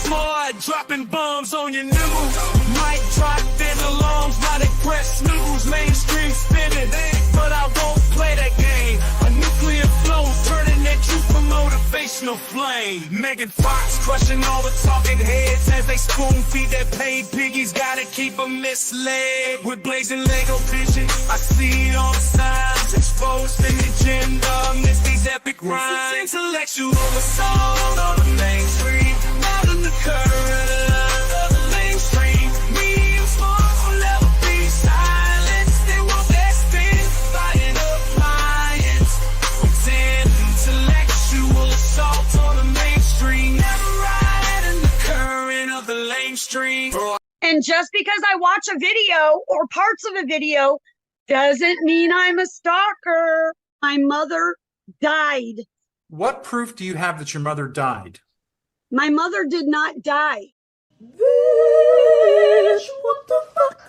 smart, dropping bombs on your nipples. Mic drop, then alarms, not press snooze. Mainstream spinning, but I won't play that game. A nuclear flow, turning at you for motivational flame. Megan Fox crushing all the talking heads as they spoon feed their paid piggies. Gotta keep them misled with blazing Lego vision. I see all the signs exposed in the agenda. Miss these epic rhymes. Intellectual assault on the mainstream, not in the current of the mainstream. Me and smart will never be silenced. They won't spin, buying appliance. Intellectual assault on the mainstream, never ride in the current of the lamestream. And just because I watch a video or parts of a video doesn't mean I'm a stalker. My mother died. What proof do you have that your mother died? My mother did not die. Bitch, what the fuck?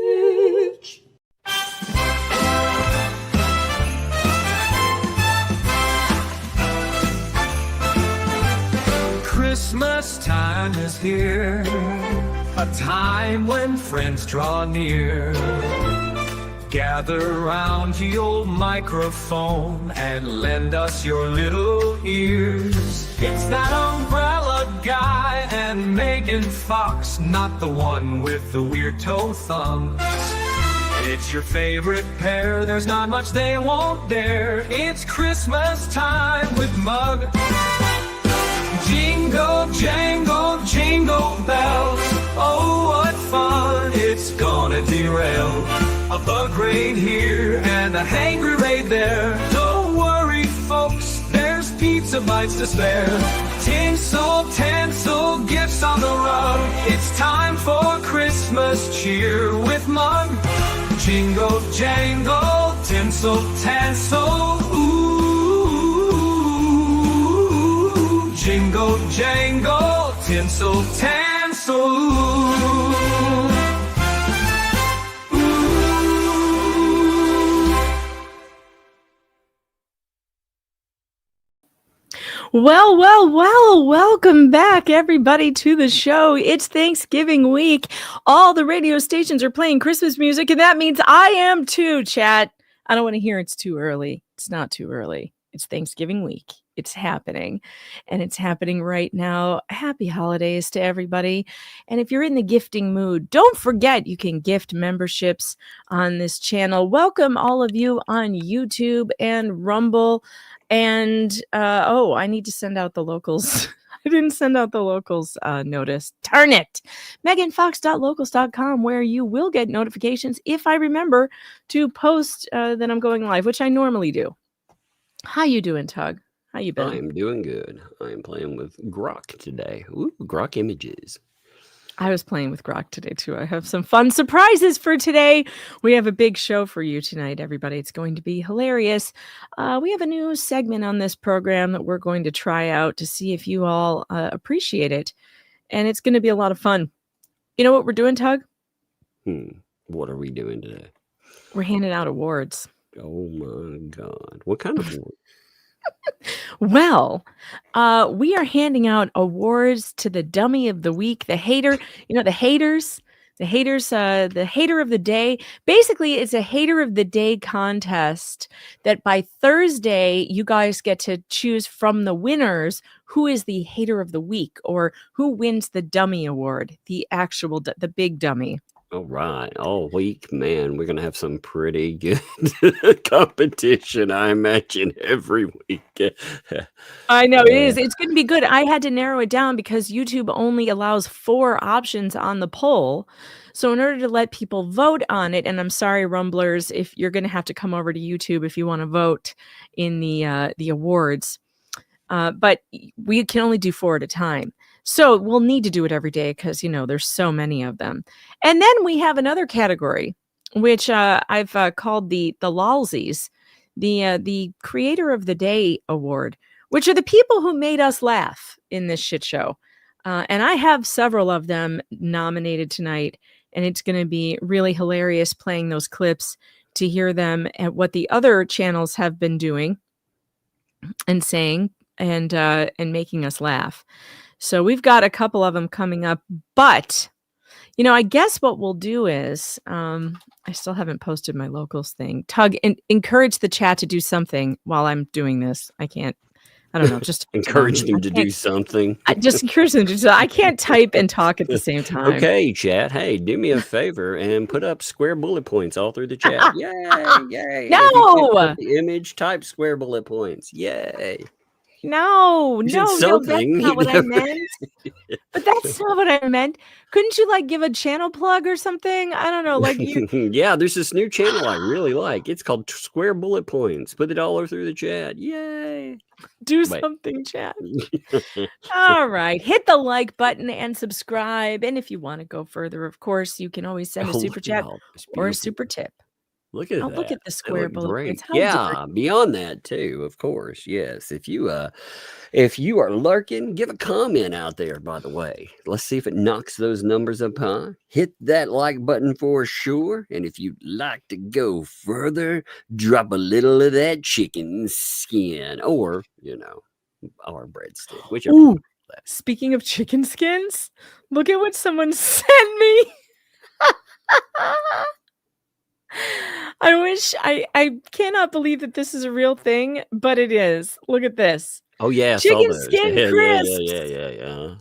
Bitch. Christmas time is here, a time when friends draw near. Gather round your microphone and lend us your little ears. It's that umbrella guy and Megan Fox, not the one with the weird toe thumbs. It's your favorite pair, there's not much they won't dare. It's Christmas time with Mug. Jingle, jangle, jingle bells. Oh, what fun it's gonna derail. A bug raid here and a hangry raid there. Don't worry, folks, there's pizza bites to spare. Tinsel, tinsel, gifts on the rug. It's time for Christmas cheer with Mug. Jingle, jangle, tinsel, tassel. Ooh, jingle, jangle, tinsel, tassel. Well, welcome back, everybody, to the show. It's Thanksgiving week. All the radio stations are playing Christmas music, and that means I am too, chat. I don't want to hear it's too early. It's not too early. It's Thanksgiving week. It's happening, and it's happening right now. Happy holidays to everybody. And if you're in the gifting mood, don't forget you can gift memberships on this channel. Welcome all of you on YouTube and Rumble. And, I need to send out the locals. I didn't send out the locals notice. Darn it. meganfox.locals.com, where you will get notifications if I remember to post that I'm going live, which I normally do. How you doing, Tug? How you been? I'm doing good. I'm playing with Grok today. Ooh, Grok images. I was playing with Grok today, too. I have some fun surprises for today. We have a big show for you tonight, everybody. It's going to be hilarious. We have a new segment on this program that we're going to try out to see if you all appreciate it. And it's going to be a lot of fun. You know what we're doing, Tug? What are we doing today? We're handing out awards. Oh, my God. What kind of award? Well, we are handing out awards to the dummy of the week, the hater, the haters, the hater of the day. Basically, it's a hater of the day contest that by Thursday, you guys get to choose from the winners who is the hater of the week or who wins the dummy award, the big dummy. All right. All week, man, we're going to have some pretty good competition, I imagine, every week. I know it is. It's going to be good. I had to narrow it down because YouTube only allows 4 options on the poll. So in order to let people vote on it, and I'm sorry, Rumblers, if you're going to have to come over to YouTube if you want to vote in the awards, but we can only do 4 at a time. So we'll need to do it every day because, there's so many of them. And then we have another category, which I've called the Lolsies, the Creator of the Day Award, which are the people who made us laugh in this shit show. And I have several of them nominated tonight, and it's going to be really hilarious playing those clips to hear them at what the other channels have been doing. and saying and making us laugh. So we've got a couple of them coming up, but I guess what we'll do is I still haven't posted my locals thing. Tug, encourage the chat to do something while I'm doing this. I don't know, just encourage them to do something. I just encourage them to do. I can't type and talk at the same time. Okay, chat. Hey, do me a favor and put up square bullet points all through the chat. Yay! Yay! No! If you can't put the image, type square bullet points. Yay! No, You no, said no, that's something. not what I meant. But that's not what I meant. Couldn't you like give a channel plug or something? I don't know, like you. Yeah, there's this new channel I really like. It's called Square Bullet Points. Put it all over through the chat. Yay! Do Wait. something, chat. All right. Hit the like button and subscribe. And if you want to go further, of course, you can always send a super chat or a super tip. Look at that. Look at the square bullet Great. points. How Yeah, different. beyond that too, of course. Yes. If you are lurking, give a comment out there, by the way. Let's see if it knocks those numbers up high. Hit that like button for sure. And if you'd like to go further, drop a little of that chicken skin or, our breadstick, whichever. Ooh, speaking of chicken skins, look at what someone sent me. I wish I cannot believe that this is a real thing, but it is. Look at this. Oh yeah, chicken skin crisps. Yeah.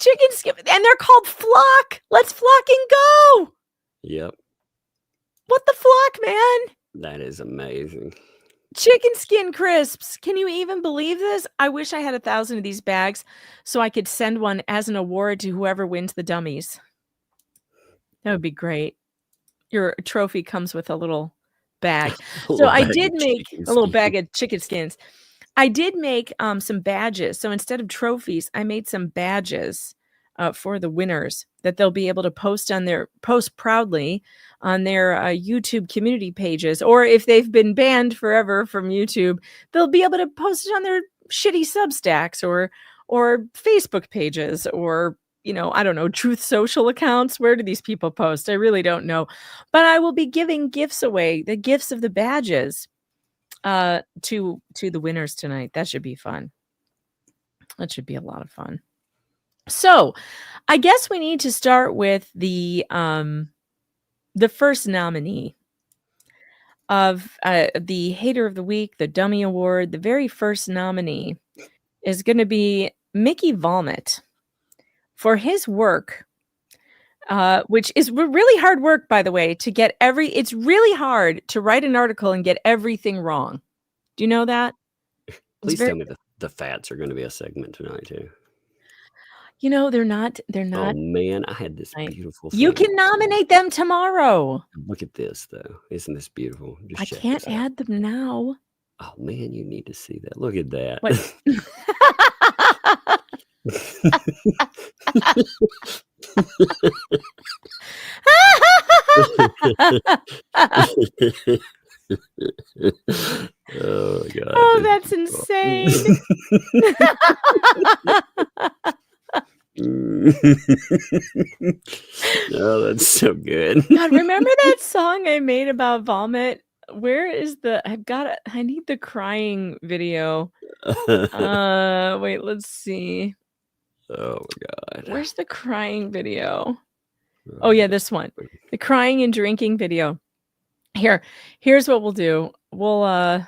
Chicken skin, and they're called flock. Let's flock and go. Yep. What the flock, man? That is amazing. Chicken skin crisps. Can you even believe this? I wish I had 1,000 of these bags so I could send one as an award to whoever wins the dummies. That would be great. Your trophy comes with a little bag. So I did make a little bag of chicken skins. I did make some badges. So instead of trophies, I made some badges for the winners that they'll be able to post proudly on their YouTube community pages. Or if they've been banned forever from YouTube, they'll be able to post it on their shitty Substacks or Facebook pages or I don't know, Truth Social accounts. Where do these people post? I really don't know. But I will be giving gifts away, the gifts of the badges to the winners tonight. That should be fun. That should be a lot of fun. So I guess we need to start with the first nominee of the Hater of the Week, the Dummy Award. The very first nominee is going to be Mickey Vomit. For his work, which is really hard work, by the way, to get it's really hard to write an article and get everything wrong. Do you know that? Please tell me the fats are going to be a segment tonight too. They're not. Oh man, I had this beautiful thing. You can nominate them tomorrow. Look at this though. Isn't this beautiful? I can't add them now. Oh man, you need to see that. Look at that. What? Oh god. Oh, that's insane. Oh, that's so good. God, remember that song I made about vomit? Where is I need the crying video. Wait, let's see. Oh my god. Where's the crying video? Oh yeah, this one. The crying and drinking video. Here's what we'll do. We'll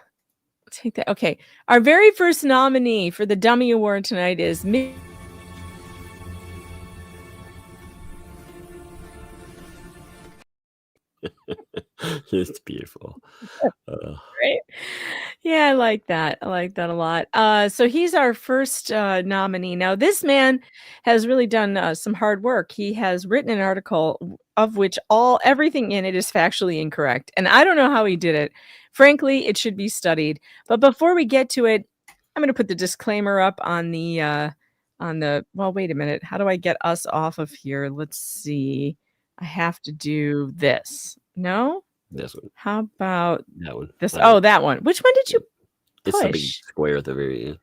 take that. Okay. Our very first nominee for the Dummy Award tonight is me. It's beautiful. Right? Yeah, I like that. I like that a lot. So he's our first nominee. Now, this man has really done some hard work. He has written an article of which everything in it is factually incorrect. And I don't know how he did it. Frankly, it should be studied. But before we get to it, I'm going to put the disclaimer up on the well, wait a minute. How do I get us off of here? Let's see. I have to do this. No? This one. How about That one. this? Oh, that one. Which one did you It's the big push? square at the very end.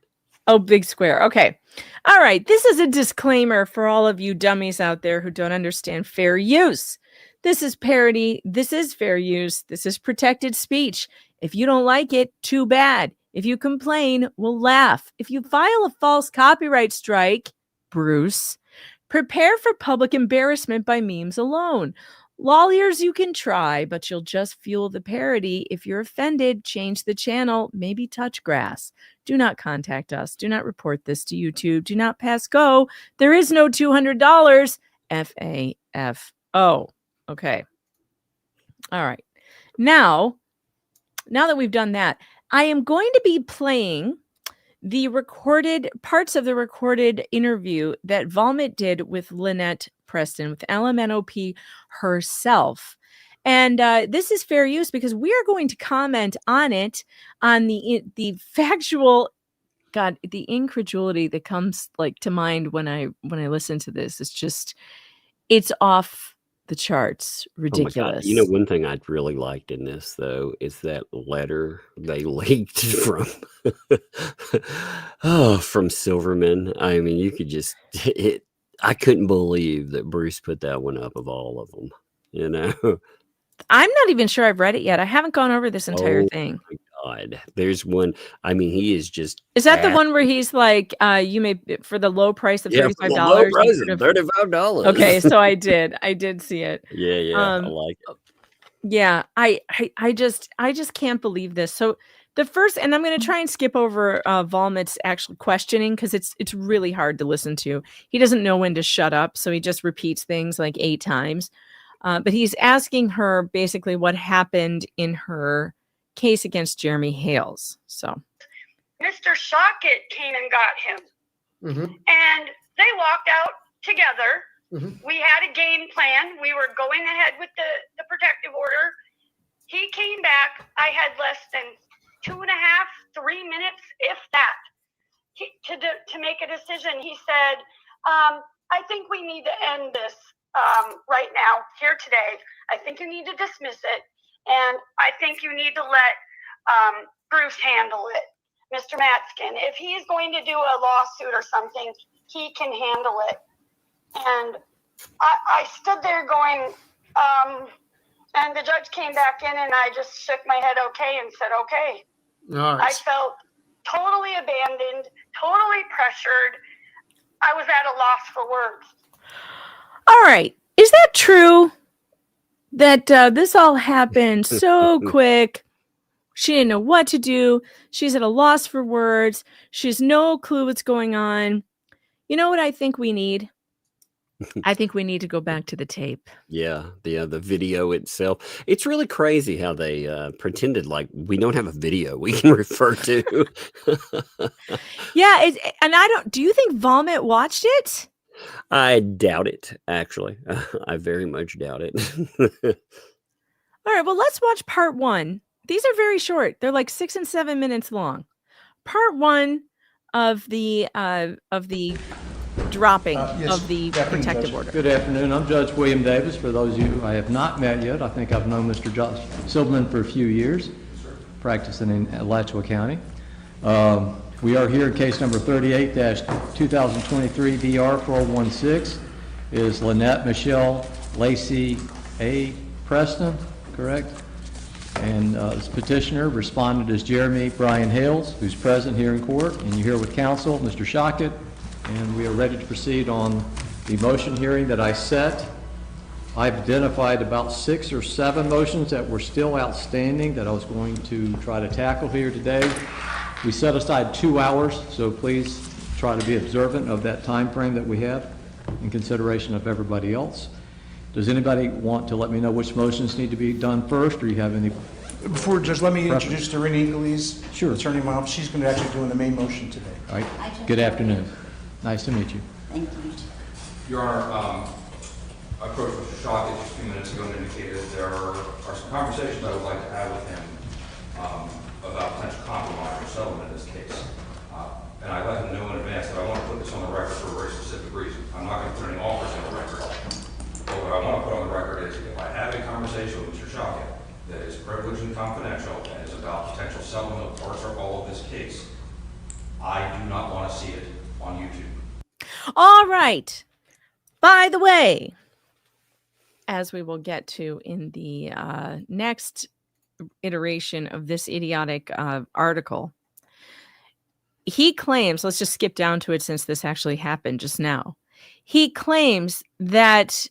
Oh, big square. Okay. All right. This is a disclaimer for all of you dummies out there who don't understand fair use. This is parody. This is fair use. This is protected speech. If you don't like it, too bad. If you complain, we'll laugh. If you file a false copyright strike, Bruce, prepare for public embarrassment by memes alone. Lawyers you can try, but you'll just fuel the parody. If you're offended, change the channel, maybe touch grass. Do not contact us. Do not report this to YouTube. Do not pass go. There is no $200. FAFO. Okay. All right. Now that we've done that, I am going to be playing the recorded parts of the recorded interview that Volmit did with Lynette Preston, with LMNOP herself. And this is fair use because we are going to comment on it, on the factual, God, the incredulity that comes like to mind when I listen to this. It's just, it's off the charts. Ridiculous. Oh my God. You know, one thing I'd really liked in this, though, is that letter they leaked from from Silverman. I mean, you could just I couldn't believe that Bruce put that one up of all of them. You know, I'm not even sure I've read it yet. I haven't gone over this entire thing. My God, there's one. I mean, he is just. Is that the one where he's like, you may, for the low price of $35? $35. Okay, so I did see it. Yeah, I like it. Yeah, I just can't believe this. So the first, and I'm going to try and skip over Volmit's actual questioning because it's really hard to listen to. He doesn't know when to shut up, so he just repeats things like 8 times. But he's asking her basically what happened in her case against Jeremy Hales. So Mr. Shockett came and got him. And they walked out together. We had a game plan. We were going ahead with the protective order. He came back. I had less than 2.5, 3 minutes, if that, to make a decision. He said, I think we need to end this right now, here today. I think you need to dismiss it. And I think you need to let Bruce handle it. Mr. Matskin, if he's going to do a lawsuit or something, he can handle it. And I stood there going, and the judge came back in and I just shook my head okay and said, okay. All right. I felt totally abandoned, totally pressured. I was at a loss for words. all right, is that true that this all happened so quick? She didn't know what to do. She's at a loss for words. She has no clue what's going on. You know what I think we need? I think we need to go back to the tape. Yeah, the video itself. It's really crazy how they pretended like we don't have a video we can refer to. Yeah, and I don't. Do you think Volmit watched it? I doubt it, actually. I very much doubt it. All right, well, let's watch part 1. These are very short. They're like 6 and 7 minutes long. Part 1 of the dropping of the protective order. Good afternoon. I'm Judge William Davis. For those of you I have not met yet, I think I've known Mr. Josh Silverman for a few years, practicing in Alachua County. We are here in case number 38-2023 DR 4016. Is Lynette Michelle Lacey A. Preston, correct? And this petitioner responded as Jeremy Brian Hales, who's present here in court, and you're here with counsel, Mr. Shockett, and we are ready to proceed on the motion hearing that I set. I've identified about 6 or 7 motions that were still outstanding that I was going to try to tackle here today. We set aside 2 hours, so please try to be observant of that time frame that we have in consideration of everybody else. Does anybody want to let me know which motions need to be done first, or you have any? Before, Judge, let me introduce to Ridigulus, Sure. attorney in my office. She's going to actually do the main motion today. All right. Good afternoon. Nice to meet you. Thank you. Your Honor, I approached Mr. Shockett just a few minutes ago and indicated that there are some conversations I would like to have with him about potential compromise or settlement in this case. And I let him know in advance that I want to put this on the record for a very specific reason. I'm not going to put any offers on the record. But what I want to put on the record is if I have a conversation with Mr. Shockett that is privileged and confidential and is about potential settlement of parts or all of this case, I do not want to see it on YouTube. All right. By the way, as we will get to in the next iteration of this idiotic article, he claims, let's just skip down to it since this actually happened just now. He claims that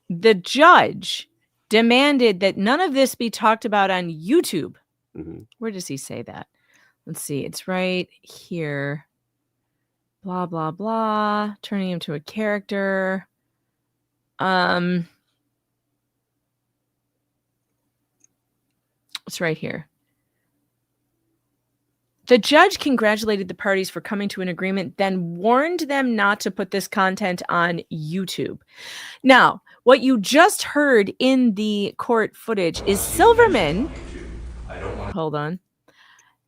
the judge demanded that none of this be talked about on YouTube. Where does he say that? Let's see. It's right here. Blah, blah, blah. Turning him to a character. It's right here. The judge congratulated the parties for coming to an agreement, then warned them not to put this content on YouTube. Now, what you just heard in the court footage is Silverman. Hold on.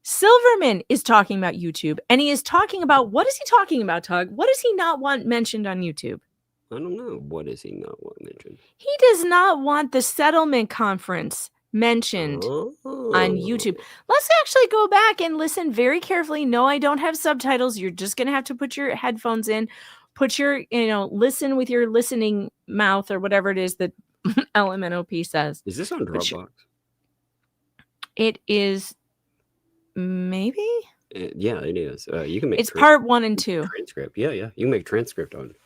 Silverman is talking about YouTube, and he is talking about, what is he talking about, Tug? What does he not want mentioned on YouTube? I don't know. What does he not want mentioned? He does not want the settlement conference mentioned on YouTube. Let's actually go back and listen very carefully. No, I don't have subtitles. You're just going to have to put your headphones in, put your, listen with your listening mouth or whatever it is that LMNOP says. Is this on Dropbox? It is, maybe? Yeah, it is. You can make it's part 1 and 2. Transcript. Yeah. You can make transcript on it.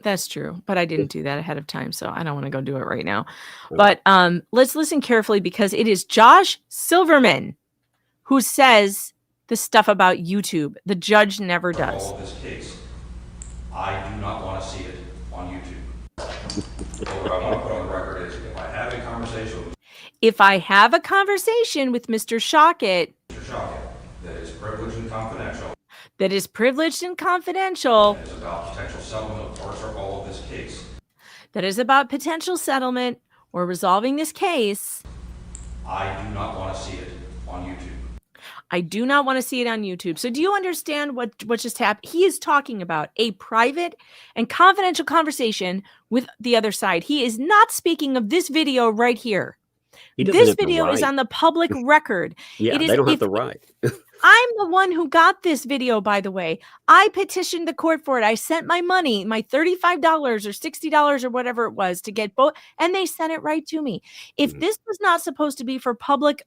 That's true, but I didn't do that ahead of time, so I don't want to go do it right now. But let's listen carefully because it is Josh Silverman who says the stuff about YouTube. The judge never does. All of this case, I do not want to see it on YouTube. So what I want to put on the record is if I have a conversation with Mr. Shockett, that is privileged and confidential, that is privileged and confidential, that is about potential settlement of parts or all of this case, that is about potential settlement or resolving this case, I do not want to see it on YouTube. I do not want to see it on YouTube. So do you understand what just happened? He is talking about a private and confidential conversation with the other side. He is not speaking of this video right here. This video is on the public record. Yeah, they don't have the right. I'm the one who got this video, by the way. I petitioned the court for it. I sent my money, my $35 or $60 or whatever it was to get both, and they sent it right to me. If this was not supposed to be for public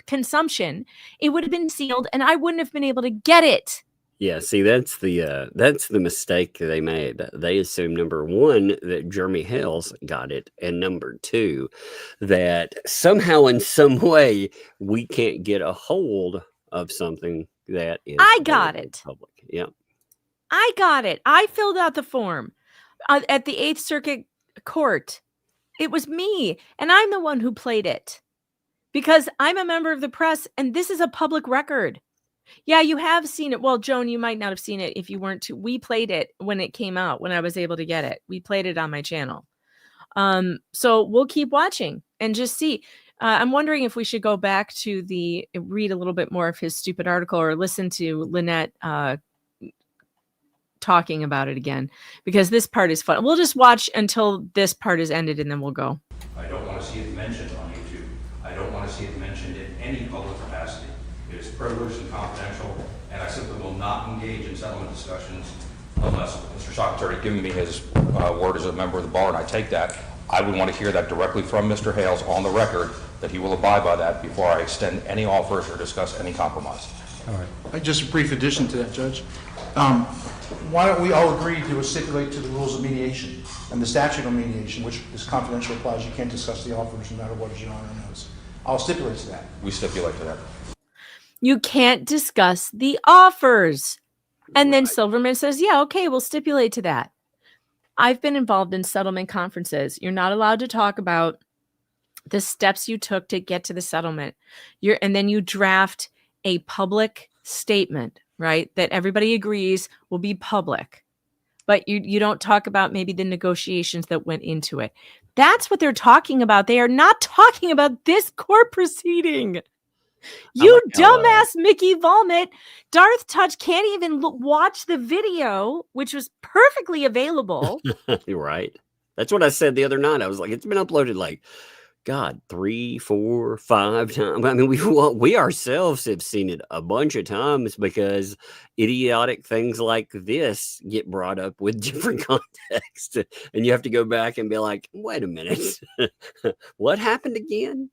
consumption, it would have been sealed and I wouldn't have been able to get it. Yeah, see, that's the mistake they made. They assumed, number one, that Jeremy Hales got it, and number two, that somehow in some way we can't get a hold of something that is I got it. Public. Yeah. I got it. I filled out the form at the 8th Circuit Court. It was me, and I'm the one who played it because I'm a member of the press, and this is a public record. Yeah, you have seen it. Well, Joan, you might not have seen it if you weren't too. We played it when it came out, when I was able to get it. We played it on my channel. So we'll keep watching and just see. I'm wondering if we should go back to read a little bit more of his stupid article or listen to Lynette talking about it again, because this part is fun. We'll just watch until this part is ended and then we'll go. I don't want to see it mentioned on YouTube. I don't want to see it mentioned in any public capacity. It is privileged and confidential, and I simply will not engage in settlement discussions unless Mr. Shockett's already given me his word as a member of the bar, and I take that. I would want to hear that directly from Mr. Hales on the record, that he will abide by that before I extend any offers or discuss any compromise. All right. Just a brief addition to that, Judge. Why don't we all agree to stipulate to the rules of mediation and the statute of mediation, which is confidential, applies. You can't discuss the offers no matter what, as Your Honor knows. I'll stipulate to that. We stipulate to that. You can't discuss the offers. And then Silverman says, yeah, okay, we'll stipulate to that. I've been involved in settlement conferences. You're not allowed to talk about the steps you took to get to the settlement. And then you draft a public statement, right, that everybody agrees will be public. But you don't talk about maybe the negotiations that went into it. That's what they're talking about. They are not talking about this court proceeding. You dumbass Mickey Vomit. Darth Touch can't even watch the video, which was perfectly available. You're right. That's what I said the other night. I was like, it's been uploaded like, God, 3, 4, 5 times. I mean, we ourselves have seen it a bunch of times because idiotic things like this get brought up with different context. And you have to go back and be like, wait a minute. What happened again?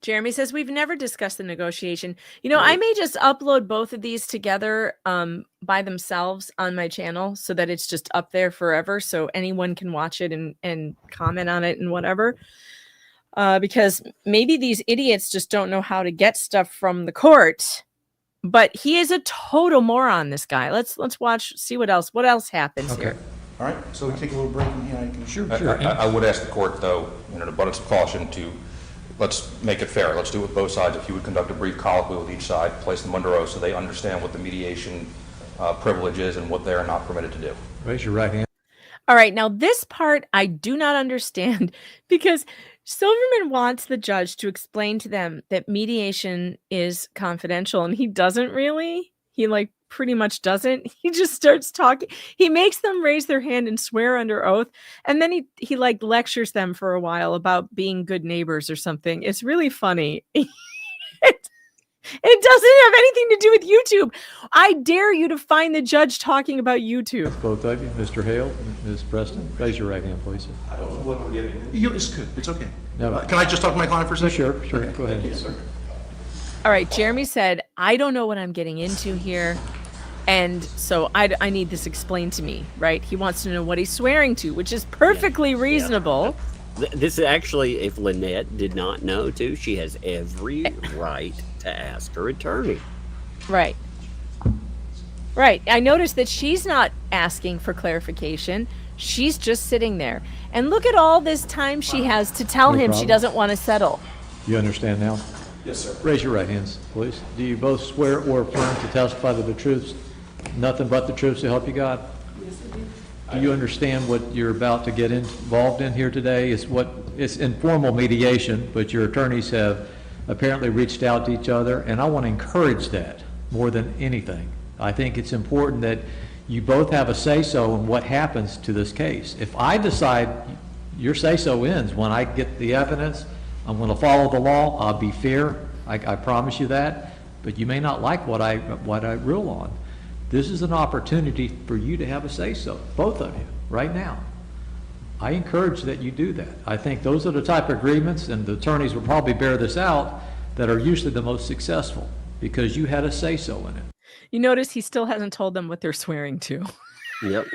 Jeremy says we've never discussed the negotiation. I may just upload both of these together by themselves on my channel so that it's just up there forever, so anyone can watch it and comment on it and whatever. Because maybe these idiots just don't know how to get stuff from the court. But he is a total moron, this guy. Let's watch, see what else happens here. All right, so we take a little break and here I can... Sure. I would ask the court, though, in an abundance of caution, to let's make it fair. Let's do it with both sides. If you would conduct a brief colloquy with each side, place them under oath so they understand what the mediation privilege is and what they are not permitted to do. Raise your right hand. All right, now this part I do not understand because Silverman wants the judge to explain to them that mediation is confidential, and he doesn't really. He pretty much doesn't. He just starts talking. He makes them raise their hand and swear under oath, and then he lectures them for a while about being good neighbors or something. It's really funny. It doesn't have anything to do with YouTube. I dare you to find the judge talking about YouTube. Both of you, Mr. Hale, Ms. Preston, raise your right hand, please. I don't know what we're giving. It's good. It's okay. No. Can I just talk to my client for a second? Sure. Go ahead. Yes, sir. All right, Jeremy said, I don't know what I'm getting into here. And so I need this explained to me, right? He wants to know what he's swearing to, which is perfectly reasonable. This is actually, if Lynette did not know too, she has every right to ask her attorney. Right. I noticed that she's not asking for clarification. She's just sitting there. And look at all this time she has to tell him she doesn't want to settle. You understand now? Yes, sir. Raise your right hands, please. Do you both swear or affirm to testify to the truth, nothing but the truth, so help you God? Yes, I do. Do you understand what you're about to get involved in here today? It's informal mediation, but your attorneys have apparently reached out to each other, and I want to encourage that more than anything. I think it's important that you both have a say-so in what happens to this case. If I decide your say-so ends when I get the evidence, I'm going to follow the law, I'll be fair, I promise you that, but you may not like what I rule on. This is an opportunity for you to have a say-so, both of you, right now. I encourage that you do that. I think those are the type of agreements, and the attorneys will probably bear this out, that are usually the most successful, because you had a say-so in it. You notice he still hasn't told them what they're swearing to. Yep.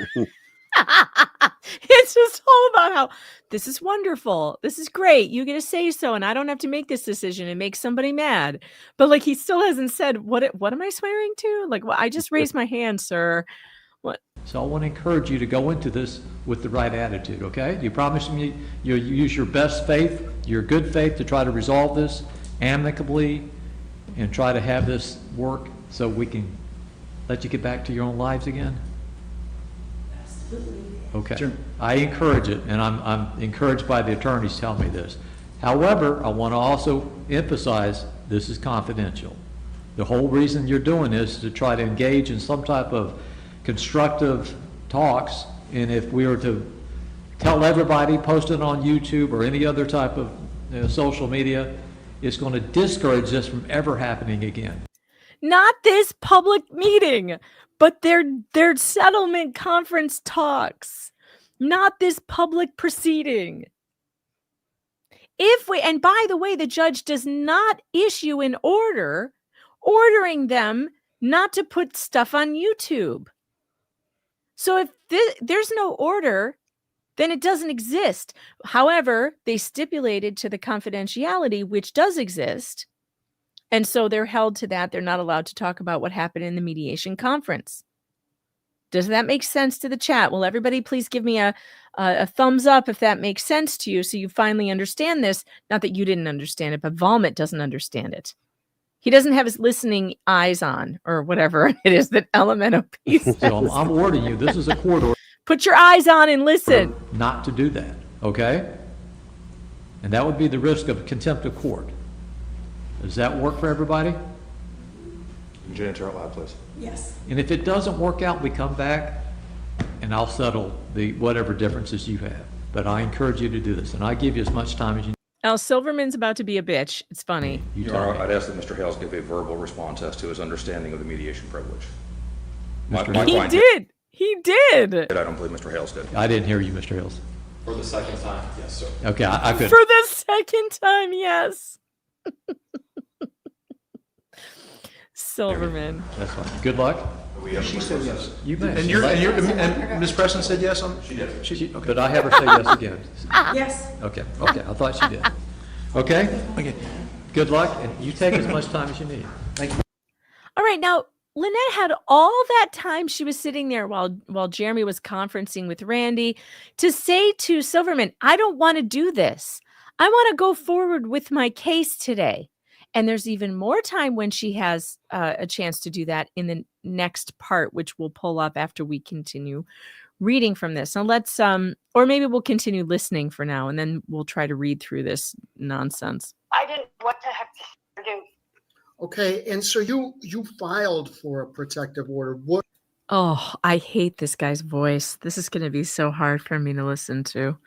It's just all about how this is wonderful. This is great. You get a say so, and I don't have to make this decision and make somebody mad. But he still hasn't said what am I swearing to? I just raised my hand, sir. What? So I want to encourage you to go into this with the right attitude, okay? You promise me you'll use your best faith, your good faith to try to resolve this amicably and try to have this work so we can let you get back to your own lives again? Okay. Sure. I encourage it, and I'm encouraged by the attorneys telling me this. However, I want to also emphasize this is confidential. The whole reason you're doing this is to try to engage in some type of constructive talks, and if we were to tell everybody, post it on YouTube or any other type of social media, it's going to discourage this from ever happening again. Not this public meeting, but their settlement conference talks. Not this public proceeding. And by the way, the judge does not issue an order ordering them not to put stuff on YouTube. So if there's no order, then it doesn't exist. However, they stipulated to the confidentiality, which does exist. And so they're held to that. They're not allowed to talk about what happened in the mediation conference. Does that make sense to the chat? Will everybody please give me a thumbs up if that makes sense to you, so you finally understand this? Not that you didn't understand it, but Vomit doesn't understand it. He doesn't have his listening eyes on, or whatever it is that Elemento says. So I'm warning you, this is a court order. Put your eyes on and listen. Not to do that, okay? And that would be the risk of contempt of court. Does that work for everybody? Janitor out loud, please. Yes. And if it doesn't work out, we come back and I'll settle the whatever differences you have. But I encourage you to do this, and I give you as much time as you need. Al Silverman's about to be a bitch. It's funny. Your Honor, I'd ask that Mr. Hales give a verbal response as to his understanding of the mediation privilege. He did. I don't believe Mr. Hales did. I didn't hear you, Mr. Hills. For the second time, yes, sir. Okay, I could. For the second time, yes. Silverman. That's fine. Good luck. She said yes. You may. And Ms. Preston said yes on? She did. Okay. Did I have her say yes again? Yes. Okay, I thought she did. Okay? Okay. Good luck, and you take as much time as you need. Thank you. All right, now Lynette had all that time she was sitting there while Jeremy was conferencing with Randy to say to Silverman, I don't want to do this. I want to go forward with my case today. And there's even more time when she has a chance to do that in the next part, which we'll pull up after we continue reading from this. So let's, or maybe we'll continue listening for now, and then we'll try to read through this nonsense. I didn't know what the heck to do. Okay, and so you filed for a protective order. What? Oh, I hate this guy's voice. This is going to be so hard for me to listen to.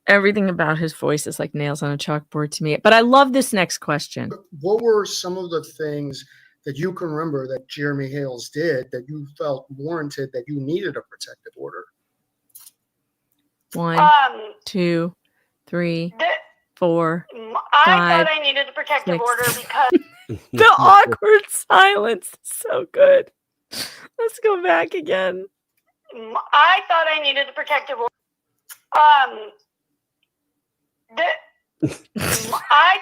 Everything about his voice is like nails on a chalkboard to me. But I love this next question. What were some of the things that you can remember that Jeremy Hales did that you felt warranted that you needed a protective order? 1, 2, 3, 4. I 5, thought I needed a protective 6. order because The awkward silence is so good. Let's go back again. I thought I needed a protective order. I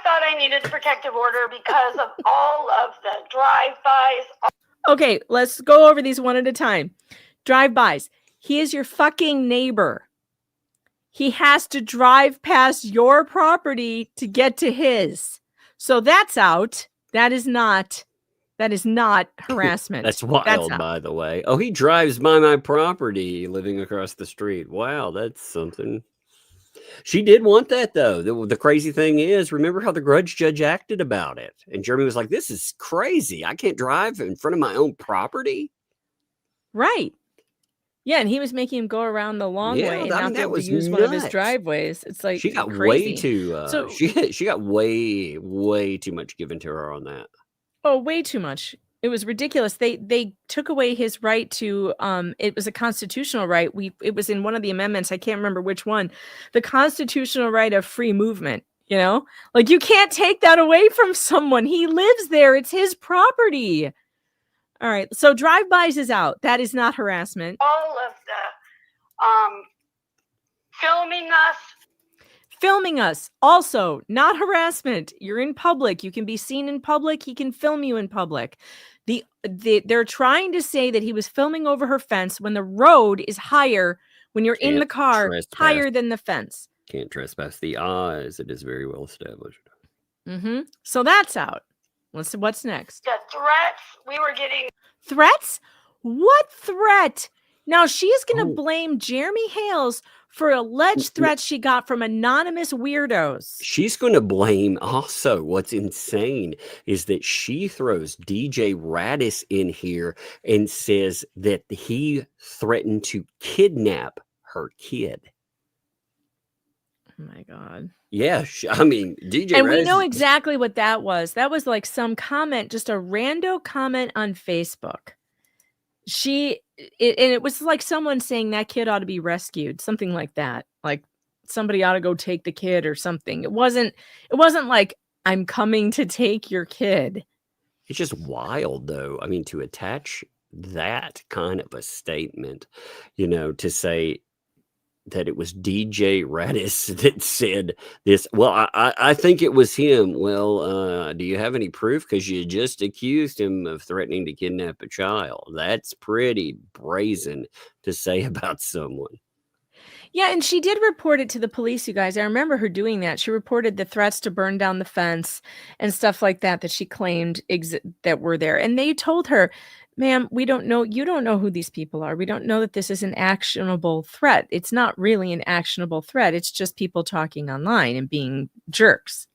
thought I needed a protective order because of all of the drive-bys. Okay, let's go over these one at a time. Drive-bys. He is your fucking neighbor. He has to drive past your property to get to his. So that's out. That is not harassment. That's wild, by the way. Oh, he drives by my property living across the street. Wow, that's something. She did want that, though. The crazy thing is, remember how the grudge judge acted about it? And Jeremy was like, this is crazy. I can't drive in front of my own property. Right. Yeah, and he was making him go around the long way and not be able to use one of his driveways. It's like she got crazy. way too. She got way too much given to her on that. Oh, way too much. It was ridiculous. They took away his right to it was a constitutional right. It was in one of the amendments. I can't remember which one. The constitutional right of free movement, you know? Like you can't take that away from someone. He lives there. It's his property. All right. So drive-bys is out. That is not harassment. All of the Filming us. Also, not harassment. You're in public. You can be seen in public. He can film you in public. They're trying to say that he was filming over her fence when the road is higher when you're in the car, higher than the fence. Can't trespass the eyes. It is very well established. Mm-hmm. So that's out. What's next? The threats we were getting. Threats? What threat? Now she's going to blame Jeremy Hales for alleged threats she got from anonymous weirdos. She's going to blame also. What's insane is that she throws DJ Radis in here and says that he threatened to kidnap her kid. Oh my God. Yeah, I mean, DJ and Radis, we know exactly what that was. That was like some comment, just a rando comment on Facebook. It was like someone saying that kid ought to be rescued, something like that. Like somebody ought to go take the kid or something. It wasn't like I'm coming to take your kid. It's just wild, though. I mean, to attach that kind of a statement, to say that it was DJ Radis that said this. Well, I think it was him. Well, do you have any proof? Because you just accused him of threatening to kidnap a child. That's pretty brazen to say about someone. Yeah, and she did report it to the police, you guys. I remember her doing that. She reported the threats to burn down the fence and stuff like that she claimed that were there. And they told her, ma'am, we don't know. You don't know who these people are. We don't know that this is an actionable threat. It's not really an actionable threat. It's just people talking online and being jerks.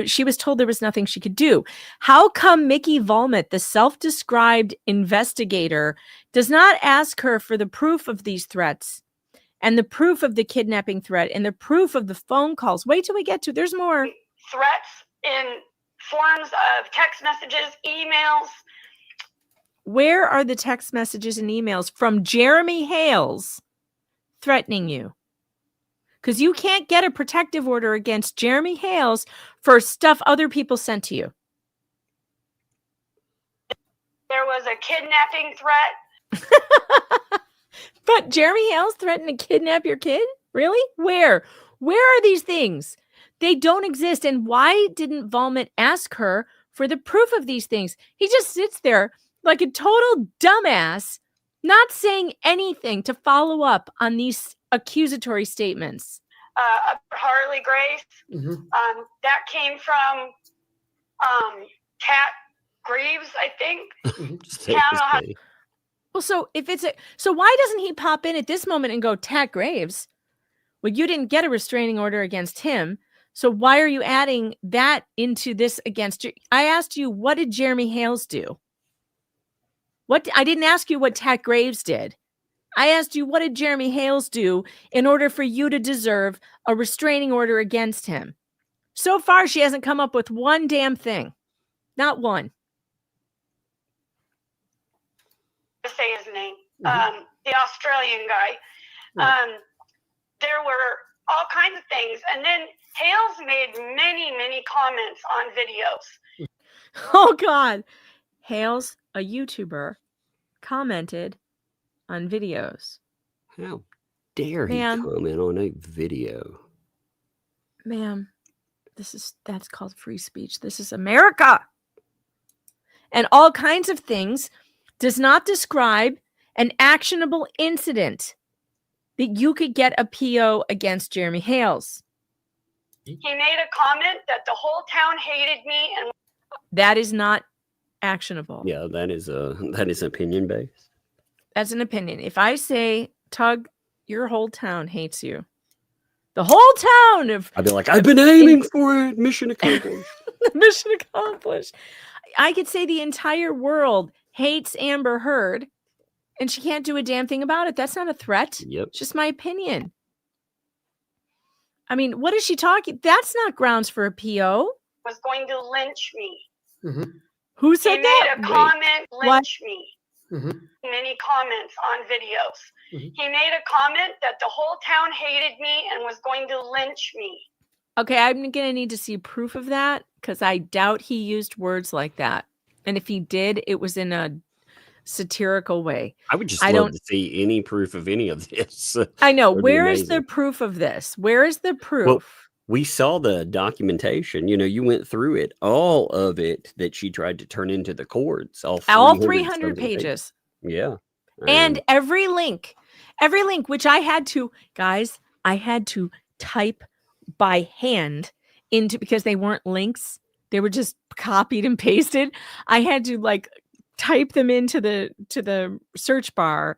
She was told there was nothing she could do. How come Mickey Volmet, the self-described investigator, does not ask her for the proof of these threats and the proof of the kidnapping threat and the proof of the phone calls? Wait till we get to, there's more. Threats in forms of text messages, emails. Where are the text messages and emails from Jeremy Hales threatening you? because you can't get a protective order against Jeremy Hales for stuff other people sent to you. There was a kidnapping threat. But Jeremy Hales threatened to kidnap your kid? Really? Where? Where are these things? They don't exist. And why didn't Volmit ask her for the proof of these things? He just sits there like a total dumbass, not saying anything to follow up on these accusatory statements. Harley Grace. That came from Kat Greaves, I think. Well, so if it's so why doesn't he pop in at this moment and go, Tat Graves? Well, you didn't get a restraining order against him. So why are you adding that into this against you? I asked you, what did Jeremy Hales do? I didn't ask you what Tat Graves did. I asked you, what did Jeremy Hales do in order for you to deserve a restraining order against him? So far, she hasn't come up with one damn thing. Not one. To say his name, the Australian guy. There were all kinds of things. And then Hales made many, many comments on videos. Oh, God. Hales, a YouTuber, commented on videos. How dare he comment on a video? Ma'am, that's called free speech. This is America. And all kinds of things does not describe an actionable incident that you could get a PO against Jeremy Hales. He made a comment that the whole town hated me, and that is not actionable. Yeah, that is opinion based. That's an opinion. If I say, Tug, your whole town hates you, the whole town of I'd be like, I've been aiming for it. Mission accomplished. Mission accomplished. I could say the entire world hates Amber Heard, and she can't do a damn thing about it. That's not a threat. Yep. It's just my opinion. I mean, what is she talking? That's not grounds for a PO. Was going to lynch me. Who said he that? He made a comment, lynch what? me. Many comments on videos. He made a comment that the whole town hated me and was going to lynch me. Okay, I'm going to need to see proof of that because I doubt he used words like that. And if he did, it was in a satirical way. I would just love to see any proof of any of this. I know. Where is the proof of this? Where is the proof? Well, we saw the documentation. You know, you went through it, all of it that she tried to turn into the courts. All 300 pages. Yeah. And every link, which I had to type by hand into, because they weren't links. They were just copied and pasted. I had to type them into the search bar.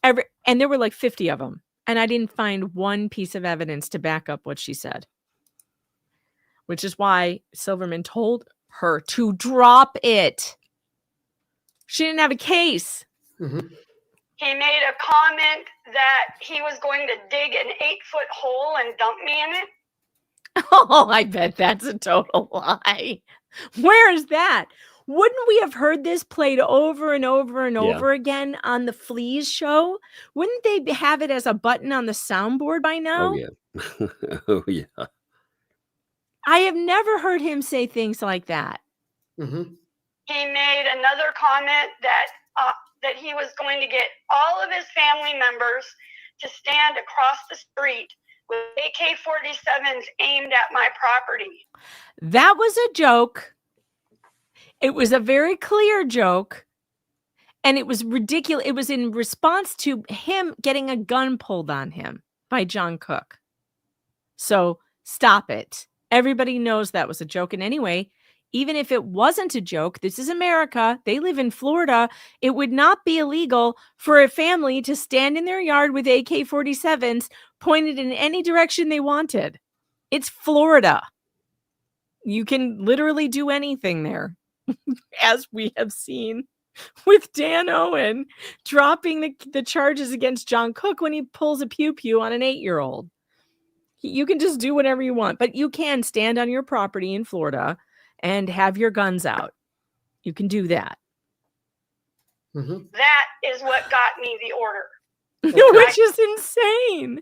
And there were like 50 of them. And I didn't find one piece of evidence to back up what she said. Which is why Silverman told her to drop it. She didn't have a case. He made a comment that he was going to dig an 8-foot hole and dump me in it. Oh, I bet that's a total lie. Where is that? Wouldn't we have heard this played over and over and over again on the Fleas show? Wouldn't they have it as a button on the soundboard by now? Oh, yeah. Oh, yeah. I have never heard him say things like that. He made another comment that he was going to get all of his family members to stand across the street with AK-47s aimed at my property. That was a joke. It was a very clear joke. And it was ridiculous. It was in response to him getting a gun pulled on him by John Cook. So stop it. Everybody knows that was a joke. And anyway, even if it wasn't a joke, this is America. They live in Florida. It would not be illegal for a family to stand in their yard with AK-47s pointed in any direction they wanted. It's Florida. You can literally do anything there, as we have seen with Dan Owen dropping the charges against John Cook when he pulls a pew-pew on an 8-year-old. You can just do whatever you want, but you can stand on your property in Florida and have your guns out. You can do that. That is what got me the order. Which is insane.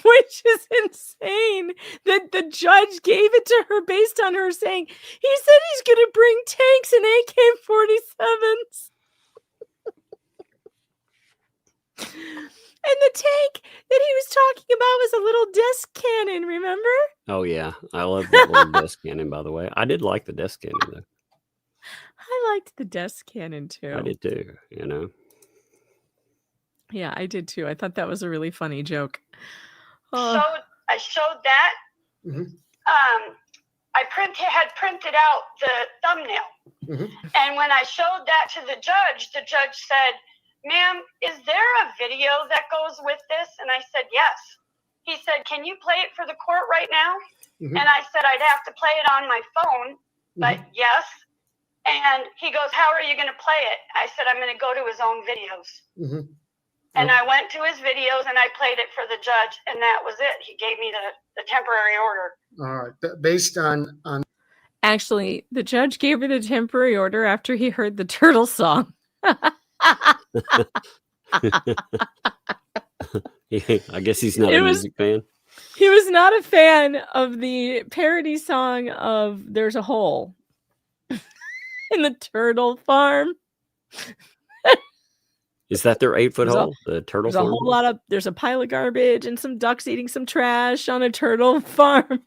which is insane that the judge gave it to her based on her saying, he said he's going to bring tanks and AK-47s. And the tank that he was talking about was a little desk cannon, remember? Oh, yeah. I love that little desk cannon, by the way. I did like the desk cannon, though. I liked the desk cannon, too. I did, too, you know. Yeah, I did, too. I thought that was a really funny joke. So I showed that. I had printed out the thumbnail. And when I showed that to the judge said, "Ma'am, is there a video that goes with this?" And I said, "Yes." He said, "Can you play it for the court right now?" And I said, "I'd have to play it on my phone, but yes." And he goes, "How are you going to play it?" I said, "I'm going to go to his own videos." And I went to his videos and I played it for the judge, and that was it. He gave me the temporary order. All right. Based on Actually, the judge gave her the temporary order after he heard the Turtle song. I guess he's not a music fan. He was not a fan of the parody song of "There's a Hole in the Turtle Farm." Is that their 8-foot hole? The turtle There's a farm? whole lot of, there's a pile of garbage and some ducks eating some trash on a turtle farm.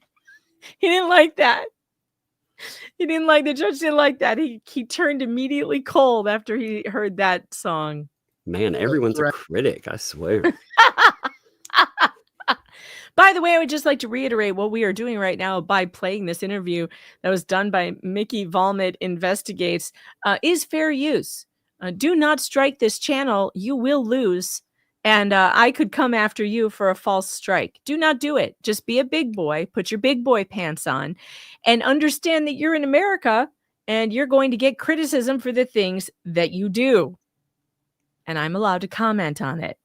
He didn't like that. The judge didn't like that. He turned immediately cold after he heard that song. Man, everyone's a critic, I swear. By the way, I would just like to reiterate what we are doing right now by playing this interview that was done by Mickey Volmet Investigates is fair use. Do not strike this channel. You will lose. And I could come after you for a false strike. Do not do it. Just be a big boy. Put your big boy pants on. And understand that you're in America and you're going to get criticism for the things that you do. And I'm allowed to comment on it.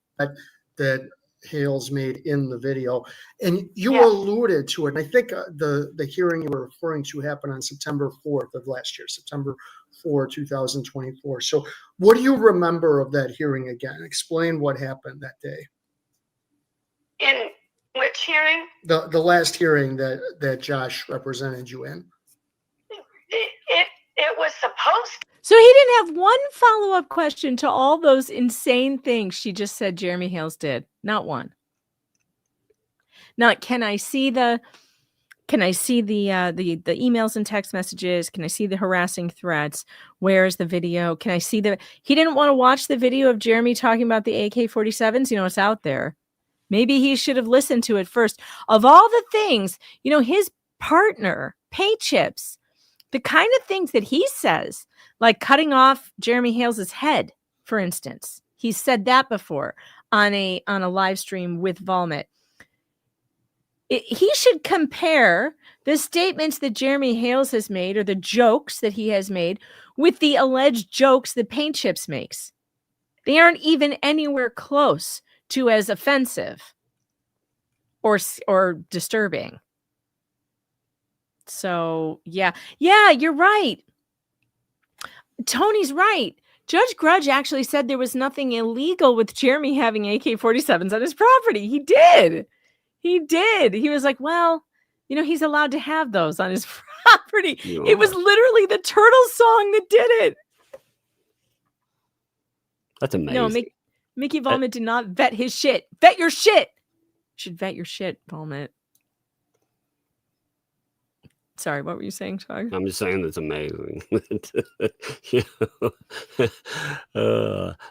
That Hales made in the video. And you alluded to it. And I think the hearing you were referring to happened on September 4th of last year, September 4, 2024. So what do you remember of that hearing again? Explain what happened that day. In which hearing? The last hearing that Josh represented you in. It was supposed to. So he didn't have one follow-up question to all those insane things she just said Jeremy Hales did. Not one. Now, can I see the emails and text messages? Can I see the harassing threats? Where is the video? Can I see he didn't want to watch the video of Jeremy talking about the AK-47s. You know, it's out there. Maybe he should have listened to it first. Of all the things, you know, his partner, Pay Chips, the kind of things that he says, like cutting off Jeremy Hales' head, for instance. He's said that before on a live stream with Volmet. He should compare the statements that Jeremy Hales has made, or the jokes that he has made, with the alleged jokes that Paint Chips makes. They aren't even anywhere close to as offensive or disturbing. So, yeah, you're right. Tony's right. Judge Grudge actually said there was nothing illegal with Jeremy having AK-47s on his property. He did. He was like, well, you know, he's allowed to have those on his property. It was literally the Turtle song that did it. That's amazing. No, Mickey Volmet did not vet his shit. Vet your shit. You should vet your shit, Volmet. Sorry, what were you saying, Tog? I'm just saying that's amazing.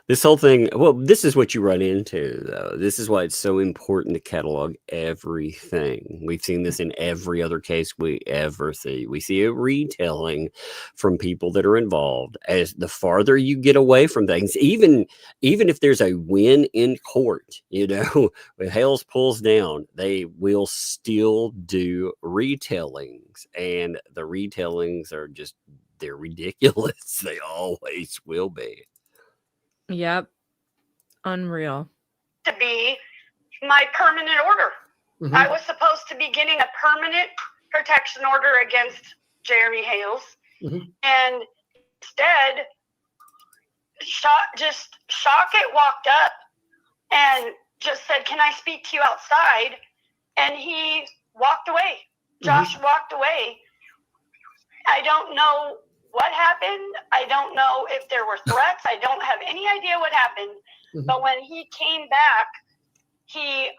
This whole thing, well, this is what you run into, though. This is why it's so important to catalog everything. We've seen this in every other case we ever see. We see a retelling from people that are involved. As the farther you get away from things, even if there's a win in court, you know, when Hales pulls down, they will still do retellings. And the retellings are just, they're ridiculous. They always will be. Yep. Unreal. To be my permanent order. I was supposed to be getting a permanent protection order against Jeremy Hales. And instead, Shockett walked up and just said, "Can I speak to you outside?" And he walked away. Josh walked away. I don't know what happened. I don't know if there were threats. I don't have any idea what happened. But when he came back, he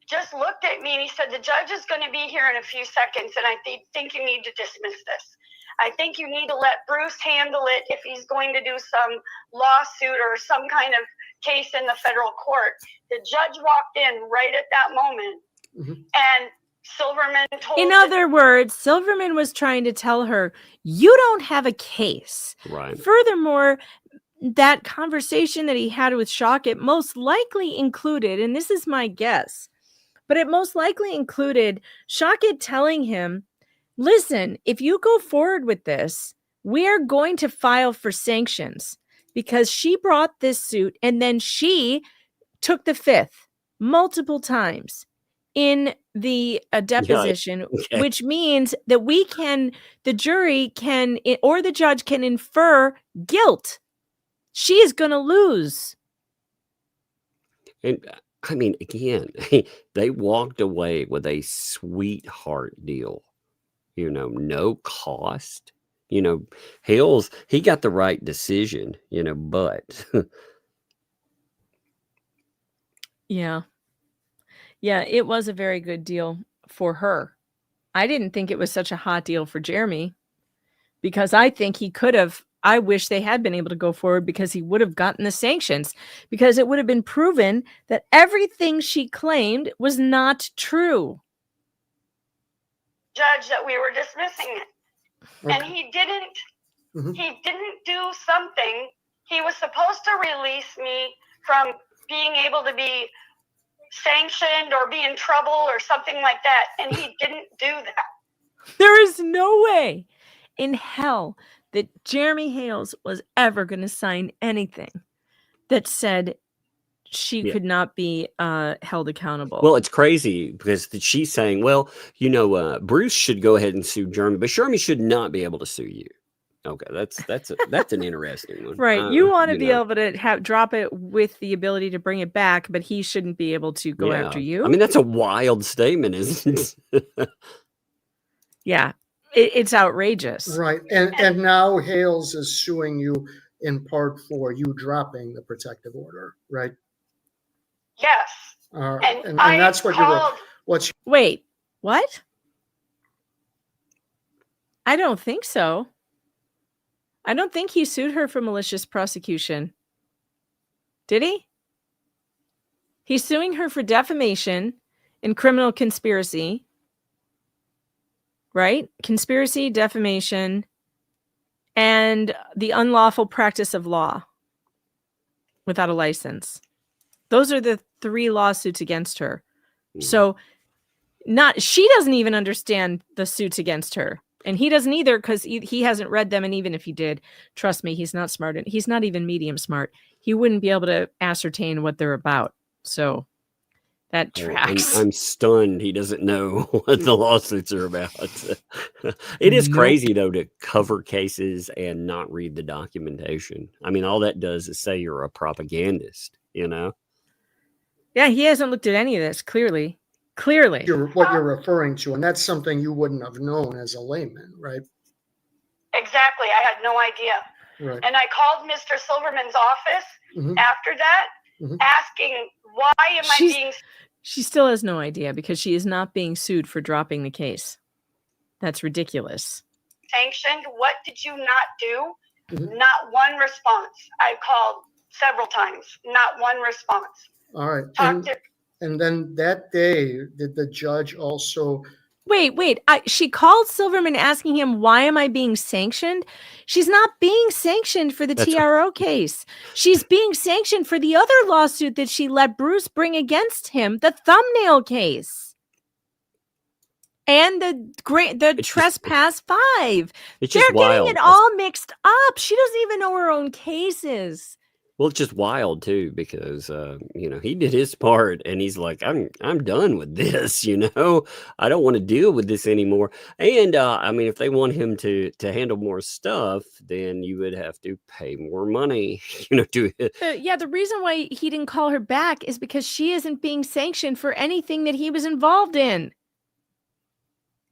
just looked at me and he said, "The judge is going to be here in a few seconds, and I think you need to dismiss this. I think you need to let Bruce handle it if he's going to do some lawsuit or some kind of case in the federal court." The judge walked in right at that moment, and Silverman told... In other words, Silverman was trying to tell her, you don't have a case. Right. Furthermore, that conversation that he had with Shockett most likely included, and this is my guess, but it most likely included Shockett telling him, listen, if you go forward with this, we're going to file for sanctions because she brought this suit and then she took the fifth multiple times in the deposition, which means that the jury can, or the judge can infer guilt. She is going to lose. And I mean, again, they walked away with a sweetheart deal. You know, no cost. You know, Hales, he got the right decision, you know, but... Yeah. Yeah, it was a very good deal for her. I didn't think it was such a hot deal for Jeremy because I think he could have, I wish they had been able to go forward because he would have gotten the sanctions because it would have been proven that everything she claimed was not true. Judge, that we were dismissing it. And he didn't do something. He was supposed to release me from being able to be sanctioned or be in trouble or something like that, and he didn't do that. There is no way in hell that Jeremy Hales was ever going to sign anything that said she could not be held accountable. Well, it's crazy because she's saying, well, you know, Bruce should go ahead and sue Jeremy, but Jeremy should not be able to sue you. Okay, that's an interesting one. Right. You want to be able to drop it with the ability to bring it back, but he shouldn't be able to go after you. I mean, that's a wild statement, isn't it? Yeah, it's outrageous. Right. And now Hales is suing you in part for you dropping the protective order, right? Yes. And that's what Wait, what? I don't think so. I don't think he sued her for malicious prosecution. Did he? He's suing her for defamation and criminal conspiracy. Right? Conspiracy, defamation, and the unlawful practice of law without a license. Those are the 3 lawsuits against her. So she doesn't even understand the suits against her. And he doesn't either because he hasn't read them. And even if he did, trust me, he's not smart. He's not even medium smart. He wouldn't be able to ascertain what they're about. So that tracks. I'm stunned. He doesn't know what the lawsuits are about. It is crazy, though, to cover cases and not read the documentation. I mean, all that does is say you're a propagandist, you know? Yeah, he hasn't looked at any of this, clearly. What you're referring to, and that's something you wouldn't have known as a layman, right? Exactly. I had no idea. Right. And I called Mr. Silverman's office after that, asking, why am I being... She still has no idea because she is not being sued for dropping the case. That's ridiculous. Sanctioned? What did you not do? Not one response. I called several times. Not one response. All right. And then that day, did the judge also... Wait. She called Silverman asking him, why am I being sanctioned? She's not being sanctioned for the TRO case. She's being sanctioned for the other lawsuit that she let Bruce bring against him, the thumbnail case. And the Trespass 5. It's They're just wild. getting it all mixed up. She doesn't even know her own cases. Well, it's just wild too because he did his part, and he's like, I'm done with this. I don't want to deal with this anymore. And I mean, if they want him to handle more stuff, then you would have to pay more money. To Yeah, the reason why he didn't call her back is because she isn't being sanctioned for anything that he was involved in.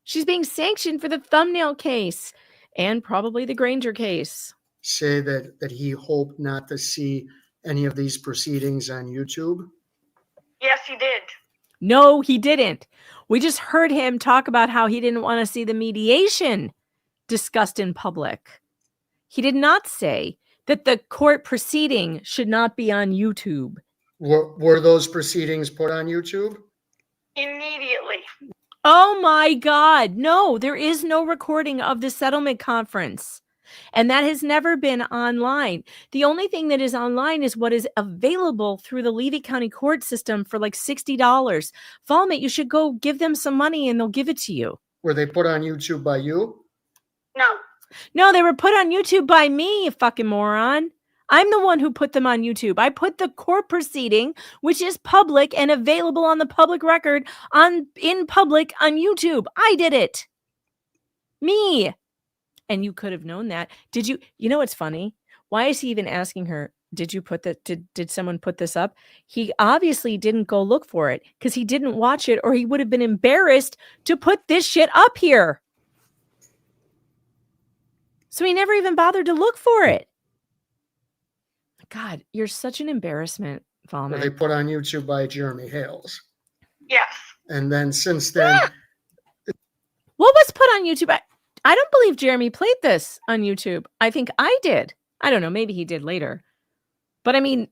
She's being sanctioned for the thumbnail case and probably the Granger case. Say that he hoped not to see any of these proceedings on YouTube? Yes, he did. No, he didn't. We just heard him talk about how he didn't want to see the mediation discussed in public. He did not say that the court proceeding should not be on YouTube. Were those proceedings put on YouTube? Immediately. Oh my God. No, there is no recording of the settlement conference. And that has never been online. The only thing that is online is what is available through the Levy County court system for like $60. Vomit, you should go give them some money and they'll give it to you. Were they put on YouTube by you? No. No, they were put on YouTube by me, you fucking moron. I'm the one who put them on YouTube. I put the court proceeding, which is public and available on the public record in public on YouTube. I did it. Me. And you could have known that. Did you? You know what's funny? Why is he even asking her, did you put that? Did someone put this up? He obviously didn't go look for it because he didn't watch it or he would have been embarrassed to put this shit up here. So he never even bothered to look for it. God, you're such an embarrassment, Vomit. Were they put on YouTube by Jeremy Hales? Yes. And then since then... What was put on YouTube? I don't believe Jeremy played this on YouTube. I think I did. I don't know. Maybe he did later. But I mean,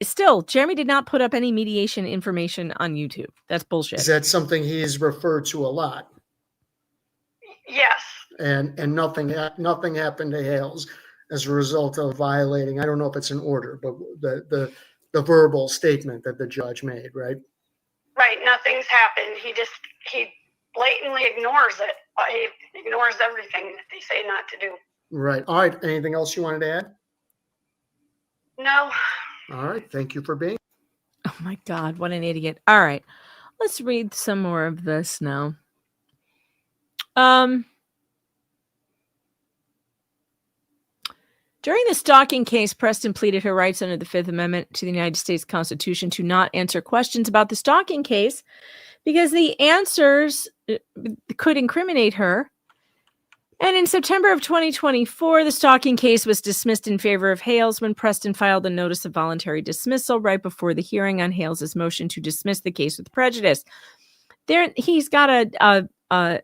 still, Jeremy did not put up any mediation information on YouTube. That's bullshit. Is that something he's referred to a lot? Yes. And nothing happened to Hales as a result of violating, I don't know if it's an order, but the verbal statement that the judge made, right? Right. Nothing's happened. He blatantly ignores it. He ignores everything that they say not to do. Right. All right. Anything else you wanted to add? No. All right. Thank you for being. Oh my God, what an idiot. All right. Let's read some more of this now. During the stalking case, Preston pleaded her rights under the Fifth Amendment to the United States Constitution to not answer questions about the stalking case because the answers could incriminate her. And in September of 2024, the stalking case was dismissed in favor of Hales when Preston filed a notice of voluntary dismissal right before the hearing on Hales' motion to dismiss the case with prejudice. He's got a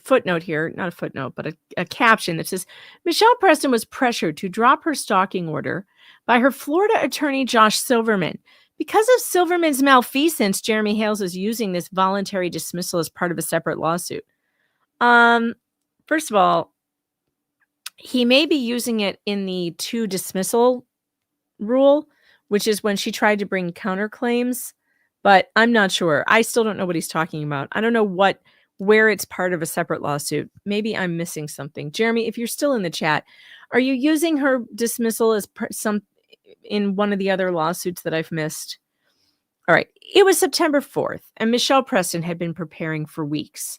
footnote here, not a footnote, but a caption that says, Michelle Preston was pressured to drop her stalking order by her Florida attorney, Josh Silverman. Because of Silverman's malfeasance, Jeremy Hales is using this voluntary dismissal as part of a separate lawsuit. First of all, he may be using it in the 2 dismissal rule, which is when she tried to bring counterclaims, but I'm not sure. I still don't know what he's talking about. I don't know where it's part of a separate lawsuit. Maybe I'm missing something. Jeremy, if you're still in the chat, are you using her dismissal as in one of the other lawsuits that I've missed? All right. It was September 4th, and Michelle Preston had been preparing for weeks.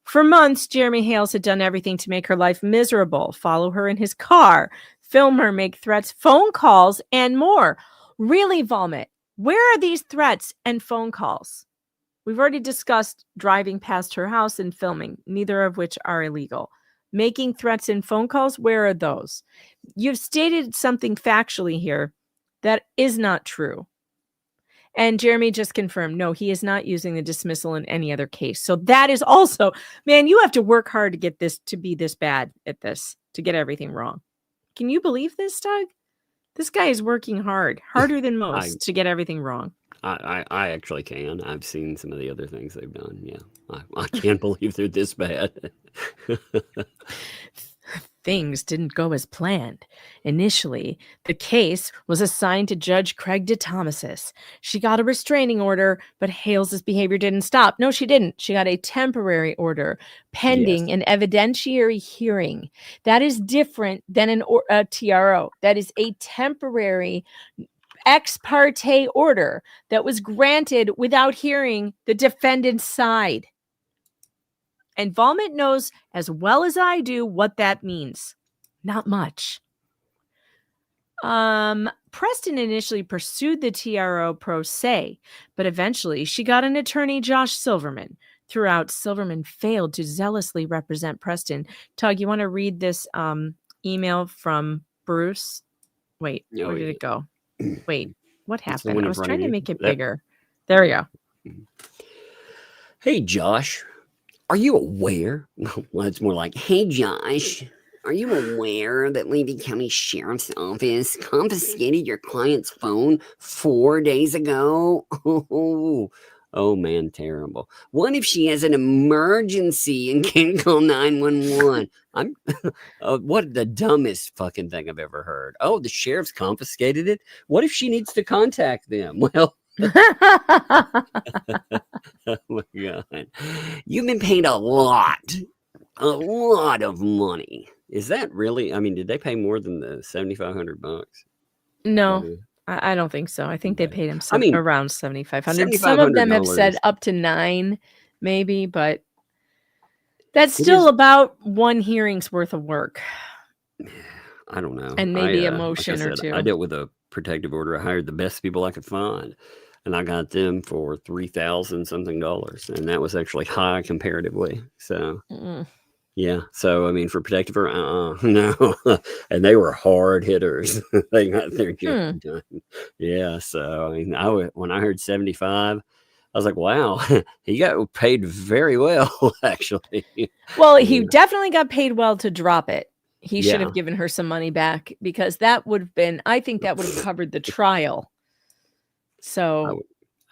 For months, Jeremy Hales had done everything to make her life miserable, follow her in his car, film her, make threats, phone calls, and more. Really, Vomit, where are these threats and phone calls? We've already discussed driving past her house and filming, neither of which are illegal. Making threats and phone calls, where are those? You've stated something factually here that is not true. And Jeremy just confirmed, no, he is not using the dismissal in any other case. So that is also, man, you have to work hard to get this to be this bad at this, to get everything wrong. Can you believe this, Doug? This guy is working harder than most to get everything wrong. I actually can. I've seen some of the other things they've done. Yeah, I can't believe they're this bad. Things didn't go as planned. Initially, the case was assigned to Judge Craig DeThomasis. She got a restraining order, but Hales' behavior didn't stop. No, she didn't. She got a temporary order pending Yes. an evidentiary hearing. That is different than a TRO. That is a temporary ex parte order that was granted without hearing the defendant's side. And Volmit knows as well as I do what that means. Not much. Preston initially pursued the TRO pro se, but eventually she got an attorney, Josh Silverman. Throughout, Silverman failed to zealously represent Preston. Tug, you want to read this email from Bruce? Wait, where did it go? Wait, what happened? I was trying to make it bigger. There we go. Hey, Josh, are you aware? Well, it's more like, hey, Josh, are you aware that Levy County Sheriff's Office confiscated your client's phone 4 days ago? Oh, man, terrible. What if she has an emergency and can't call 911? What the dumbest fucking thing I've ever heard. Oh, the sheriff's confiscated it? What if she needs to contact them? Well, oh my God. You've been paid a lot of money. Is that really? I mean, did they pay more than the $7,500? No, I don't think so. I think they paid him around $7,500. Some $7,500 of them have said up to $9,000, maybe, but that's still about one hearing's worth of work. I don't know. And maybe a motion or two. I dealt with a protective order. I hired the best people I could find, and I got them for $3,000 something, and that was actually high comparatively. So. Yeah, so I mean, for protective, no, and they were hard hitters. They got their job done. Yeah, so I mean, when I heard 75, I was like, wow, he got paid very well, actually. Well, he definitely got paid well to drop it. He should have given her some money back, because that would have been, I think that would have covered the trial. So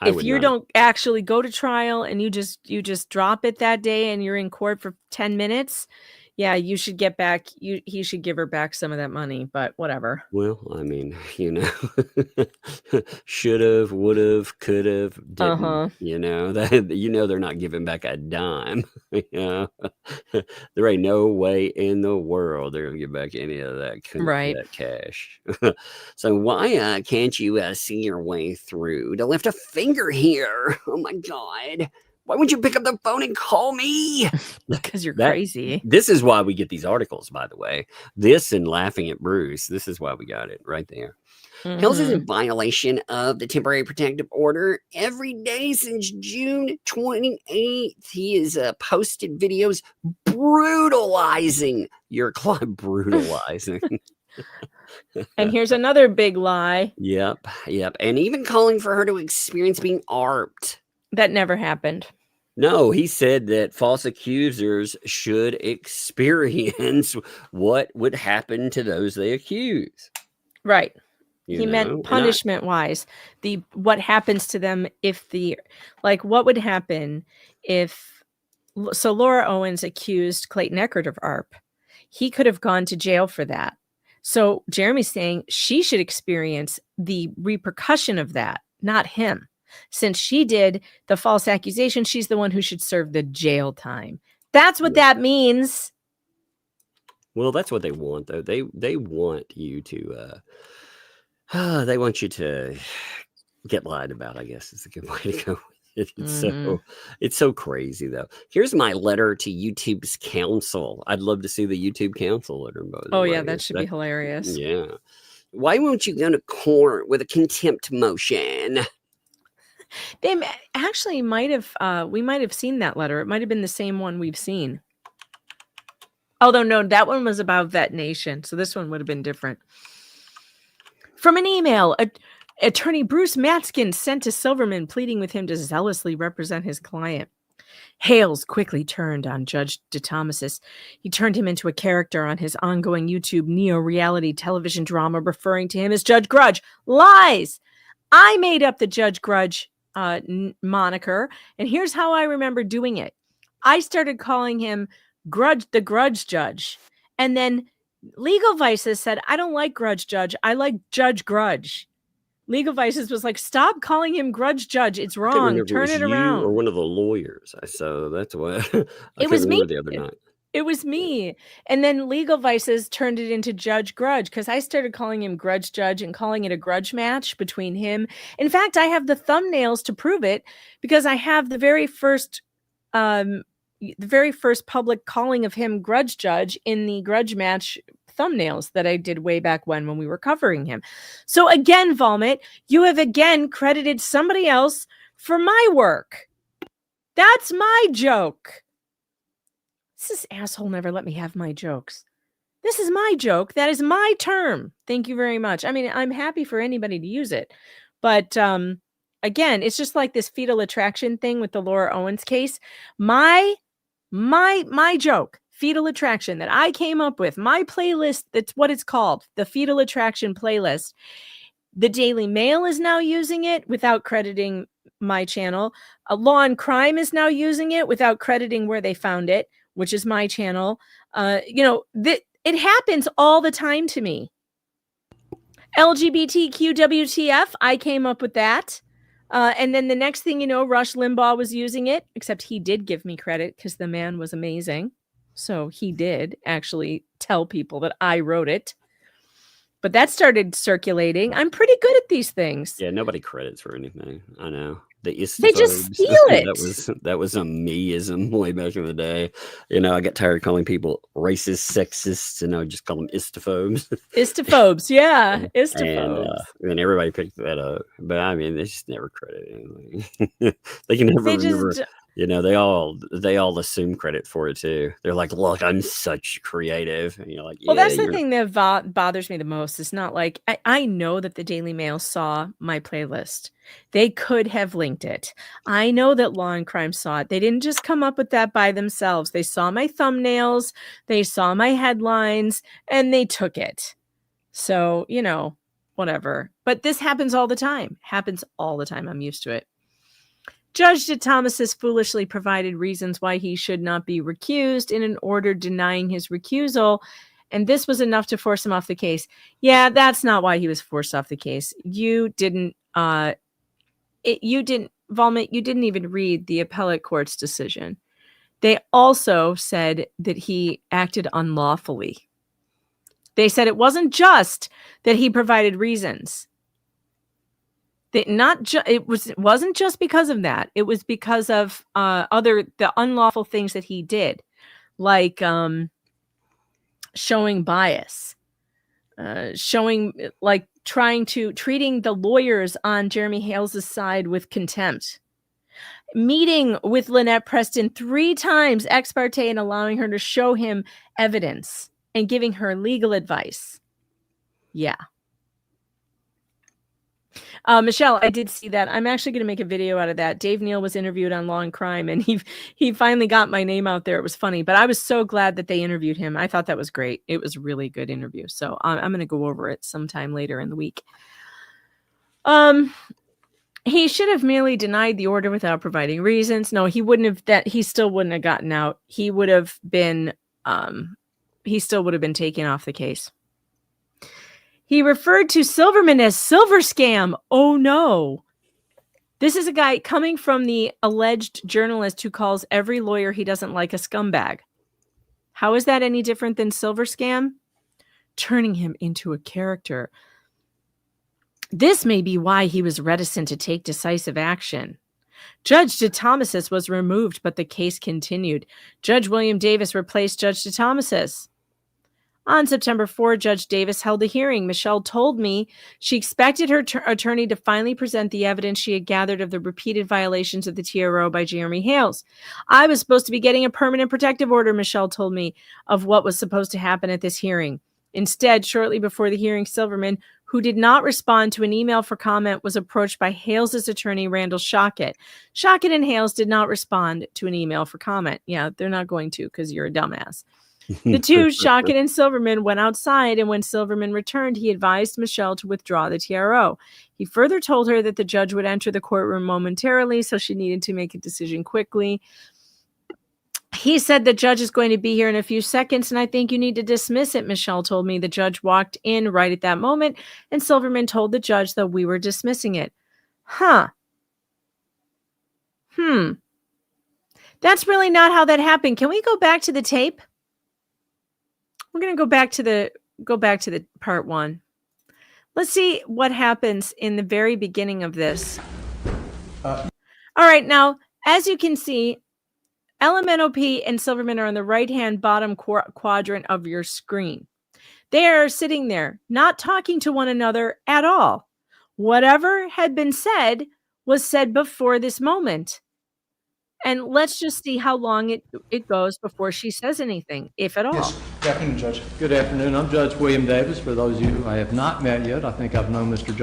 if you don't actually go to trial and you just drop it that day and you're in court for 10 minutes, yeah, you should get back. He should give her back some of that money, but whatever. Well, I mean, should have, would have, could have, didn't. They're not giving back a dime. There ain't no way in the world they're gonna give back any of that, that cash. So why can't you see your way through to lift a finger here? Oh my God. Why wouldn't you pick up the phone and call me? Because you're crazy. This is why we get these articles, by the way. This and laughing at Bruce. This is why we got it right there. Hales is in violation of the temporary protective order every day since June 28th. He has posted videos brutalizing your client. Brutalizing. And here's another big lie. Yep. And even calling for her to experience being ARPed. That never happened. No, he said that false accusers should experience what would happen to those they accuse. Right. He meant punishment-wise. What happens to them if what would happen if... So Laura Owens accused Clayton Eckert of ARP. He could have gone to jail for that. So Jeremy's saying she should experience the repercussion of that, not him. Since she did the false accusation, she's the one who should serve the jail time. That's what that means. Well, that's what they want, though. They want you to they want you to get lied about, I guess is a good way to go with it. It's so crazy, though. Here's my letter to YouTube's council. I'd love to see the YouTube council letter. Yeah, that should be hilarious. Yeah. Why won't you go to court with a contempt motion? They actually might have, we might have seen that letter. It might have been the same one we've seen. Although, no, that one was about Vet Nation. So this one would have been different. From an email, attorney Bruce Matskin sent to Silverman pleading with him to zealously represent his client. Hales quickly turned on Judge DeThomasis. He turned him into a character on his ongoing YouTube neo-reality television drama, referring to him as Judge Grudge. Lies! I made up the Judge Grudge moniker, and here's how I remember doing it. I started calling him the Grudge Judge, and then Legal Vices said, I don't like Grudge Judge. I like Judge Grudge. Legal Vices was like, stop calling him Grudge Judge. It's I couldn't wrong. remember if Turn was it you around. or one of the lawyers. So that's what I It couldn't was me. remember the other night. It was me. And then Legal Vices turned it into Judge Grudge because I started calling him Grudge Judge and calling it a grudge match between him. In fact, I have the thumbnails to prove it because I have the very first public calling of him Grudge Judge in the grudge match thumbnails that I did way back when we were covering him. So again, Vomit, you have again credited somebody else for my work. That's my joke. This asshole never let me have my jokes. This is my joke. That is my term. Thank you very much. I mean, I'm happy for anybody to use it. But again, it's just like this fetal attraction thing with the Laura Owens case. My joke, fetal attraction, that I came up with, my playlist, that's what it's called, the fetal attraction playlist. The Daily Mail is now using it without crediting my channel. Law and Crime is now using it without crediting where they found it, which is my channel. It happens all the time to me. LGBTQ WTF, I came up with that. And then the next thing you know, Rush Limbaugh was using it, except he did give me credit because the man was amazing. So he did actually tell people that I wrote it. But that started circulating. I'm pretty good at these things. Yeah, nobody credits for anything. I know. They just steal it. That was a me-ism way back in the day. I got tired of calling people racist, sexist, and I would just call them istophobes. Istophobes, yeah. Istophobes. And everybody picked that up. But I mean, they just never credit anything. They can never remember. They all assume credit for it too. They're like, look, I'm such creative. And you're like, yeah, well, that's the thing that bothers me the most. It's not like I know that the Daily Mail saw my playlist. They could have linked it. I know that Law and Crime saw it. They didn't just come up with that by themselves. They saw my thumbnails, they saw my headlines, and they took it. So, whatever. But this happens all the time. I'm used to it. Judge DeThomas has foolishly provided reasons why he should not be recused in an order denying his recusal, and this was enough to force him off the case. Yeah, that's not why he was forced off the case. You didn't Vomit, you didn't even read the appellate court's decision. They also said that he acted unlawfully. They said it wasn't just that he provided reasons. It wasn't just because of that. It was because of the unlawful things that he did, like showing bias, treating the lawyers on Jeremy Hales' side with contempt, meeting with Lynette Preston 3 times ex parte and allowing her to show him evidence and giving her legal advice. Yeah. Michelle, I did see that. I'm actually going to make a video out of that. Dave Neal was interviewed on Law and Crime, and he finally got my name out there. It was funny, but I was so glad that they interviewed him. I thought that was great. It was a really good interview. So I'm going to go over it sometime later in the week. He should have merely denied the order without providing reasons. No, he wouldn't have. He still wouldn't have gotten out. He would have been. He still would have been taken off the case. He referred to Silverman as Silver Scam. Oh, no. This is a guy coming from the alleged journalist who calls every lawyer he doesn't like a scumbag. How is that any different than Silver Scam? Turning him into a character. This may be why he was reticent to take decisive action. Judge DeThomasis was removed, but the case continued. Judge William Davis replaced Judge DeThomasis. On September 4, Judge Davis held a hearing. Michelle told me she expected her attorney to finally present the evidence she had gathered of the repeated violations of the TRO by Jeremy Hales. I was supposed to be getting a permanent protective order, Michelle told me, of what was supposed to happen at this hearing. Instead, shortly before the hearing, Silverman, who did not respond to an email for comment, was approached by Hales' attorney, Randall Shockett. Shockett and Hales did not respond to an email for comment. Yeah, they're not going to because you're a dumbass. The two, Shockett and Silverman, went outside, and when Silverman returned, he advised Michelle to withdraw the TRO. He further told her that the judge would enter the courtroom momentarily, so she needed to make a decision quickly. He said the judge is going to be here in a few seconds, and I think you need to dismiss it, Michelle told me. The judge walked in right at that moment, and Silverman told the judge that we were dismissing it. Huh. That's really not how that happened. Can we go back to the tape? We're going to go back to the part one. Let's see what happens in the very beginning of this. All right, now, as you can see, LMNOP and Silverman are on the right-hand bottom quadrant of your screen. They are sitting there, not talking to one another at all. Whatever had been said was said before this moment. And let's just see how long it goes before she says anything, if at all. Yes. Good afternoon, Judge. Good afternoon. I'm Judge William Davis. For those of you who I have not met yet, I think I've known Mr.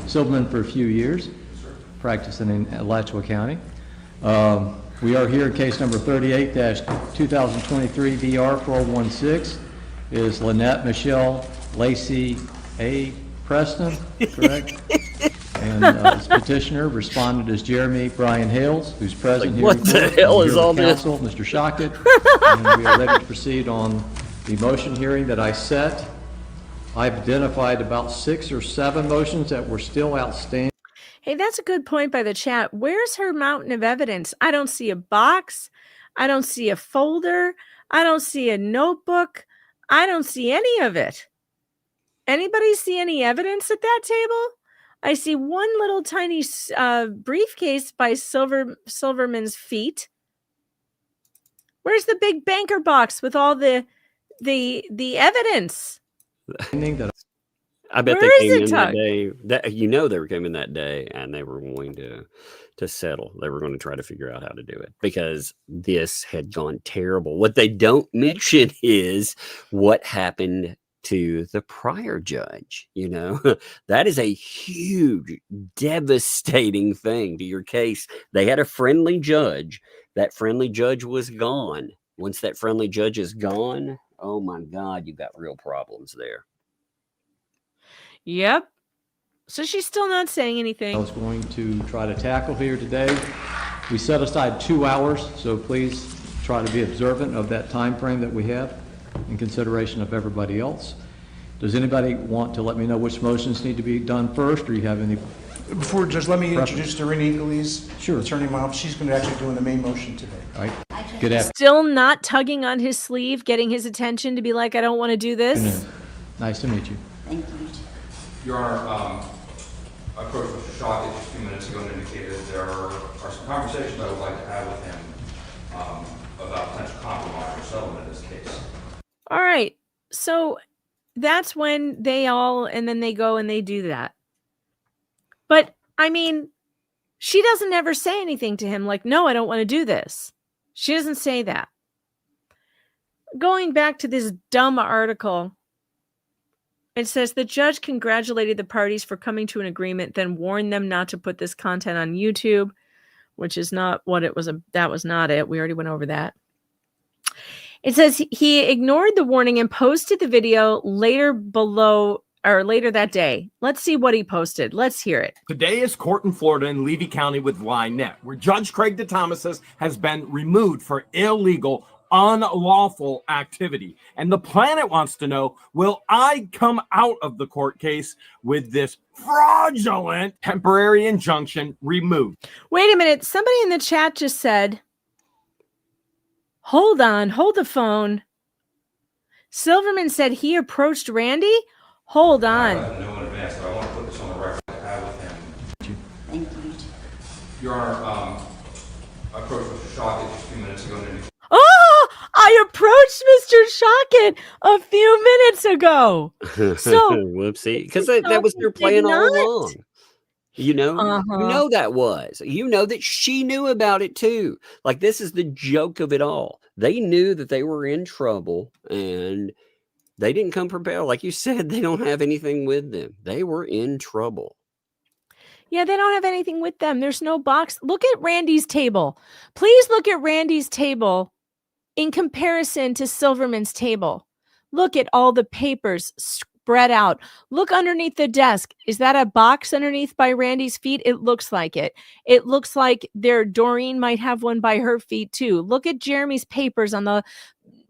Silverman for a few years, practicing in Alachua County. We are here in case number 38-2023 DR 4016. Is Lynette Michelle Lacey A. Preston, correct? And this petitioner responded as Jeremy Brian Hales, who's present here. What the hell is all this? Counsel, Mr. Shockett, and we are ready to proceed on the motion hearing that I set. I've identified about 6 or 7 motions that were still outstanding. Hey, that's a good point by the chat. Where's her mountain of evidence? I don't see a box. I don't see a folder. I don't see a notebook. I don't see any of it. Anybody see any evidence at that table? I see one little tiny briefcase by Silverman's feet. Where's the big banker box with all the evidence? I bet Where they is came it, in Tug? that day. They were coming that day, and they were going to settle. They were going to try to figure out how to do it because this had gone terrible. What they don't mention is what happened to the prior judge. You know, that is a huge, devastating thing to your case. They had a friendly judge. That friendly judge was gone. Once that friendly judge is gone, oh my God, you've got real problems there. Yep. So she's still not saying anything. I was going to try to tackle here today. We set aside 2 hours, so please try to be observant of that time frame that we have in consideration of everybody else. Does anybody want to let me know which motions need to be done first, or you have any? Before, Judge, let me introduce Doreen Eagles, Sure. attorney in my office. She's going to actually doing the main motion today. All right. Good afternoon. Still not tugging on his sleeve, getting his attention to be like, I don't want to do this. Nice to meet you. Thank you. Your Honor, I approached Mr. Shockett just a few minutes ago and indicated there are some conversations I would like to have with him about potential compromise or settlement in this case. All right. So that's when and then they go and they do that. But I mean, she doesn't ever say anything to him like, no, I don't want to do this. She doesn't say that. Going back to this dumb article, it says the judge congratulated the parties for coming to an agreement, then warned them not to put this content on YouTube, which is not what it was. That was not it. We already went over that. It says he ignored the warning and posted the video later that day. Let's see what he posted. Let's hear it. Today is court in Florida in Levy County with Lynette, where Judge Craig DeThomas has been removed for illegal, unlawful activity. And the planet wants to know, will I come out of the court case with this fraudulent temporary injunction removed? Wait a minute. Somebody in the chat just said, hold on, hold the phone. Silverman said he approached Randy? Hold on. I know in advance, but I want to put this on the record to have with him. Thank you. Your Honor, I approached Mr. Shockett just a few minutes ago and indicated Oh, I approached Mr. Shockett a few minutes ago. So, whoopsie, because that was their plan all along. You know, that was. You know that she knew about it too. Like, this is the joke of it all. They knew that they were in trouble, and they didn't come prepared. Like you said, they don't have anything with them. They were in trouble. yeah, they don't have anything with them. There's no box. Look at Randy's table. Please look at Randy's table in comparison to Silverman's table. Look at all the papers spread out. Look underneath the desk. Is that a box underneath by Randy's feet? It looks like it. It looks like Doreen might have one by her feet too. Look at Jeremy's papers on the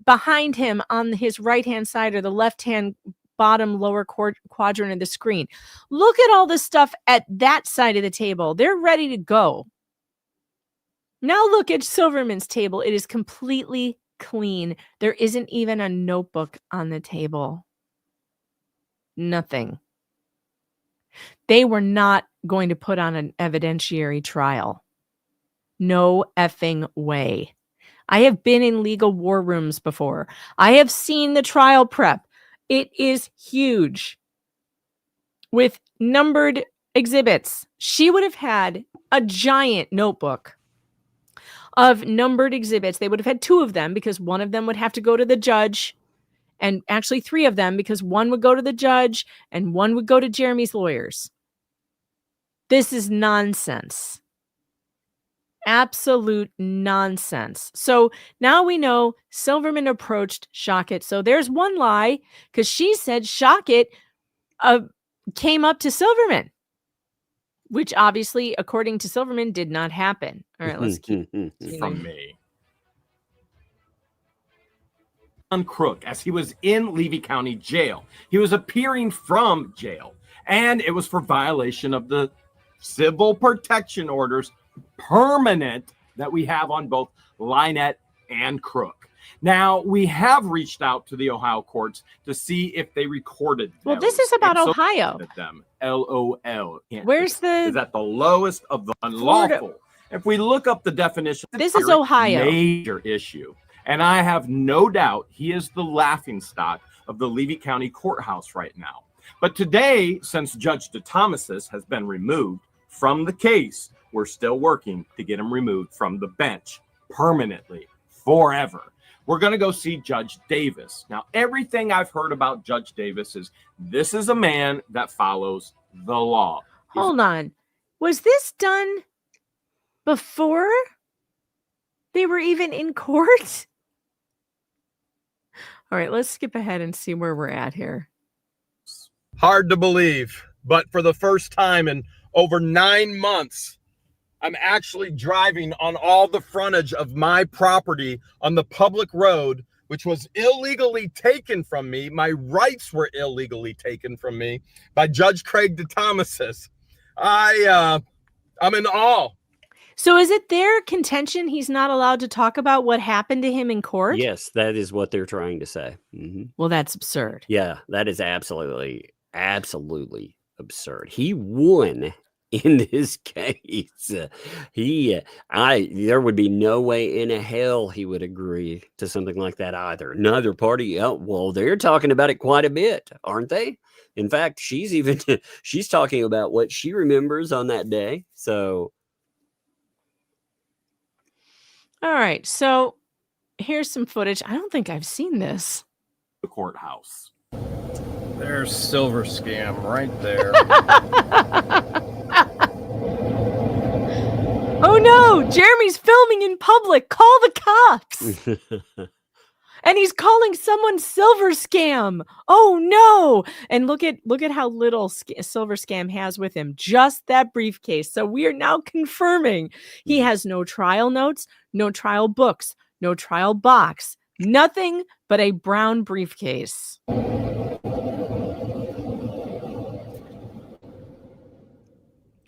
behind him on his right-hand side or the left-hand bottom lower quadrant of the screen. Look at all the stuff at that side of the table. They're ready to go. Now look at Silverman's table. It is completely clean. There isn't even a notebook on the table. Nothing. They were not going to put on an evidentiary trial. No effing way. I have been in legal war rooms before. I have seen the trial prep. It is huge with numbered exhibits. She would have had a giant notebook of numbered exhibits. They would have had 2 of them because one of them would have to go to the judge, and actually 3 of them because one would go to the judge and one would go to Jeremy's lawyers. This is nonsense. Absolute nonsense. So now we know Silverman approached Shockett. So there's one lie, because she said Shockett came up to Silverman, which obviously, according to Silverman, did not happen. All right, let's keep from me. On Crook, as he was in Levy County Jail. He was appearing from jail, and it was for violation of the civil protection orders, permanent, that we have on both Lynette and Crook. Now, we have reached out to the Ohio courts to see if they recorded those. Well, this is about Ohio. Them. LOL. Where's the... Is at the lowest of the unlawful. Florida. If we look up the definition, this is Ohio. Major issue. And I have no doubt he is the laughingstock of the Levy County Courthouse right now. But today, since Judge DeThomasis has been removed from the case, we're still working to get him removed from the bench permanently, forever. We're going to go see Judge Davis. Now, everything I've heard about Judge Davis is this is a man that follows the law. Hold on. Was this done before they were even in court? All right, let's skip ahead and see where we're at here. Hard to believe, but for the first time in over 9 months, I'm actually driving on all the frontage of my property on the public road, which was illegally taken from me. My rights were illegally taken from me by Judge Craig DeThomasis. I'm in awe. So is it their contention he's not allowed to talk about what happened to him in court? Yes, that is what they're trying to say. Mm-hmm. Well, that's absurd. Yeah, that is absolutely absurd. He won in this case. There would be no way in hell he would agree to something like that either. Neither party. Well, they're talking about it quite a bit, aren't they? In fact, she's talking about what she remembers on that day. So. All right, so here's some footage. I don't think I've seen this. The courthouse. There's Silver Scam right there. Oh no, Jeremy's filming in public. Call the cops. And he's calling someone Silver Scam. Oh no. And look at how little Silver Scam has with him. Just that briefcase. So we are now confirming he has no trial notes, no trial books, no trial box, nothing but a brown briefcase.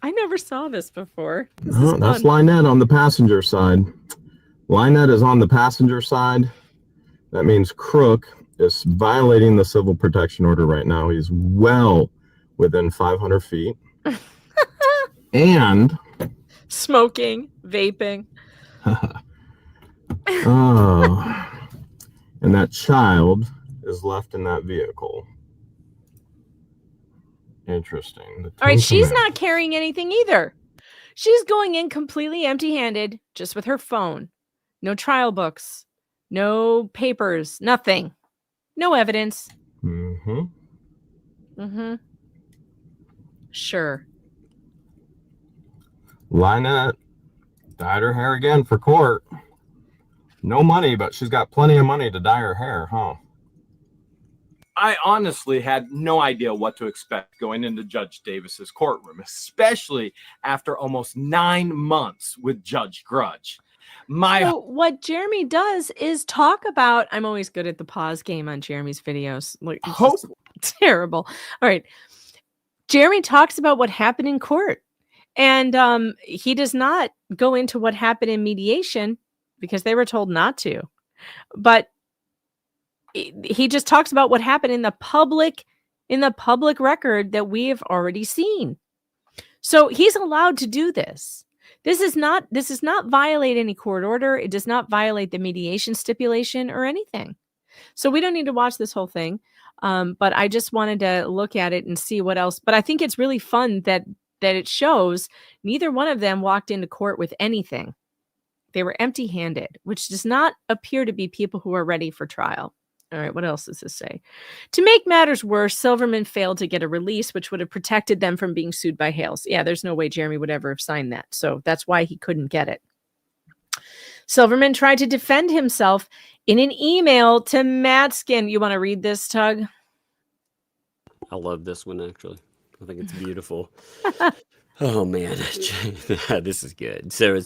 I never saw this before. That's Lynette on the passenger side. Lynette is on the passenger side. That means Crook is violating the civil protection order right now. He's well within 500 feet. And smoking, vaping. And that child is left in that vehicle. Interesting. All right, she's not carrying anything either. She's going in completely empty-handed, just with her phone. No trial books, no papers, nothing. No evidence. Mm-hmm. Mm-hmm. Sure. Lynette dyed her hair again for court. No money, but she's got plenty of money to dye her hair, huh? I honestly had no idea what to expect going into Judge Davis's courtroom, especially after almost 9 months with Judge Grudge. So what Jeremy does is talk about, I'm always good at the pause game on Jeremy's videos. Like, it's just terrible. All right. Jeremy talks about what happened in court, and he does not go into what happened in mediation because they were told not to. But he just talks about what happened in the public record that we have already seen. So he's allowed to do this. This does not violate any court order. It does not violate the mediation stipulation or anything. So we don't need to watch this whole thing. But I just wanted to look at it and see what else. But I think it's really fun that it shows neither one of them walked into court with anything. They were empty-handed, which does not appear to be people who are ready for trial. All right, what else does this say? To make matters worse, Silverman failed to get a release, which would have protected them from being sued by Hales. Yeah, there's no way Jeremy would ever have signed that. So that's why he couldn't get it. Silverman tried to defend himself in an email to Matskin. You want to read this, Tug? I love this one, actually. I think it's beautiful. Oh, man. This is good. So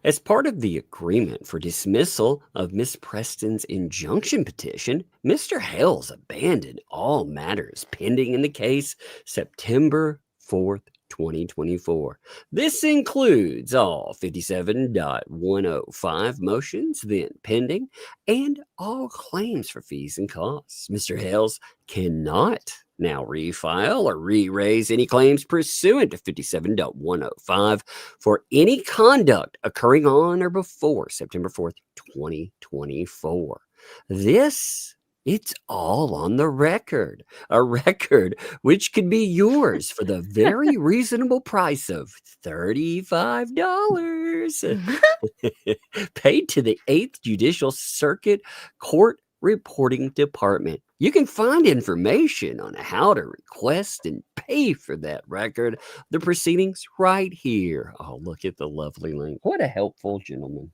as part of the agreement for dismissal of Miss Preston's injunction petition, Mr. Hales abandoned all matters pending in the case September 4th, 2024. This includes all 57.105 motions then pending and all claims for fees and costs. Mr. Hales cannot now refile or re-raise any claims pursuant to 57.105 for any conduct occurring on or before September 4th, 2024. It's all on the record, a record which could be yours for the very reasonable price of $35 paid to the 8th Judicial Circuit Court Reporting Department. You can find information on how to request and pay for that record, the proceedings right here. Oh, look at the lovely link. What a helpful gentleman.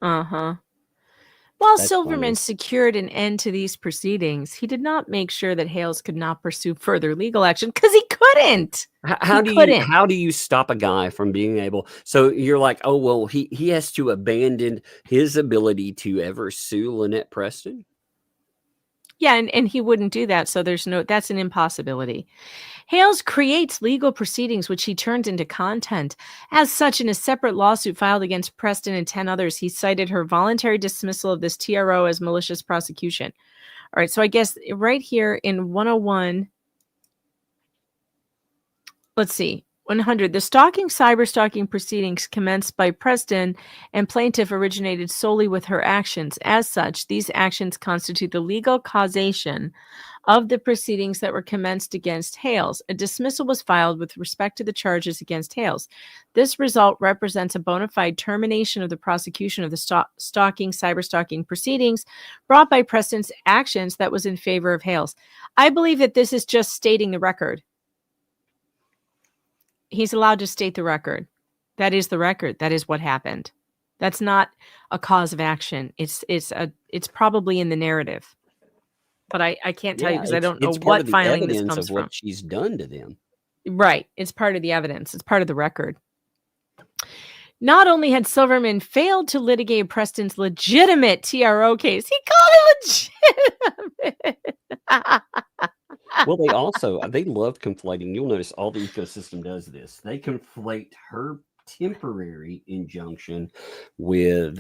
Uh-huh. While That's Silverman funny. secured an end to these proceedings, he did not make sure that Hales could not pursue further legal action because he couldn't. How do you stop a guy from being able? So you're like, oh well, he has to abandon his ability to ever sue Lynette Preston. Yeah, and he wouldn't do that, so that's an impossibility. Hales creates legal proceedings which he turns into content. As such, in a separate lawsuit filed against Preston and 10 others, he cited her voluntary dismissal of this TRO as malicious prosecution. All right, so I guess right here in 101, let's see. 100. The cyber-stalking proceedings commenced by Preston and plaintiff originated solely with her actions. As such, these actions constitute the legal causation of the proceedings that were commenced against Hales. A dismissal was filed with respect to the charges against Hales. This result represents a bona fide termination of the prosecution of the cyber-stalking proceedings brought by Preston's actions that was in favor of Hales. I believe that this is just stating the record. He's allowed to state the record. That is the record. That is what happened. That's not a cause of action. It's probably in the narrative, but I can't tell you because I don't know what filing this comes from. What she's done to them. Right. It's part of the evidence. It's part of the record. Not only had Silverman failed to litigate Preston's legitimate TRO case, he called it legitimate. Well, they love conflating. You'll notice all the ecosystem does this. They conflate her temporary injunction with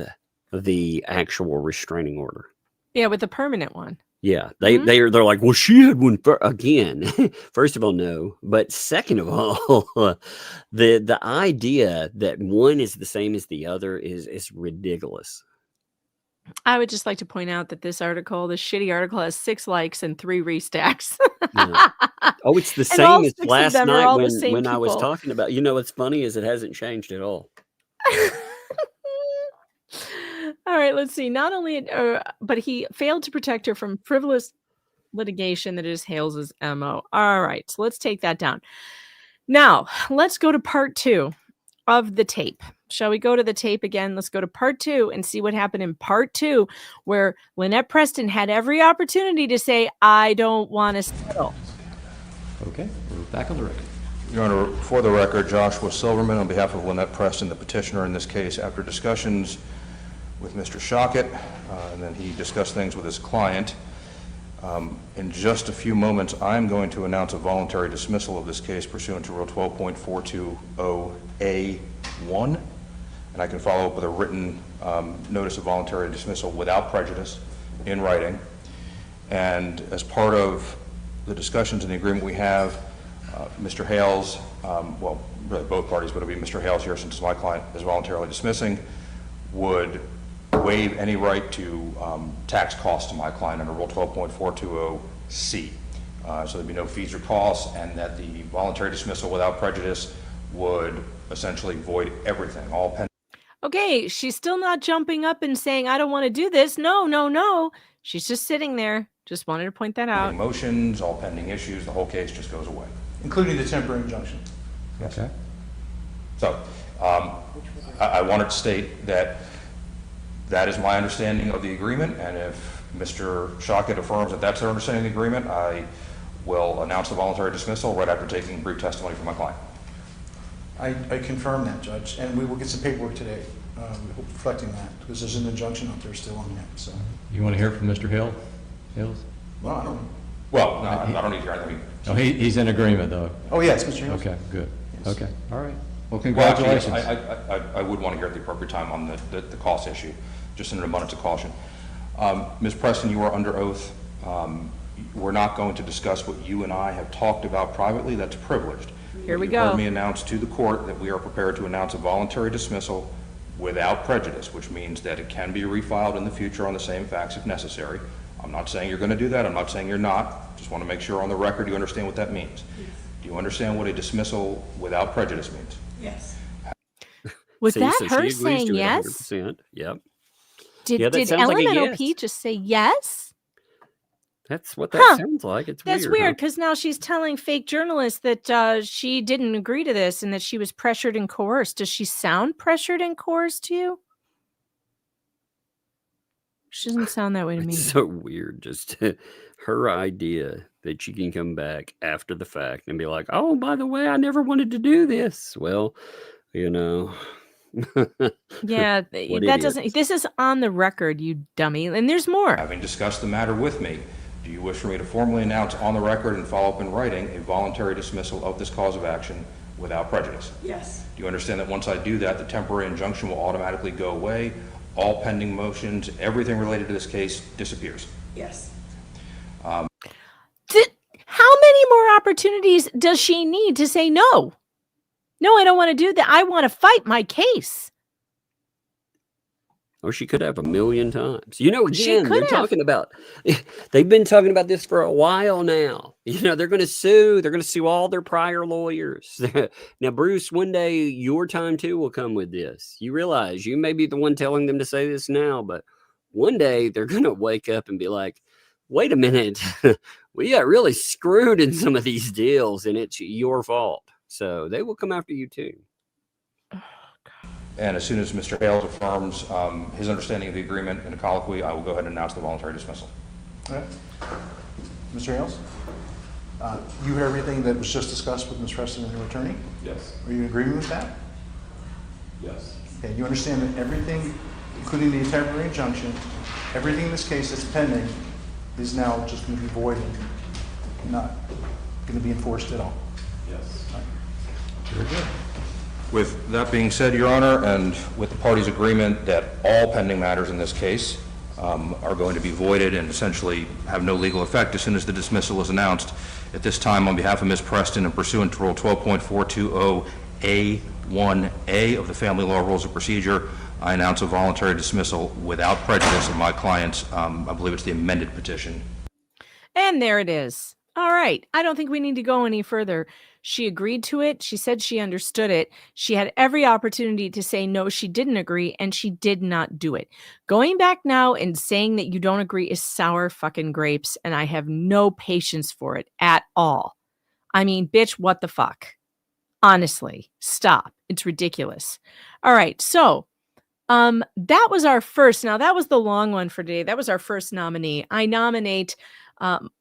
the actual restraining order. Yeah, with the permanent one. Yeah, they're like, well, she had one again. First of all, no, but second of all, the idea that one is the same as the other is ridiculous. I would just like to point out that this shitty article, has 6 likes and 3 restacks. Yeah. Oh, it's the same as last night when I was talking about. You know what's funny is it hasn't changed at all. All right, let's see. Not only, but he failed to protect her from frivolous litigation that is Hales's MO. All right, so let's take that down. Now, let's go to part 2 of the tape. shall we go to the tape again? Let's go to part 2 and see what happened in part 2, where Lynette Preston had every opportunity to say, I don't want to settle. Okay, we're back on the record. Your Honor, for the record, Joshua Silverman, on behalf of Lynette Preston, the petitioner in this case, after discussions with Mr. Shockett, and then he discussed things with his client. In just a few moments, I'm going to announce a voluntary dismissal of this case pursuant to Rule 12.420A1, and I can follow up with a written notice of voluntary dismissal without prejudice in writing. And as part of the discussions and the agreement we have, Mr. Hales, well, really both parties, but it'll be Mr. Hales here since my client is voluntarily dismissing, would waive any right to tax costs to my client under Rule 12.420C. So there'd be no fees or costs, and that the voluntary dismissal without prejudice would essentially void everything, all pending. Okay, she's still not jumping up and saying, I don't want to do this. No, no, no. She's just sitting there. Just wanted to point that out. Motions, all pending issues, the whole case just goes away. Including the temporary injunction. Yes. Okay. So I wanted to state that that is my understanding of the agreement, and if Mr. Shockett affirms that that's their understanding of the agreement, I will announce the voluntary dismissal right after taking brief testimony from my client. I confirm that, Judge, and we will get some paperwork today reflecting that, because there's an injunction out there still on that. So You want to hear from Mr. Hales? well, I don't. Well, no, I don't need to hear anything. Oh, he's in agreement, though. Oh yes, Mr. Hales. Okay, good. Yes. Okay, all right. Well, Well, congratulations. actually, I would want to hear at the appropriate time on the cost issue, just in an abundance of caution. Ms. Preston, you are under oath. We're not going to discuss what you and I have talked about privately. That's privileged. Here we You've go. heard me announce to the court that we are prepared to announce a voluntary dismissal without prejudice, which means that it can be refiled in the future on the same facts if necessary. I'm not saying you're going to do that. I'm not saying you're not. Just want to make sure on the record you understand what that means. Yes. Do you understand what a dismissal without prejudice means? Yes. Was See, that so her she agrees saying to it yes? 100%. Yep. Did that sounds like a LMNOP yes. just say yes? That's what that sounds like. It's That's weird. weird because now she's telling fake journalists that she didn't agree to this and that she was pressured and coerced. Does she sound pressured and coerced to you? She doesn't sound that way to me. It's so weird. Just her idea that she can come back after the fact and be like, oh, by the way, I never wanted to do this. Well, you know. Yeah, that doesn't. This is on the record, you dummy. And there's more. Having discussed the matter with me, do you wish for me to formally announce on the record and follow up in writing a voluntary dismissal of this cause of action without prejudice? Yes. Do you understand that once I do that, the temporary injunction will automatically go away? All pending motions, everything related to this case disappears. Yes. How many more opportunities does she need to say no? No, I don't want to do that. I want to fight my case. Or she could have a million times. You know, She again, could they're have. talking about, they've been talking about this for a while now. You know, they're going to sue. They're going to sue all their prior lawyers. Now, Bruce, one day your time too will come with this. You realize you may be the one telling them to say this now, but one day they're going to wake up and be like, wait a minute, we got really screwed in some of these deals and it's your fault. So they will come after you too. And as soon as Mr. Hales affirms his understanding of the agreement in a colloquy, I will go ahead and announce the voluntary dismissal. All right. Mr. Hales, you heard everything that was just discussed with Ms. Preston and her attorney? Yes. Are you in agreement with that? Yes. Okay, you understand that everything, including the temporary injunction, everything in this case that's pending is now just going to be void and not going to be enforced at all? Yes. All right. Very good. With that being said, Your Honor, and with the parties' agreement that all pending matters in this case are going to be voided and essentially have no legal effect as soon as the dismissal is announced, at this time, on behalf of Ms. Preston and pursuant to Rule 12.420A1A of the Family Law Rules of Procedure, I announce a voluntary dismissal without prejudice of my client's, I believe it's the amended petition. And there it is. All right. I don't think we need to go any further. She agreed to it. She said she understood it. She had every opportunity to say no, she didn't agree, and she did not do it. Going back now and saying that you don't agree is sour fucking grapes, and I have no patience for it at all. I mean, bitch, what the fuck? Honestly, stop. It's ridiculous. All right. So that was our first. Now, that was the long one for today. That was our first nominee. I nominate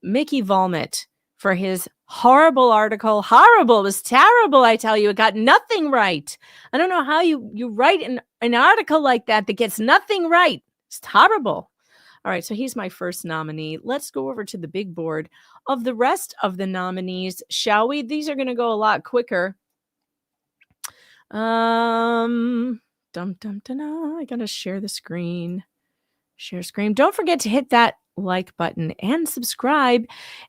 Mickey Volmet for his horrible article. Horrible. It was terrible, I tell you. It got nothing right. I don't know how you write an article like that gets nothing right. It's horrible. All right, so he's my first nominee. Let's go over to the big board of the rest of the nominees, shall we? These are going to go a lot quicker. I got to share the screen. Share screen. Don't forget to hit that like button and subscribe.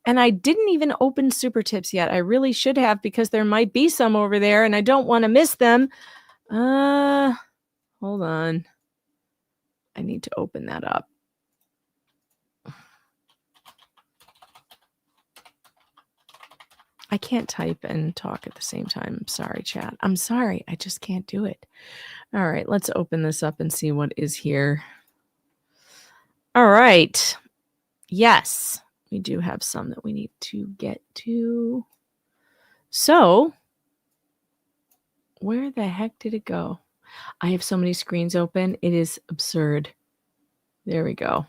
And I didn't even open Super Tips yet. I really should have, because there might be some over there and I don't want to miss them. Hold on. I need to open that up. I can't type and talk at the same time. I'm sorry, chat. I'm sorry. I just can't do it. All right, let's open this up and see what is here. All right. Yes, we do have some that we need to get to. So, where the heck did it go? I have so many screens open. It is absurd. There we go.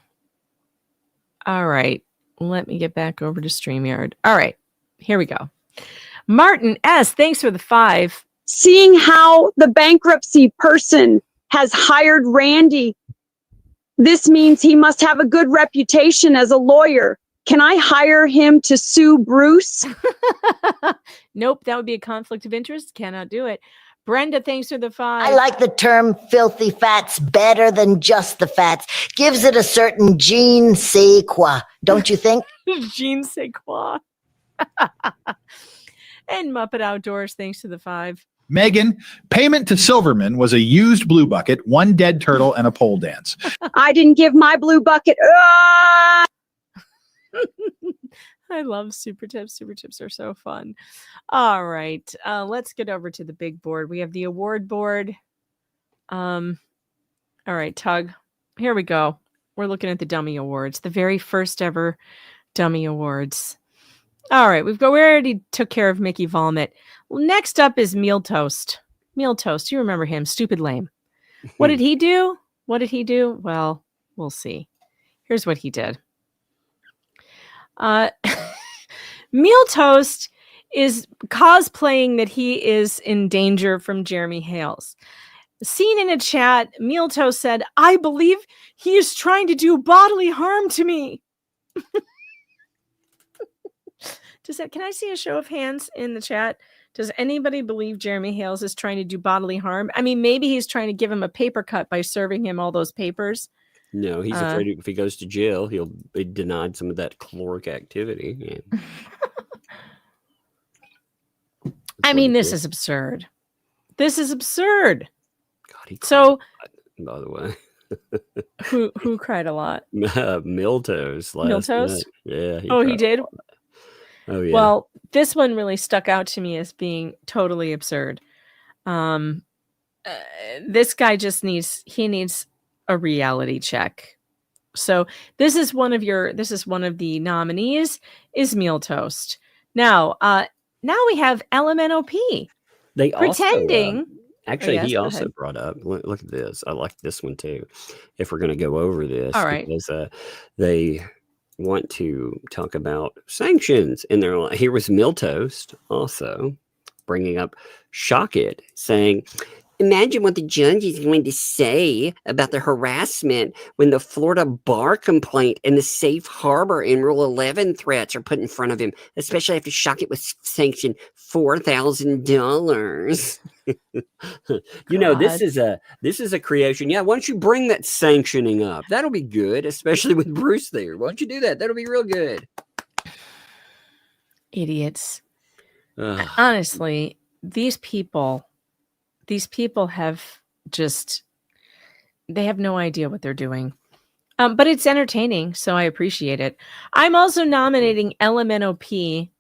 All right. Let me get back over to StreamYard. All right. Here we go. Martin S., thanks for the 5. Seeing how the bankruptcy person has hired Randy, this means he must have a good reputation as a lawyer. Can I hire him to sue Bruce? Nope, that would be a conflict of interest. Cannot do it. Brenda, thanks for the 5. I like the term filthy fats better than just the fats. Gives it a certain je ne sais quoi, don't you think? Je ne sais quoi. And Muppet Outdoors, thanks to the 5. Megan, payment to Silverman was a used blue bucket, 1 dead turtle, and a pole dance. I didn't give my blue bucket. I love Super Tips. Super Tips are so fun. All right. Let's get over to the big board. We have the award board. All right, Tug. Here we go. We're looking at the Dummy Awards, the very first ever Dummy Awards. All right, we already took care of Mickey Volmet. Well, next up is Meal Toast. Meal Toast, you remember him, stupid lame. What did he do? Well, we'll see. Here's what he did. Meal Toast is cosplaying that he is in danger from Jeremy Hales. Seen in a chat, Meal Toast said, "I believe he is trying to do bodily harm to me." Can I see a show of hands in the chat? Does anybody believe Jeremy Hales is trying to do bodily harm? I mean, maybe he's trying to give him a paper cut by serving him all those papers. No, he's afraid if he goes to jail, he'll be denied some of that caloric activity. Yeah. I mean, this is absurd. This is absurd. God, he so, by the way. who cried a lot? Miltos. Miltos? Yeah. He did? Oh, yeah. Well, this one really stuck out to me as being totally absurd. This guy just needs a reality check. So this is one of the nominees is Meal Toast. Now we have LMNOP. They pretending. Also, actually, he also brought up. Look at this. I like this one too. If we're going to go over this, all right, because they want to talk about sanctions, and they're like, here was Meal Toast also bringing up Shock It, saying, imagine what the judge is going to say about the harassment when the Florida bar complaint and the safe harbor and Rule 11 threats are put in front of him, especially after Shock It was sanctioned $4,000. You know, this is a creation. Yeah, why don't you bring that sanctioning up? That'll be good, especially with Bruce there. Why don't you do that? That'll be real good. Idiots. Honestly, these people have they have no idea what they're doing. But it's entertaining, so I appreciate it. I'm also nominating LMNOP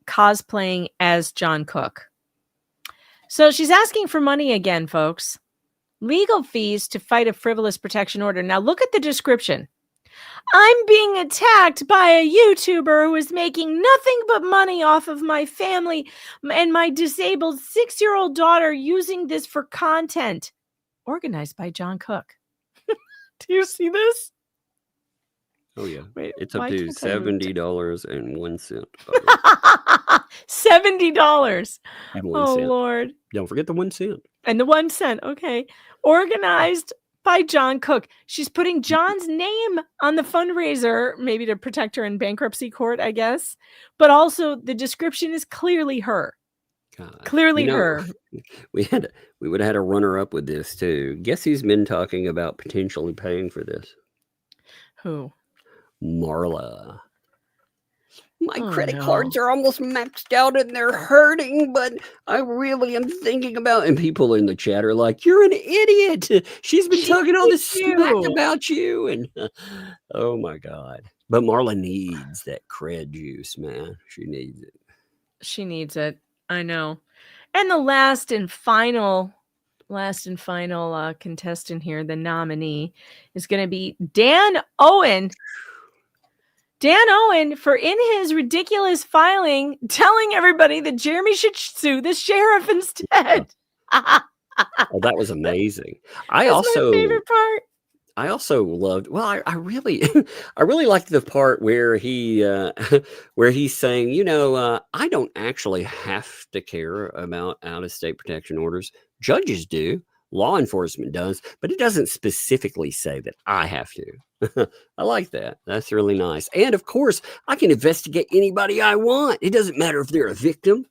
cosplaying as John Cook. So she's asking for money again, folks. Legal fees to fight a frivolous protection order. Now look at the description. I'm being attacked by a YouTuber who is making nothing but money off of my family and my disabled 6-year-old daughter using this for content. Organized by John Cook. Do you see this? Oh yeah. Wait, It's up why to can't I move to- $70.01. $70. And 1 Oh, cent. Lord. Don't forget the 1 cent. And the 1 cent. Okay. Organized by John Cook. She's putting John's name on the fundraiser, maybe to protect her in bankruptcy court, I guess. But also the description is clearly her. God. Clearly her. We would have had a runner up with this too. Guess who's been talking about potentially paying for this? Who? Marla. My Oh, credit no. cards are almost maxed out and they're hurting, but I really am thinking about. And people in the chat are like, "You're an idiot. She's been talking all this smack about you." And oh my God. But Marla needs that cred juice, man. She needs it. She needs it. I know. And the last and final contestant here, the nominee, is going to be Dan Owen. Dan Owen, for in his ridiculous filing, telling everybody that Jeremy should sue the sheriff instead. Oh, that was amazing. That's my favorite part. I also loved. Well, I really, I really liked the part where he, where he's saying, I don't actually have to care about out-of-state protection orders. Judges do, law enforcement does, but it doesn't specifically say that I have to. I like that. That's really nice. And of course, I can investigate anybody I want. It doesn't matter if they're a victim.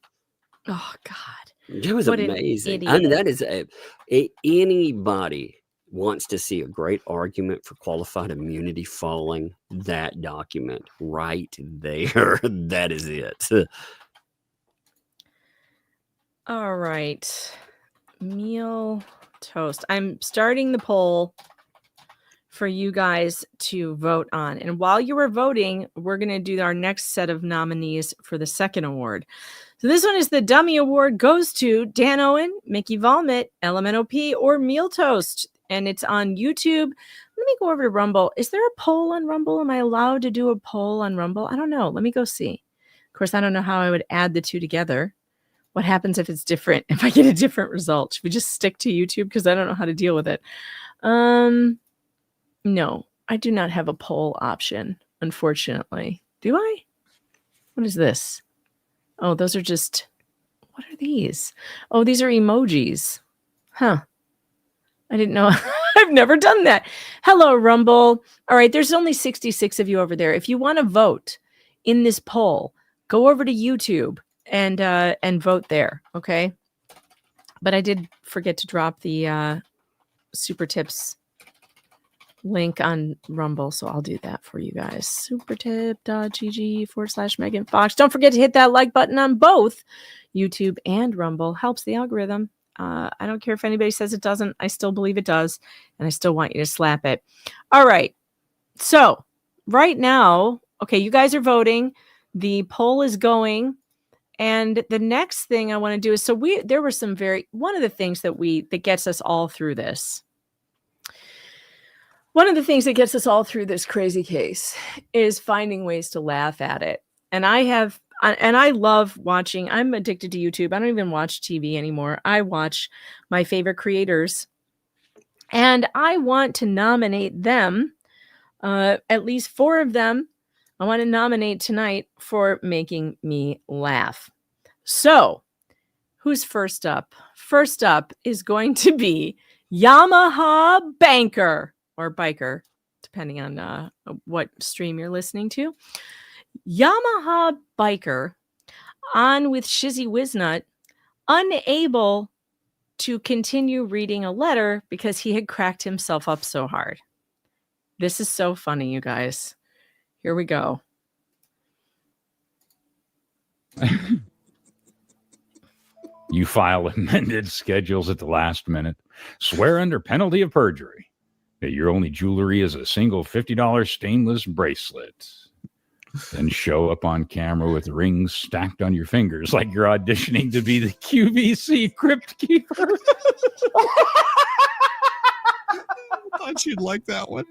Oh God, That was what an amazing. I mean, idiot. that is anybody wants to see a great argument for qualified immunity falling, that document right there. That is it. All right. Meal toast. I'm starting the poll for you guys to vote on. And while you are voting, we're going to do our next set of nominees for the second award. So this one is the Dummy Award goes to Dan Owen, Mickey Volmit, LMNOP, or Meal Toast. And it's on YouTube. Let me go over to Rumble. Is there a poll on Rumble? Am I allowed to do a poll on Rumble? I don't know. Let me go see. Of course, I don't know how I would add the two together. What happens if it's different? If I get a different result? Should we just stick to YouTube? Because I don't know how to deal with it. No, I do not have a poll option, unfortunately. Do I? What is this? Oh, those are just, what are these? Oh, these are emojis. Huh. I didn't know. I've never done that. Hello, Rumble. All right, there's only 66 of you over there. If you want to vote in this poll, go over to YouTube and vote there, okay? But I did forget to drop the Super Tips link on Rumble, so I'll do that for you guys. supertip.gg/Megan Fox. Don't forget to hit that like button on both YouTube and Rumble. Helps the algorithm. I don't care if anybody says it doesn't. I still believe it does, and I still want you to slap it. All right. So right now, okay, you guys are voting. The poll is going. And the next thing I want to do is, there were some one of the things that gets us all through this. One of the things that gets us all through this crazy case is finding ways to laugh at it. And I love watching. I'm addicted to YouTube. I don't even watch TV anymore. I watch my favorite creators. And I want to nominate them, at least 4 of them. I want to nominate tonight for making me laugh. So, who's first up? First up is going to be Yamaha Banker, or Biker, depending on what stream you're listening to. Yamaha Biker on with Shizzy Wiznut, unable to continue reading a letter because he had cracked himself up so hard. This is so funny, you guys. Here we go. You file amended schedules at the last minute. Swear under penalty of perjury that your only jewelry is a single $50 stainless bracelet. Then show up on camera with rings stacked on your fingers like you're auditioning to be the QVC Crypt Keeper. I thought you'd like that one.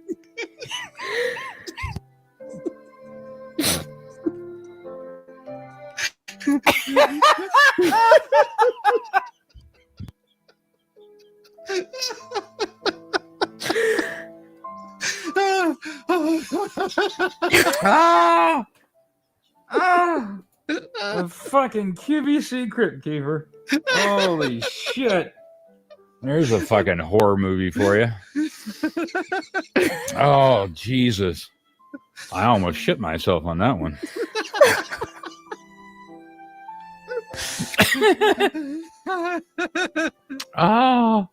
A fucking QVC Crypt Keeper. Holy shit. There's a fucking horror movie for you. Oh, Jesus. I almost shit myself on that one. Oh.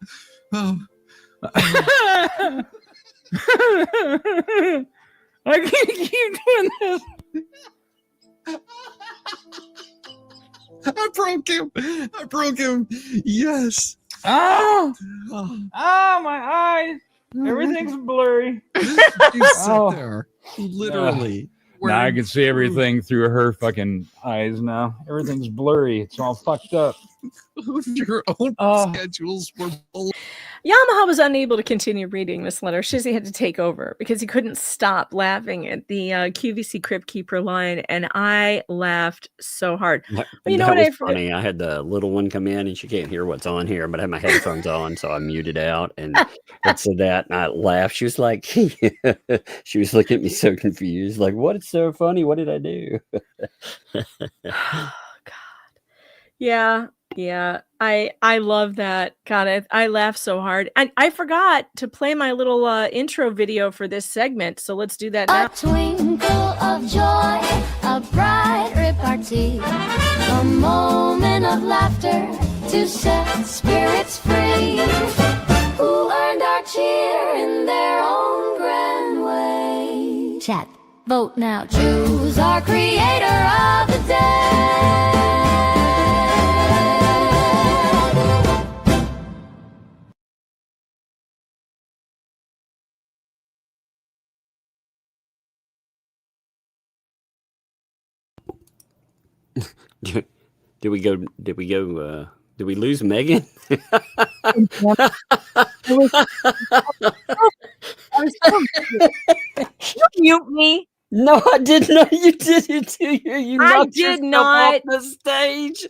I can't keep doing this. I broke him. Yes. Oh, my eyes. Everything's blurry. You sit there. Literally. Now I can see everything through her fucking eyes now. Everything's blurry. It's all fucked up. Your own schedules were bull. Yamaha was unable to continue reading this letter. Shizzy had to take over because he couldn't stop laughing at the QVC Crypt Keeper line, and I laughed so hard. You know That what? was funny. I had the little one come in, and she can't hear what's on here, but I had my headphones on, so I muted out, and it said that, and I laughed. She was like, she was looking at me so confused, like, what is so funny? What did I do? Oh, God. Yeah. Yeah, I love that. God, I laugh so hard. And I forgot to play my little intro video for this segment, so let's do that now. A twinkle of joy, a bright repartee, a moment of laughter to set spirits free, who earned our cheer in their own grand way. Chat, vote now, choose our creator of the day. Did we lose Megan? Mute me. No, I did not. You did it to you. You I knocked did yourself not. off the stage.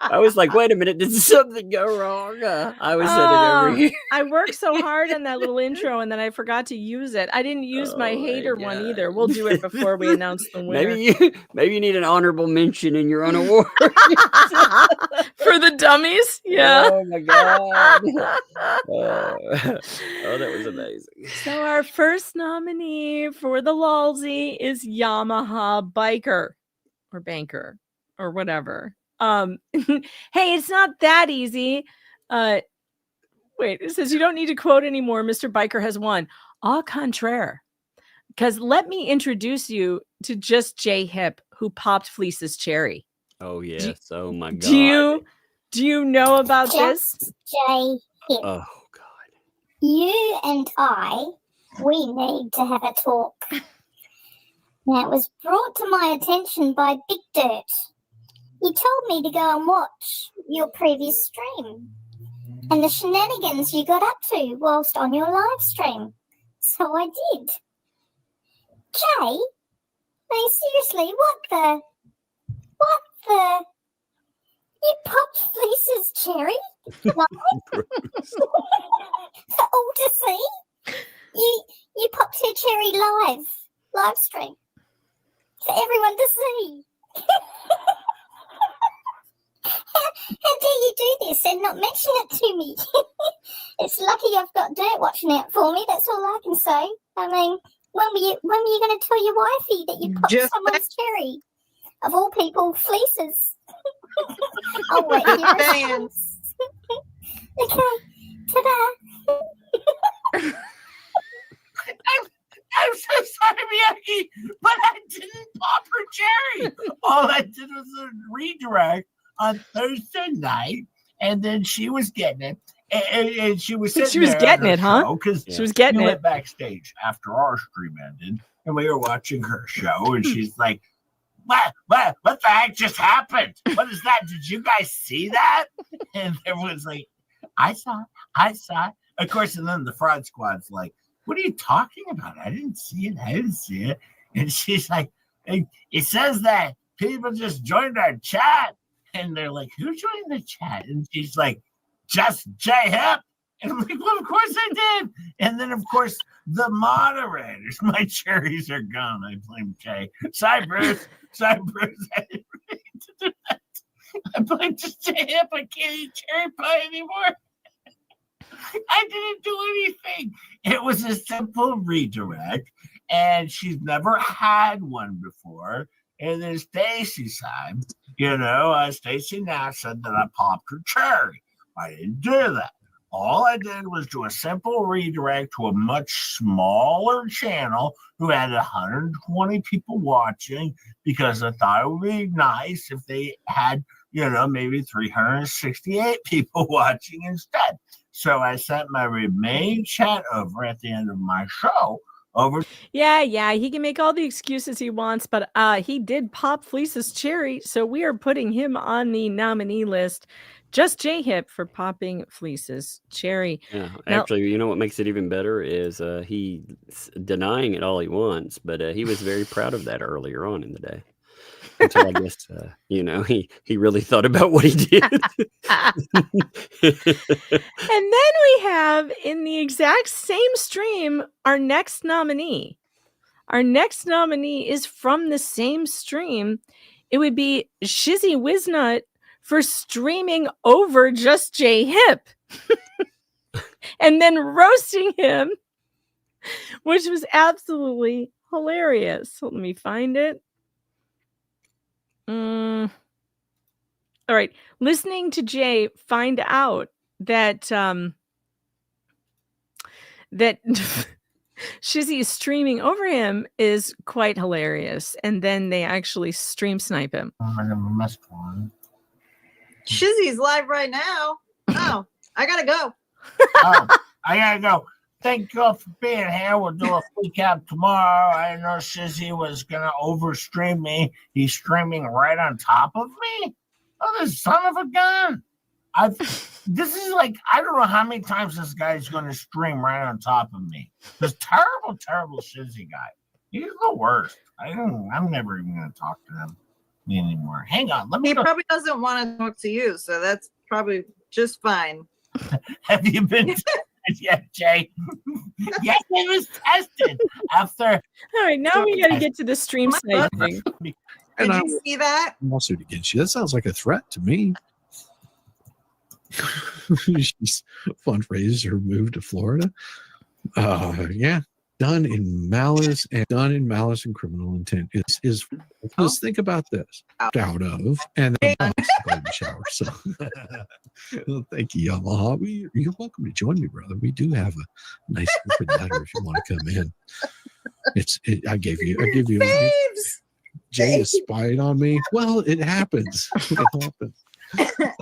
I was like, wait a minute, did something go wrong? I was sitting over here. I worked so hard on that little intro, and then I forgot to use it. I didn't use my hater one either. We'll do it before we announce the winner. Maybe you need an honorable mention in your own award. For the dummies? Yeah. Oh my god. Oh, that was amazing. So our first nominee for the Lulzy is Yamaha Biker or Banker or whatever. Hey, it's not that easy. Wait, it says you don't need to quote anymore. Mr. Biker has won. Au contraire. Because let me introduce you to just Jay Hip, who popped Fleece's cherry. Oh yes. Oh my god. Do you know about this? Jay Hip. Oh, You and I, we need to have a talk. Now, it was brought to my attention by Big Dirt. He told me to go and watch your previous stream and the shenanigans you got up to whilst on your live stream. So I did. Jay, I mean, seriously, what the? You popped Fleece's cherry? Live? For all to see? You popped her cherry live stream. For everyone to see. How dare you do this and not mention it to me? It's lucky I've got Dirt watching out for me, that's all I can say. I mean, when were you going to tell your wifey that you popped someone's cherry? Of all people, Fleece's. Oh, wait, here okay, ta-da. I'm so sorry, Miyagi, but I didn't pop her cherry. All I did was a redirect on Thursday night, and then she was getting it. And she was sitting She was there getting at her it, huh? show, 'cause She was getting we it. went backstage after our stream ended, and we were watching her show, and she's like, what the heck just happened? What is that? Did you guys see that? And everyone's like, I saw it. Of course, and then the fraud squad's like, what are you talking about? I didn't see it. And she's like, "Hey, it says that people just joined our chat." And they're like, "Who joined the chat?" And she's like, "Just J-Hip." And I'm like, "Well, of course I did." And then, of course, the moderators, my cherries are gone. I blame Jay. Sorry, Bruce. I didn't mean to do that. I blame just J-Hip. I can't eat cherry pie anymore. I didn't do anything. It was a simple redirect, and she's never had one before. And then Stacy said, Stacy now said that I popped her cherry. I didn't do that. All I did was do a simple redirect to a much smaller channel who had 120 people watching, because I thought it would be nice if they had, maybe 368 people watching instead. So I sent my remaining chat over at the end of my show over. Yeah, he can make all the excuses he wants, but he did pop Fleece's cherry, so we are putting him on the nominee list. Just J-Hip for popping Fleece's cherry. Yeah, actually, you know what makes it even better is he's denying it all he wants, but he was very proud of that earlier on in the day. Until I guess, he really thought about what he did. And then we have, in the exact same stream, our next nominee. Our next nominee is from the same stream. It would be Shizzy Wiznut for streaming over Just J-Hip and then roasting him, which was absolutely hilarious. So let me find it. All right. Listening to Jay find out that that Shizzy is streaming over him is quite hilarious. And then they actually stream snipe him. I never missed one. Shizzy's live right now. Oh, I gotta go. I gotta go. Thank you all for being here. We'll do a freak out tomorrow. I know Shizzy was gonna overstream me. He's streaming right on top of me. Oh, this son of a gun! This is like, I don't know how many times this guy's gonna stream right on top of me. This terrible Shizzy guy. He's the worst. I'm never even gonna talk to him anymore. Hang on, let me. He probably doesn't want to talk to you, so that's probably just fine. Have you been? Yeah, Jay. Yes, it was tested after. All right, now we got to get to the stream sniping. Did you see that? Lawsuit against you. That sounds like a threat to me. She's fundraised her move to Florida. Yeah. Done in malice and criminal intent is let's think about this. Out of and then golden shower. So well, thank you, Yamaha. You're welcome to join me, brother. We do have a nice open letter if you want to come in. I give you Jay is spying on me. Well, it happens. It happens.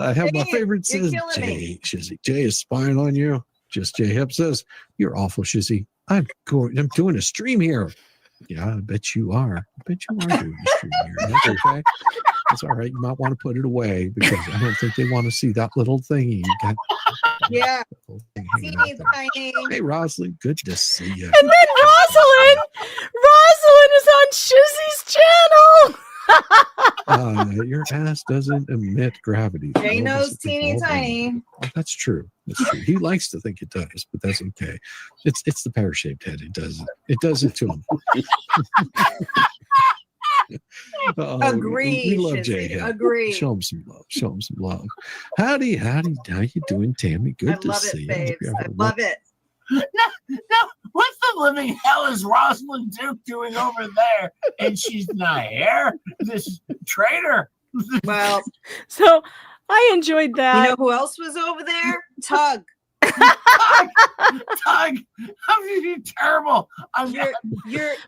I have my favorite says Jay Shizzy. Jay is spying on you. Just J-Hip says, "You're awful, Shizzy. I'm doing a stream here." Yeah, I bet you are. I bet you are doing a stream here. That's okay. That's all right. You might want to put it away because I don't think they want to see that little thingy you got. Yeah. Teeny tiny. Hey, Rosalind, good to see you. And then Rosalind is on Shizzy's channel. Your ass doesn't emit gravity. Jay knows teeny tiny. Oh, that's true. That's true. He likes to think it does, but that's okay. It's the pear-shaped head. It does it. It does it to him. Agree. We love Jay. Agree. Show him some love. Show him some love. Howdy. How you doing, Tammy? Good to see you. I love it. No, what the living hell is Rosalind Duke doing over there? And she's not here. This traitor. Well, so I enjoyed that. You know who else was over there? Tug. Tug, you're terrible.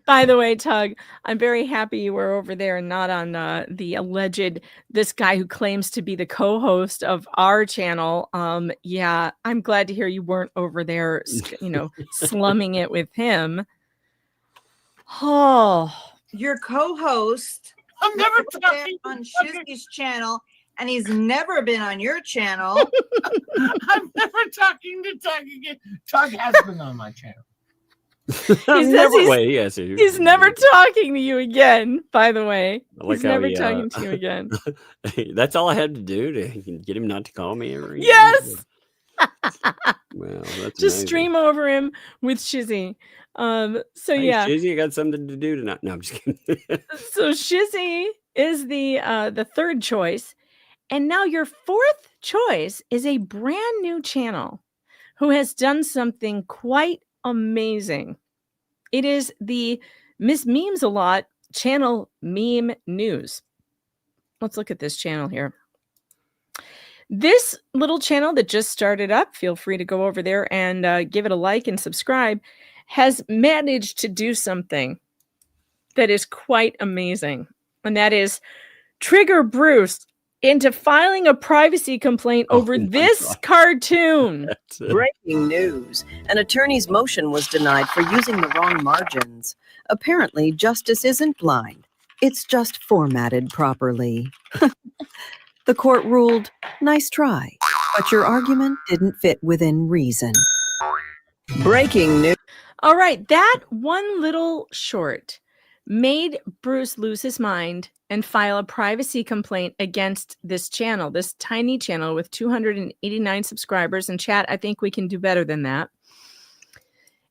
By the way, Tug, I'm very happy you were over there and not on the alleged this guy who claims to be the co-host of our channel. Yeah, I'm glad to hear you weren't over there, slumming it with him. Oh, your co-host. I'm never talking on Shizzy's channel. And he's never been on your channel. I'm never talking to Tug again. Tug has been on my channel. He's never talking to you again, by the way. Like He's never talking to you again. That's all I had to do to get him not to call me ever again. Yes. Well, that's Just amazing. stream over him with Shizzy. So Hey, yeah. Shizzy, I got something to do tonight. No, I'm just kidding. So Shizzy is the third choice. And now your fourth choice is a brand new channel who has done something quite amazing. It is the Miss Memes a Lot channel, Meme News. Let's look at this channel here. This little channel that just started up, feel free to go over there and give it a like and subscribe, has managed to do something that is quite amazing. And that is trigger Bruce into filing a privacy complaint over this cartoon. Breaking news. An attorney's motion was denied for using the wrong margins. Apparently, justice isn't blind. It's just formatted properly. The court ruled, nice try, but your argument didn't fit within reason. Breaking news. All right, that one little short made Bruce lose his mind and file a privacy complaint against this channel, this tiny channel with 289 subscribers. And chat, I think we can do better than that.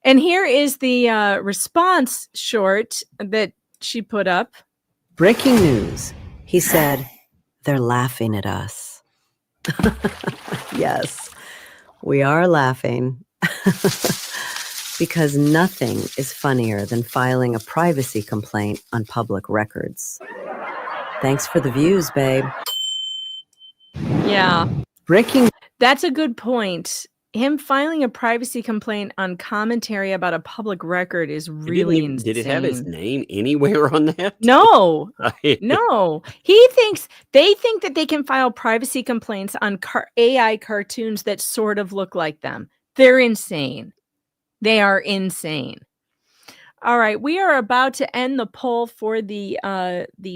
And here is the response short that she put up. Breaking news. He said, they're laughing at us. Yes, we are laughing. Because nothing is funnier than filing a privacy complaint on public records. Thanks for the views, babe. Yeah. Breaking. That's a good point. Him filing a privacy complaint on commentary about a public record is really insane. Did it have his name anywhere on that? No. No. They think that they can file privacy complaints on AI cartoons that sort of look like them. They're insane. They are insane. All right, we are about to end the poll for the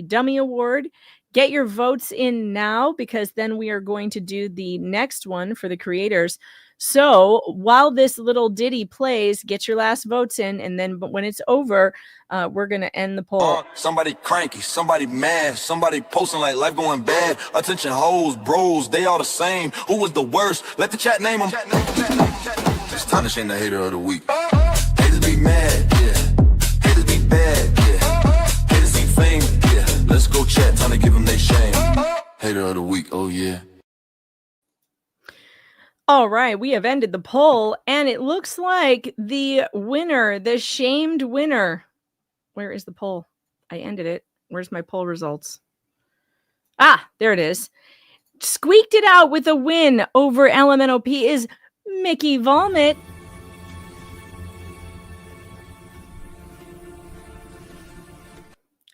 Dummy Award. Get your votes in now, because then we are going to do the next one for the creators. So while this little ditty plays, get your last votes in, and then when it's over, we're going to end the poll. Somebody cranky, somebody mad, somebody posting like life going bad. Attention hoes, bros, they all the same. Who was the worst? Let the chat name them. It's time to shame the hater of the week. Haters be mad, yeah. Haters be bad, yeah. Haters see fame, yeah. Let's go chat, time to give them their shame. Hater of the week, oh yeah. All right, we have ended the poll, and it looks like the winner, the shamed winner. Where is the poll? I ended it. Where's my poll results? Ah, there it is. Squeaked it out with a win over LMNOP is Mickey Vomit.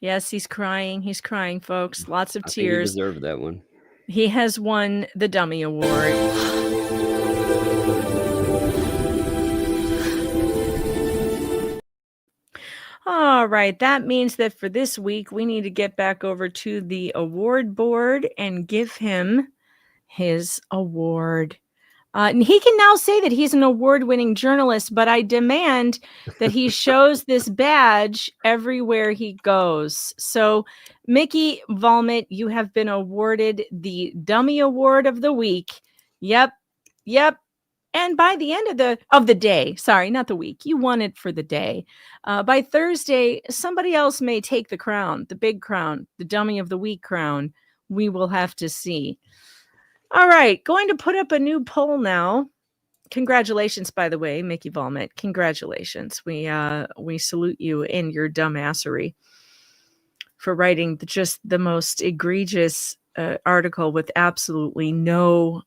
Yes, he's crying. He's crying, folks. Lots of tears. He deserved that one. He has won the Dummy Award. All right, that means that for this week, we need to get back over to the award board and give him his award. And he can now say that he's an award-winning journalist, but I demand that he shows this badge everywhere he goes. So, Mickey Vomit, you have been awarded the Dummy Award of the Week. Yep. And by the end of the day, sorry, not the week, you won it for the day. By Thursday, somebody else may take the crown, the big crown, the Dummy of the Week crown. We will have to see. All right, going to put up a new poll now. Congratulations, by the way, Mickey Vomit. Congratulations. We salute you in your dumbassery for writing just the most egregious article with absolutely no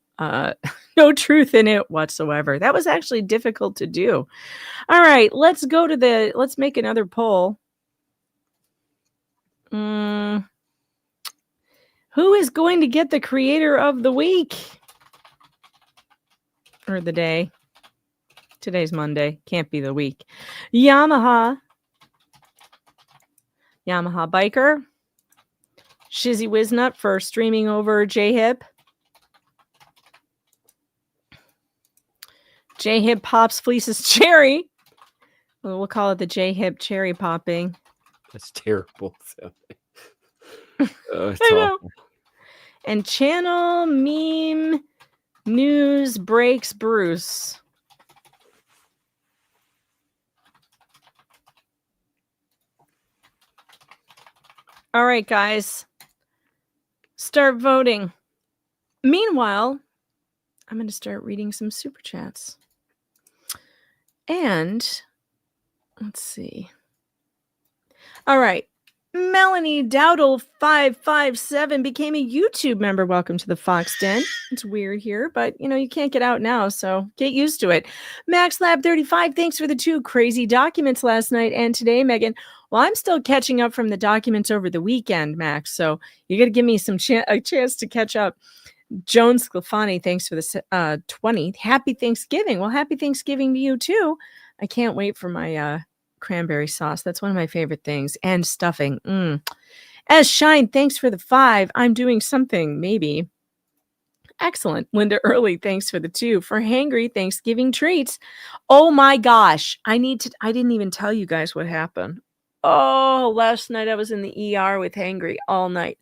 truth in it whatsoever. That was actually difficult to do. All right, let's make another poll. Who is going to get the creator of the week? Or the day? Today's Monday. Can't be the week. Yamaha Biker. Shizzy Wiznut for streaming over J-Hip. J-Hip Pops Fleeces Cherry We'll call it the J-hip cherry popping. That's terrible. It's I know. awful. And channel meme news breaks Bruce. All right, guys. Start voting. Meanwhile, I'm going to start reading some super chats. And let's see. All right. Melanie Dowdle 557 became a YouTube member. Welcome to the Fox Den. It's weird here, but you can't get out now, so get used to it. Max Lab 35, thanks for the 2 crazy documents last night and today, Megan. Well, I'm still catching up from the documents over the weekend, Max, so you got to give me a chance to catch up. Joan Sclafani, thanks for the 20. Happy Thanksgiving. Well, happy Thanksgiving to you, too. I can't wait for my cranberry sauce. That's one of my favorite things. And stuffing. As Shine, thanks for the 5. I'm doing something, maybe. Excellent. Linda Early, thanks for the 2. For Hangry, Thanksgiving treats. Oh my gosh. I didn't even tell you guys what happened. Oh, last night I was in the ER with Hangry all night.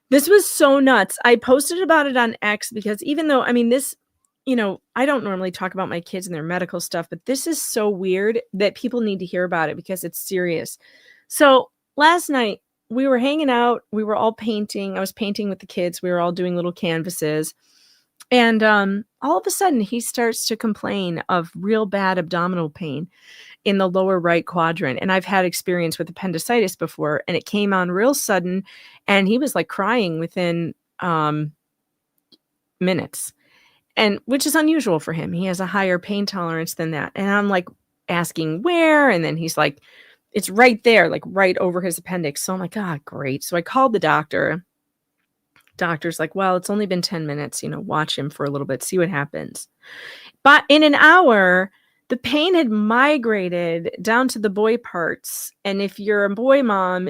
This was so nuts. I posted about it on X because even though, this, I don't normally talk about my kids and their medical stuff, but this is so weird that people need to hear about it because it's serious. So last night we were hanging out. We were all painting. I was painting with the kids. We were all doing little canvases. And all of a sudden he starts to complain of real bad abdominal pain in the lower right quadrant. And I've had experience with appendicitis before, and it came on real sudden. And he was like crying within minutes. And which is unusual for him. He has a higher pain tolerance than that. And I'm like asking where, and then he's like, it's right there, like right over his appendix. So I'm like, great. So I called the doctor. Doctor's like, well, it's only been 10 minutes, watch him for a little bit, see what happens. But in an hour, the pain had migrated down to the boy parts. And if you're a boy mom,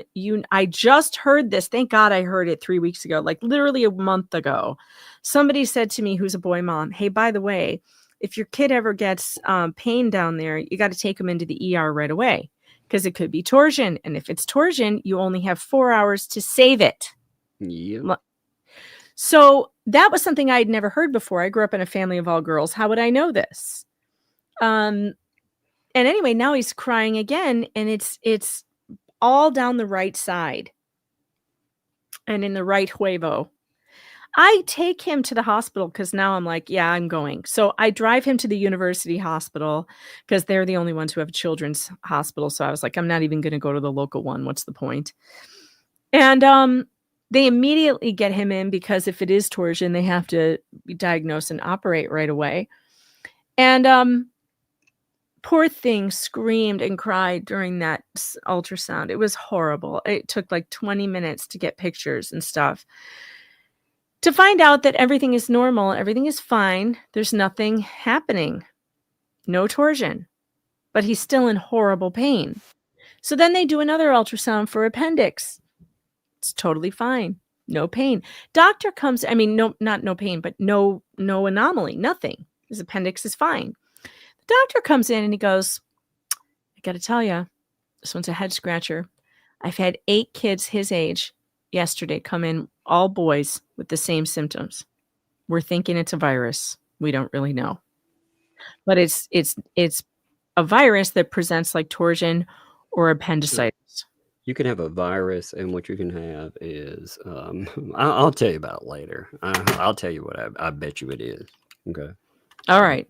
I just heard this. Thank God I heard it 3 weeks ago, like literally a month ago. Somebody said to me, who's a boy mom, hey, by the way, if your kid ever gets pain down there, you got to take them into the ER right away because it could be torsion. And if it's torsion, you only have 4 hours to save it. Yeah. So that was something I'd never heard before. I grew up in a family of all girls. How would I know this? And anyway, now he's crying again, and it's all down the right side and in the right huevo. I take him to the hospital because now I'm like, yeah, I'm going. So I drive him to the university hospital because they're the only ones who have a children's hospital. So I was like, I'm not even going to go to the local one. What's the point? And they immediately get him in because if it is torsion, they have to diagnose and operate right away. And poor thing screamed and cried during that ultrasound. It was horrible. It took like 20 minutes to get pictures and stuff. To find out that everything is normal, everything is fine. There's nothing happening. No torsion. But he's still in horrible pain. So then they do another ultrasound for appendix. It's totally fine. No pain. Doctor comes, not no pain, but no anomaly, nothing. His appendix is fine. The doctor comes in and he goes, I got to tell you, this one's a head scratcher. I've had 8 kids his age yesterday come in, all boys with the same symptoms. We're thinking it's a virus. We don't really know. But it's a virus that presents like torsion or appendicitis. You can have a virus, and what you can have is, I'll tell you about it later. I'll tell you what I bet you it is. Okay. All right.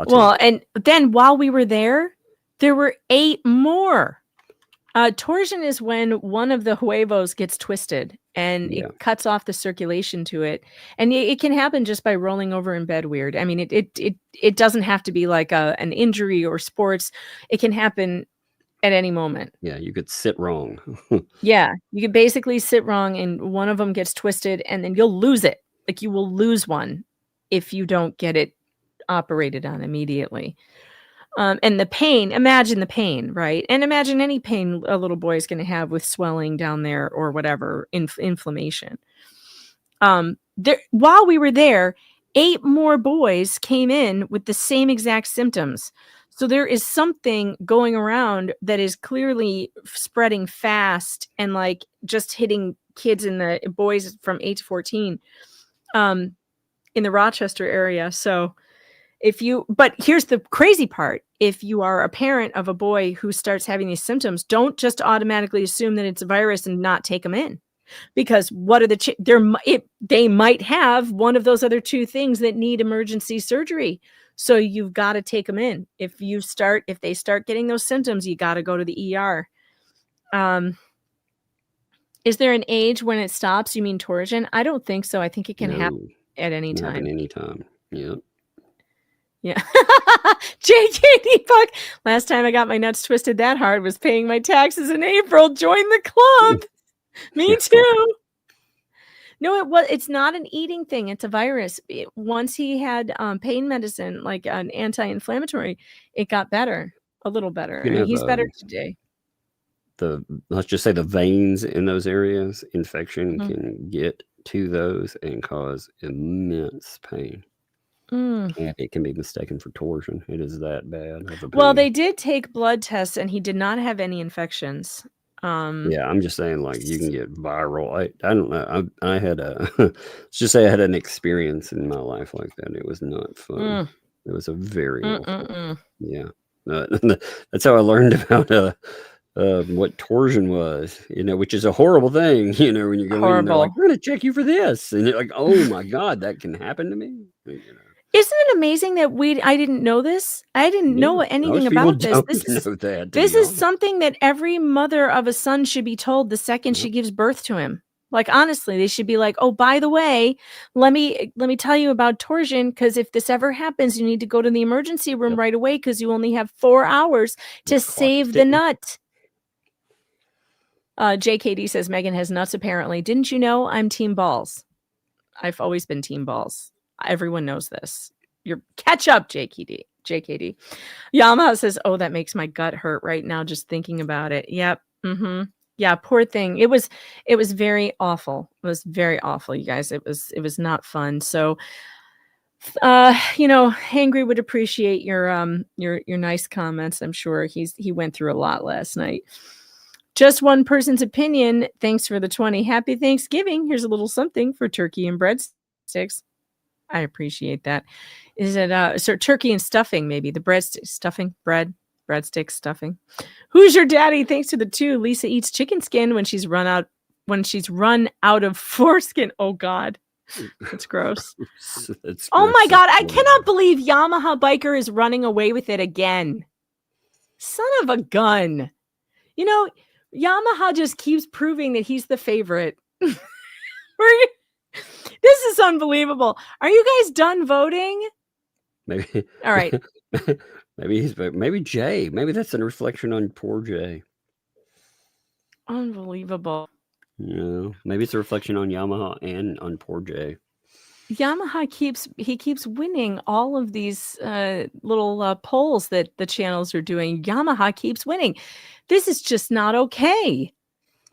Well, and then while we were there were 8 more. Torsion is when one of the huevos gets twisted and it cuts off the circulation to it. And it can happen just by rolling over in bed weird. I mean, it doesn't have to be like an injury or sports. It can happen at any moment. Yeah, you could sit wrong. Yeah, you could basically sit wrong and one of them gets twisted and then you'll lose it. Like you will lose one if you don't get it operated on immediately. And the pain, imagine the pain, right? And imagine any pain a little boy is going to have with swelling down there or whatever, inflammation. While we were there, 8 more boys came in with the same exact symptoms. So there is something going around that is clearly spreading fast and like just hitting kids in the boys from 8 to 14 in the Rochester area. So but here's the crazy part. If you are a parent of a boy who starts having these symptoms, don't just automatically assume that it's a virus and not take them in. Because what are they might have one of those other two things that need emergency surgery. So you've got to take them in. If they start getting those symptoms, you got to go to the ER. Is there an age when it stops? You mean torsion? I don't think so. I think it can happen at any time. Any time. Yep. Yeah. JKD Buck. Last time I got my nuts twisted that hard was paying my taxes in April. Join the club. Me too. No, it's not an eating thing. It's a virus. Once he had pain medicine, like an anti-inflammatory, it got better, a little better. And he's better today. Let's just say the veins in those areas, infection can get to those and cause immense pain. And it can be mistaken for torsion. It is that bad. Well, they did take blood tests and he did not have any infections. Yeah, I'm just saying, like, you can get viral. I don't know. I had let's just say I had an experience in my life like that. It was not fun. It was a very awful. Yeah. That's how I learned about what torsion was, which is a horrible thing, when you go in, they're like, we're going to check you for this. And you're like, oh my God, that can happen to me. Isn't it amazing that I didn't know this? I didn't know anything about this. This is something that every mother of a son should be told the second she gives birth to him. Like, honestly, they should be like, oh, by the way, let me tell you about torsion, because if this ever happens, you need to go to the emergency room right away because you only have 4 hours to save the nut. JKD says Megan has nuts apparently. Didn't you know I'm team balls? I've always been team balls. Everyone knows this. You're catch up, JKD. Yamaha says, oh, that makes my gut hurt right now just thinking about it. Yep. Yeah, poor thing. It was very awful. It was very awful, you guys. It was not fun. So Angry would appreciate your nice comments. I'm sure he went through a lot last night. Just one person's opinion. Thanks for the 20. Happy Thanksgiving. Here's a little something for turkey and breadsticks. I appreciate that. Is it so turkey and stuffing? Maybe the breadstick stuffing, breadstick stuffing. Who's your daddy? Thanks to the 2. Lisa eats chicken skin when she's run out of foreskin. Oh God, that's gross. Oh my God, I cannot believe Yamaha Biker is running away with it again. Son of a gun. Yamaha just keeps proving that he's the favorite. This is unbelievable. Are you guys done voting? Maybe. All right. Maybe Jay. Maybe that's a reflection on poor Jay. Unbelievable. Maybe it's a reflection on Yamaha and on poor Jay. Yamaha keeps winning all of these little polls that the channels are doing. Yamaha keeps winning. This is just not okay.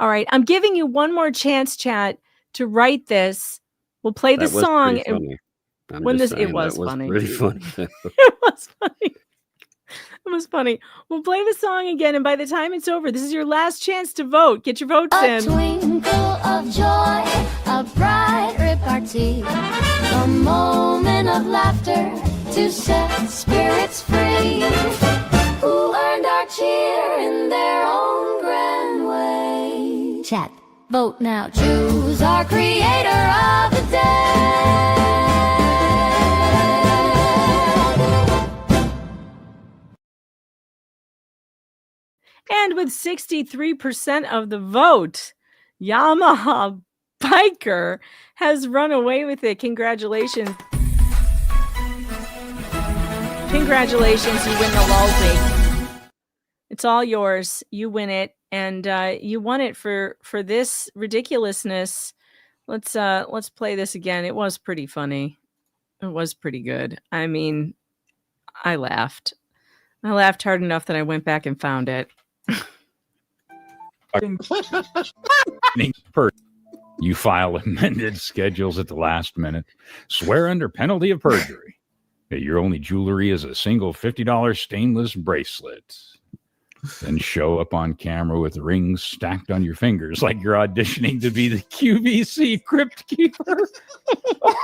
All right, I'm giving you one more chance, chat, to write this. We'll play the song. It was funny. Really funny. It was funny. It was funny. We'll play the song again, and by the time it's over, this is your last chance to vote. Get your votes in. A twinkle of joy, a bright repartee, a moment of laughter to set spirits free. Who earned our cheer in their own grand way. Chat, vote now. Choose our creator of the day. And with 63% of the vote, Yamaha Biker has run away with it. Congratulations. Congratulations, you win the Lulzy. It's all yours. You win it. And you won it for this ridiculousness. Let's play this again. It was pretty funny. It was pretty good. I mean, I laughed. I laughed hard enough that I went back and found it. You file amended schedules at the last minute, swear under penalty of perjury. that your only jewelry is a single $50 stainless bracelet. Then show up on camera with rings stacked on your fingers like you're auditioning to be the QVC Crypt Keeper. I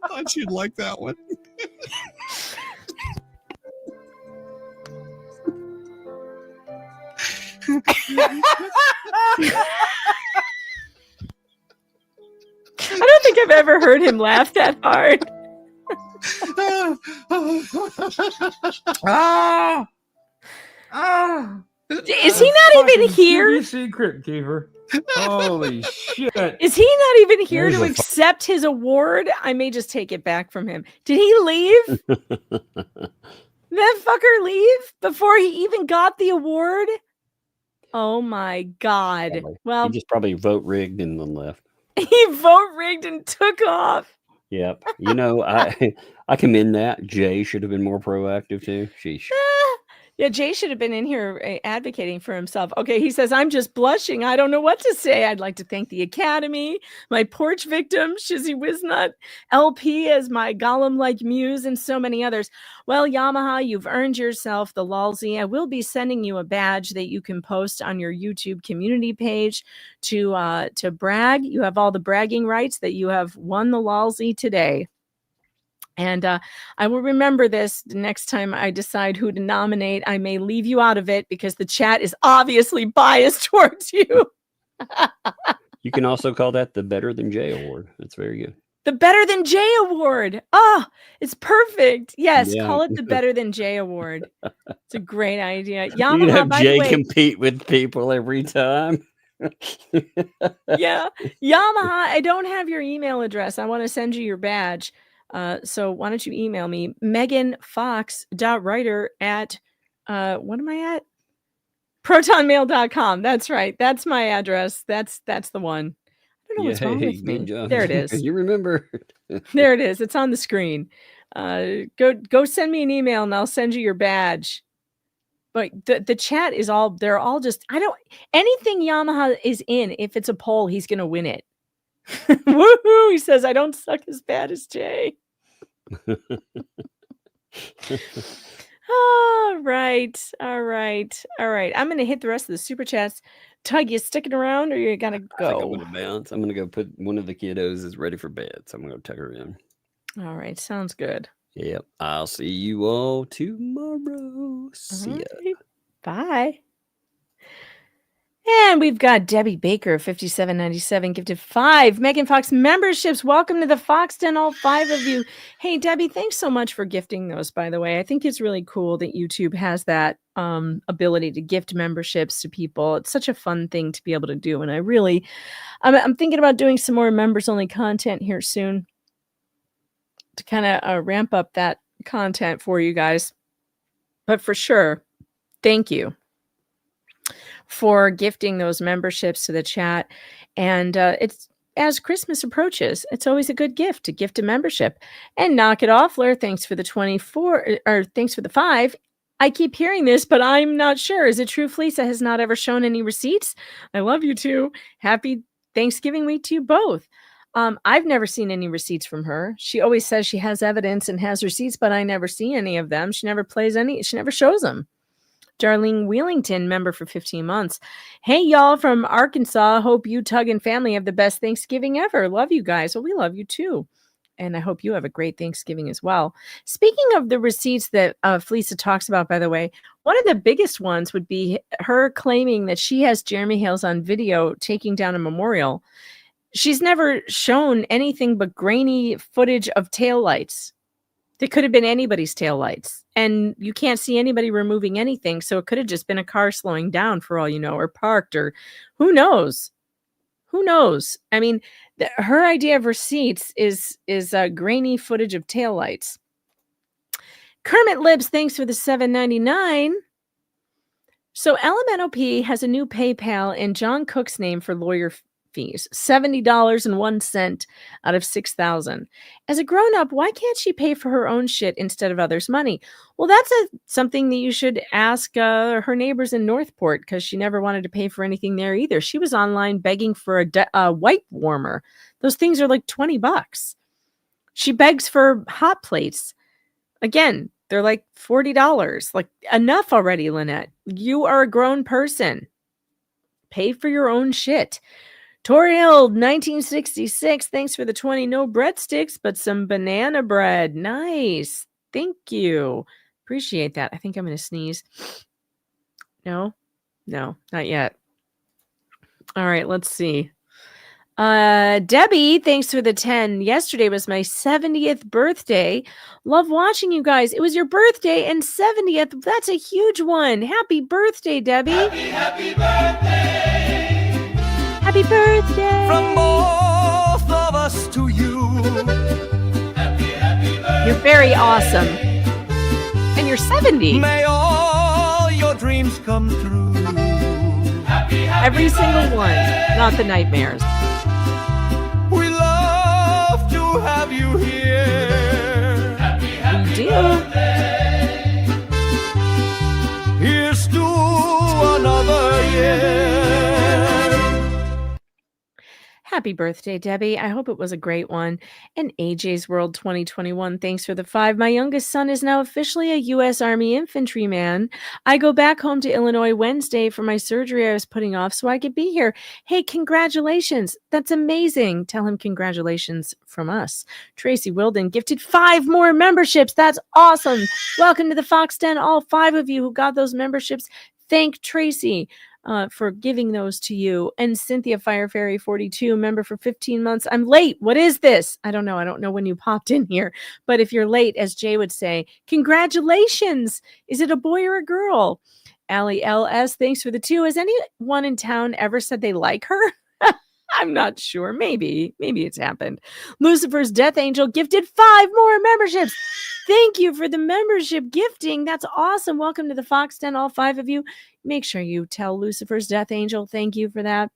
thought you'd like that one. I don't think I've ever heard him laugh that hard. Is he not even here? Secret Keeper. Holy shit. Is he not even here There's to a accept his award? I may just take it back from him. Did he leave? That fucker leave before he even got the award? Oh my God. Probably. Well, He just probably vote rigged and then left. he vote rigged and took off. Yep. You know, I commend that. Jay should have been more proactive too. Sheesh. Yeah, Jay should have been in here advocating for himself. Okay, he says, I'm just blushing. I don't know what to say. I'd like to thank the Academy, my porch victim, Shizzy Wiznut, LP as my golem-like muse, and so many others. Well, Yamaha, you've earned yourself the Lalsy. I will be sending you a badge that you can post on your YouTube community page to brag. You have all the bragging rights that you have won the Lalsy today. And I will remember this the next time I decide who to nominate. I may leave you out of it because the chat is obviously biased towards you. You can also call that the Better Than Jay Award. That's very good. The Better Than Jay Award. Oh, it's perfect. Yes, Yeah. call it the Better Than Jay Award. It's a great idea. You Yamaha, have by Jay the way, compete with people every time. yeah, Yamaha, I don't have your email address. I want to send you your badge. So why don't you email me, meganfox.writer at, what am I at? protonmail.com. That's right. That's my address. That's the one. I don't know what's wrong with me. Good job. There it is. You remember. There it is. It's on the screen. Go send me an email and I'll send you your badge. But the chat is all, they're all just, anything Yamaha is in, if it's a poll, he's going to win it. Woohoo! He says, I don't suck as bad as Jay. All right. I'm going to hit the rest of the super chats. Tug, you sticking around or you got to I think I'm go? going to bounce. I'm going to go put one of the kiddos is ready for bed. So I'm going to tuck her in. All right. Sounds good. Yep. I'll see you all tomorrow. See ya. Right. Bye. And we've got Debbie Baker, $57.97, gifted 5 Megan Fox memberships. Welcome to the Fox Den, all 5 of you. Hey, Debbie, thanks so much for gifting those, by the way. I think it's really cool that YouTube has that ability to gift memberships to people. It's such a fun thing to be able to do. And I'm thinking about doing some more members-only content here soon to kind of ramp up that content for you guys. But for sure, thank you for gifting those memberships to the chat. And it's as Christmas approaches, it's always a good gift to gift a membership. And Knock It Off, Lair, thanks for the 24, or thanks for the 5. I keep hearing this, but I'm not sure. Is it true Fleesa has not ever shown any receipts? I love you too. Happy Thanksgiving week to you both. I've never seen any receipts from her. She always says she has evidence and has receipts, but I never see any of them. She never shows them. Darlene Wheelington, member for 15 months. Hey, y'all from Arkansas. Hope you, Tug, and family have the best Thanksgiving ever. Love you guys. Well, we love you too. And I hope you have a great Thanksgiving as well. Speaking of the receipts that Fleesa talks about, by the way, one of the biggest ones would be her claiming that she has Jeremy Hales on video taking down a memorial. She's never shown anything but grainy footage of taillights. That could have been anybody's taillights. And you can't see anybody removing anything. So it could have just been a car slowing down for all you know, or parked, or who knows? Who knows? I mean, her idea of receipts is grainy footage of taillights. Kermit Libs, thanks for the $7.99. So LMNOP has a new PayPal in John Cook's name for lawyer fees, $70.01 out of $6,000. As a grown-up, why can't she pay for her own shit instead of others' money? Well, that's something that you should ask her neighbors in Northport, because she never wanted to pay for anything there either. She was online begging for a wipe warmer. Those things are like $20. She begs for hot plates. Again, they're like $40. Like, enough already, Lynette. You are a grown person. Pay for your own shit. Toriel 1966, thanks for the 20. No breadsticks, but some banana bread. Nice. Thank you. Appreciate that. I think I'm going to sneeze. No, not yet. All right, let's see. Debbie, thanks for the 10. Yesterday was my 70th birthday. Love watching you guys. It was your birthday and 70th. That's a huge one. Happy birthday, Debbie. Happy birthday. Happy birthday. From both of us to you. Happy birthday. You're very awesome. And you're 70. May all your dreams come true. Every single one, not the nightmares. We love to have you here. We do. Birthday. Here's to another year. Happy birthday, Debbie. I hope it was a great one. And AJ's World 2021, thanks for the 5. My youngest son is now officially a U.S. Army infantryman. I go back home to Illinois Wednesday for my surgery I was putting off so I could be here. Hey, congratulations. That's amazing. Tell him congratulations from us. Tracy Wilden gifted 5 more memberships. That's awesome. Welcome to the Fox Den. All 5 of you who got those memberships. Thank Tracy for giving those to you. And Cynthia Firefairy 42, member for 15 months. I'm late. What is this? I don't know. I don't know when you popped in here. But if you're late, as Jay would say, congratulations. Is it a boy or a girl? Allie LS, thanks for the 2. Has anyone in town ever said they like her? I'm not sure. Maybe it's happened. Lucifer's Death Angel gifted 5 more memberships. Thank you for the membership gifting. That's awesome. Welcome to the Fox Den, all 5 of you. Make sure you tell Lucifer's Death Angel thank you for that.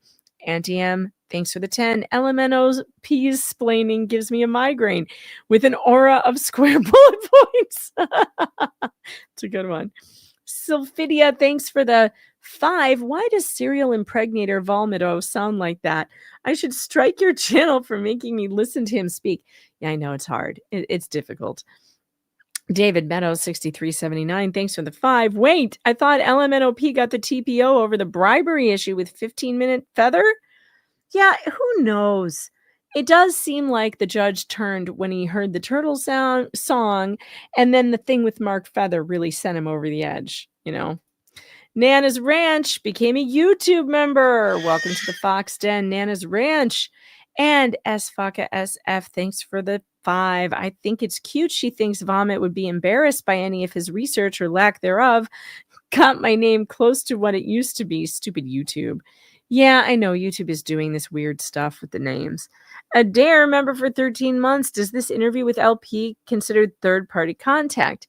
Anti-M, thanks for the 10. Elementos peas splaining gives me a migraine with an aura of square bullet points. It's a good one. Sylphidia, thanks for the 5. Why does serial impregnator Volmito sound like that? I should strike your channel for making me listen to him speak. Yeah, I know it's hard. It's difficult. David Meadows 6379, thanks for the 5. Wait, I thought LMNOP got the TPO over the bribery issue with 15-minute Feather? Yeah, who knows? It does seem like the judge turned when he heard the Turtle song, and then the thing with Mark Feather really sent him over the edge, you know. Nana's Ranch became a YouTube member. Welcome to the Fox Den, Nana's Ranch. And Sfaka SF, thanks for the 5. I think it's cute. She thinks Vomit would be embarrassed by any of his research or lack thereof. Got my name close to what it used to be. Stupid YouTube. Yeah, I know YouTube is doing this weird stuff with the names. Adair, member for 13 months. Does this interview with LP considered third-party contact?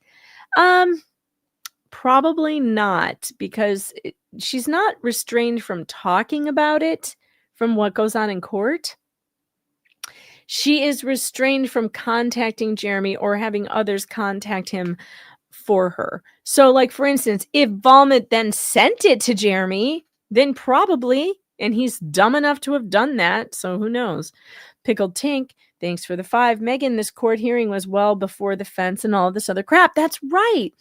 Probably not, because she's not restrained from talking about it from what goes on in court. She is restrained from contacting Jeremy or having others contact him for her. So, like, for instance, if Volmit then sent it to Jeremy, then probably, and he's dumb enough to have done that, so who knows. Pickled Tink, thanks for the 5. Megan, this court hearing was well before the fence and all this other crap. That's right.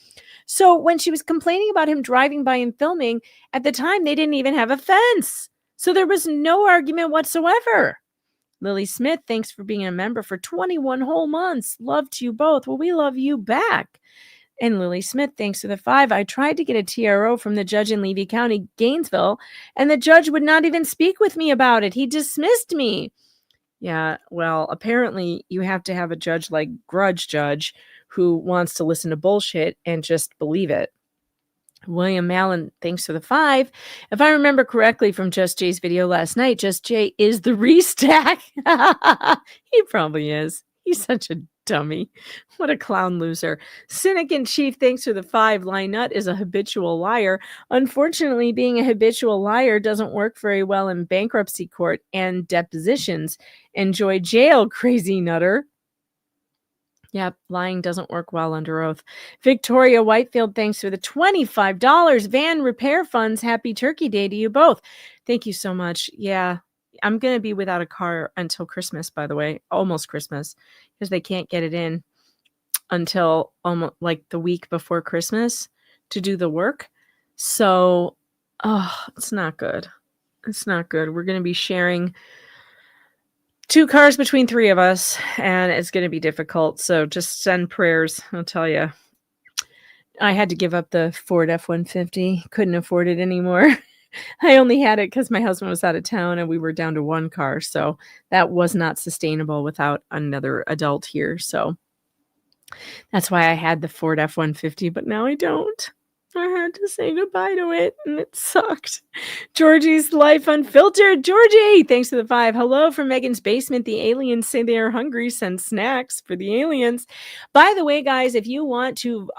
So when she was complaining about him driving by and filming, at the time, they didn't even have a fence. So there was no argument whatsoever. Lily Smith, thanks for being a member for 21 whole months. Love to you both. Well, we love you back. And Lily Smith, thanks for the 5. I tried to get a TRO from the judge in Levy County, Gainesville, and the judge would not even speak with me about it. He dismissed me. Yeah, well, apparently you have to have a judge like Grudge Judge who wants to listen to bullshit and just believe it. William Mallon, thanks for the 5. If I remember correctly from Just Jay's video last night, Just Jay is the restack. He probably is. He's such a dummy. What a clown loser. Cynic in Chief, thanks for the 5. Lynette is a habitual liar. Unfortunately, being a habitual liar doesn't work very well in bankruptcy court and depositions. Enjoy jail, crazy nutter. Yep, lying doesn't work well under oath. Victoria Whitefield, thanks for the $25. Van Repair Funds, happy Turkey Day to you both. Thank you so much. Yeah, I'm going to be without a car until Christmas, by the way, almost Christmas, because they can't get it in until almost like the week before Christmas to do the work. So, it's not good. It's not good. We're going to be sharing 2 cars between 3 of us, and it's going to be difficult. So just send prayers. I'll tell you. I had to give up the Ford F-150. Couldn't afford it anymore. I only had it because my husband was out of town and we were down to 1 car. So that was not sustainable without another adult here. So that's why I had the Ford F-150, but now I don't. I had to say goodbye to it, and it sucked. Georgie's Life Unfiltered. Georgie, thanks for the 5. Hello from Megan's Basement. The aliens say they are hungry. Send snacks for the aliens. By the way, guys, if you want to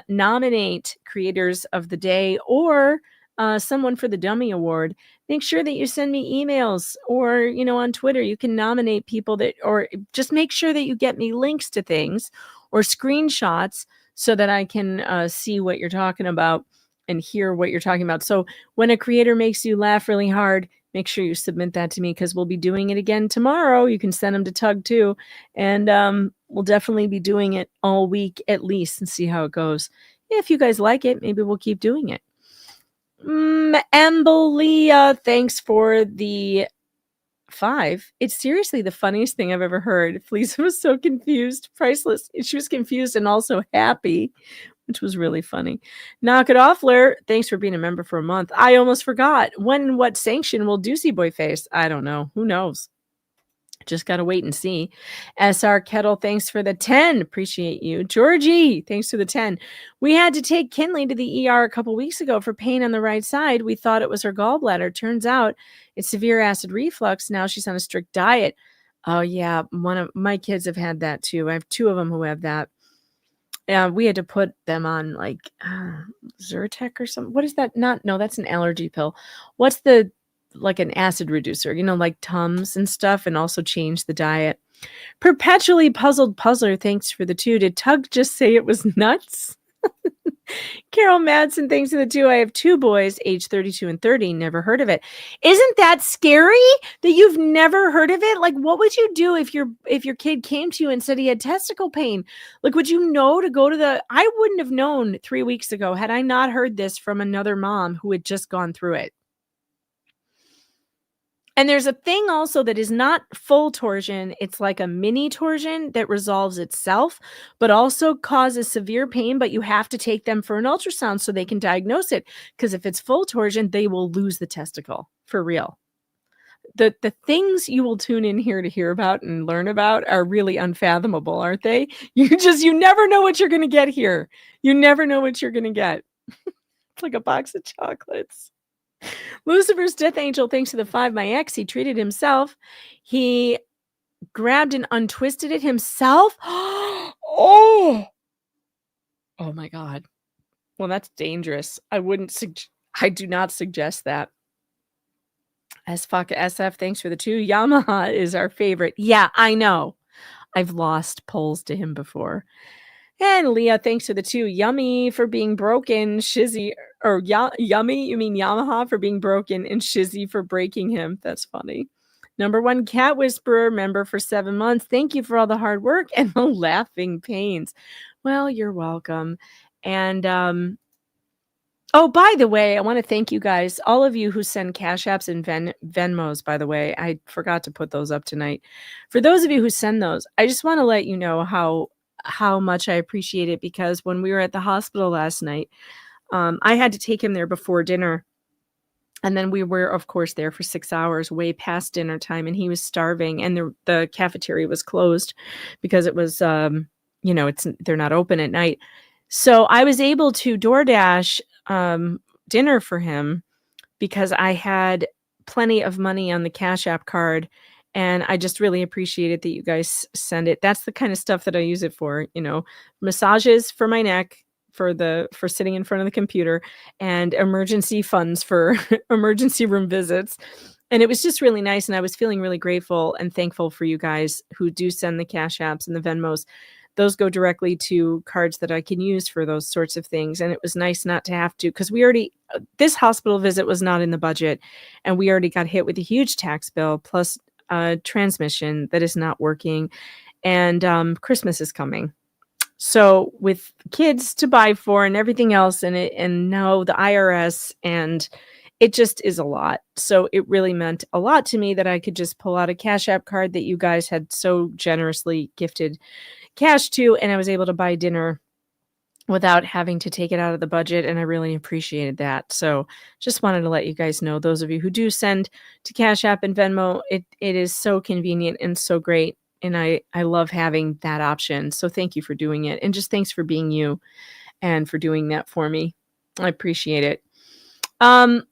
nominate Creators of the Day or someone for the Dummy Award, make sure that you send me emails or, on Twitter, you can nominate people or just make sure that you get me links to things or screenshots so that I can see what you're talking about and hear what you're talking about. So when a creator makes you laugh really hard, make sure you submit that to me because we'll be doing it again tomorrow. You can send them to Tug too. And we'll definitely be doing it all week at least and see how it goes. If you guys like it, maybe we'll keep doing it. Ambelia, thanks for the 5. It's seriously the funniest thing I've ever heard. Felicia was so confused, priceless. She was confused and also happy, which was really funny. Knock It Offler, thanks for being a member for a month. I almost forgot. When and what sanction will Doocy Boy face? I don't know. Who knows? Just got to wait and see. SR Kettle, thanks for the 10. Appreciate you. Georgie, thanks for the 10. We had to take Kinley to the ER a couple weeks ago for pain on the right side. We thought it was her gallbladder. Turns out it's severe acid reflux. Now she's on a strict diet. Oh, yeah. One of my kids have had that too. I have 2 of them who have that. We had to put them on like Zyrtec or something. What is that? No, that's an allergy pill. What's like an acid reducer, like Tums and stuff, and also change the diet. Perpetually Puzzled Puzzler, thanks for the 2. Did Tug just say it was nuts? Carol Madsen, thanks for the 2. I have 2 boys, age 32 and 30. Never heard of it. Isn't that scary that you've never heard of it? Like, what would you do if your kid came to you and said he had testicle pain? Like, would you know to go to I wouldn't have known 3 weeks ago had I not heard this from another mom who had just gone through it. And there's a thing also that is not full torsion. It's like a mini torsion that resolves itself, but also causes severe pain. But you have to take them for an ultrasound so they can diagnose it. Because if it's full torsion, they will lose the testicle for real. The things you will tune in here to hear about and learn about are really unfathomable, aren't they? You never know what you're going to get here. You never know what you're going to get. It's like a box of chocolates. Lucifer's Death Angel, thanks to the 5. My ex, he treated himself. He grabbed and untwisted it himself. Oh my God. Well, that's dangerous. I do not suggest that. As fuck SF, thanks for the 2. Yamaha is our favorite. Yeah, I know. I've lost polls to him before. And Leah, thanks for the 2. Yummy for being broken. Shizzy, or Yummy, you mean Yamaha for being broken and Shizzy for breaking him. That's funny. Number 1 Cat Whisperer member for 7 months. Thank you for all the hard work and the laughing pains. Well, you're welcome. And oh, by the way, I want to thank you guys, all of you who send Cash Apps and Venmos, by the way. I forgot to put those up tonight. For those of you who send those, I just want to let you know how much I appreciate it, because when we were at the hospital last night, I had to take him there before dinner. And then we were, of course, there for 6 hours, way past dinner time, and he was starving, and the cafeteria was closed because it was, they're not open at night. So I was able to DoorDash dinner for him because I had plenty of money on the Cash App card. And I just really appreciate it that you guys send it. That's the kind of stuff that I use it for, massages for my neck, for sitting in front of the computer, and emergency funds for emergency room visits. And it was just really nice. And I was feeling really grateful and thankful for you guys who do send the Cash Apps and the Venmos. those go directly to cards that I can use for those sorts of things. And it was nice not to have to, because this hospital visit was not in the budget, and we already got hit with a huge tax bill plus transmission that is not working, and Christmas is coming. So with kids to buy for and everything else, and now the IRS, and it just is a lot. So it really meant a lot to me that I could just pull out a Cash App card that you guys had so generously gifted cash to, and I was able to buy dinner without having to take it out of the budget, and I really appreciated that. So just wanted to let you guys know, those of you who do send to Cash App and Venmo, it is so convenient and so great. And I love having that option. So thank you for doing it. And just thanks for being you and for doing that for me. I appreciate it. All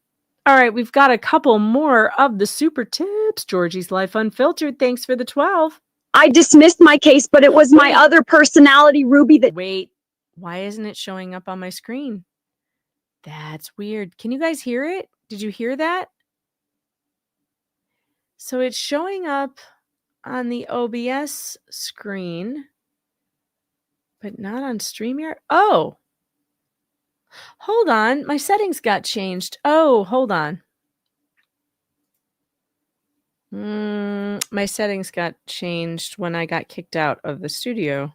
right, we've got a couple more of the super tips. Georgie's Life Unfiltered, thanks for the 12. I dismissed my case, but it was my other personality, Ruby, that... Wait, why isn't it showing up on my screen? That's weird. Can you guys hear it? Did you hear that? So it's showing up on the OBS screen, but not on Streamyard. Oh, hold on. My settings got changed. Oh, hold on. My settings got changed when I got kicked out of the studio.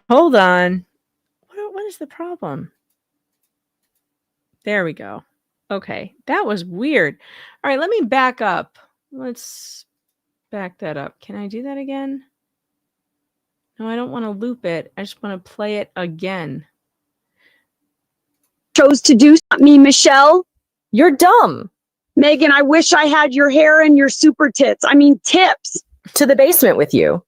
Hold on. What is the problem? There we go. Okay, that was weird. All right, let me back up. Let's back that up. Can I do that again? No, I don't want to loop it. I just want to play it again. Chose to do me, Michelle. You're dumb. Megan, I wish I had your hair and your super tits. I mean, tips. To the basement with you.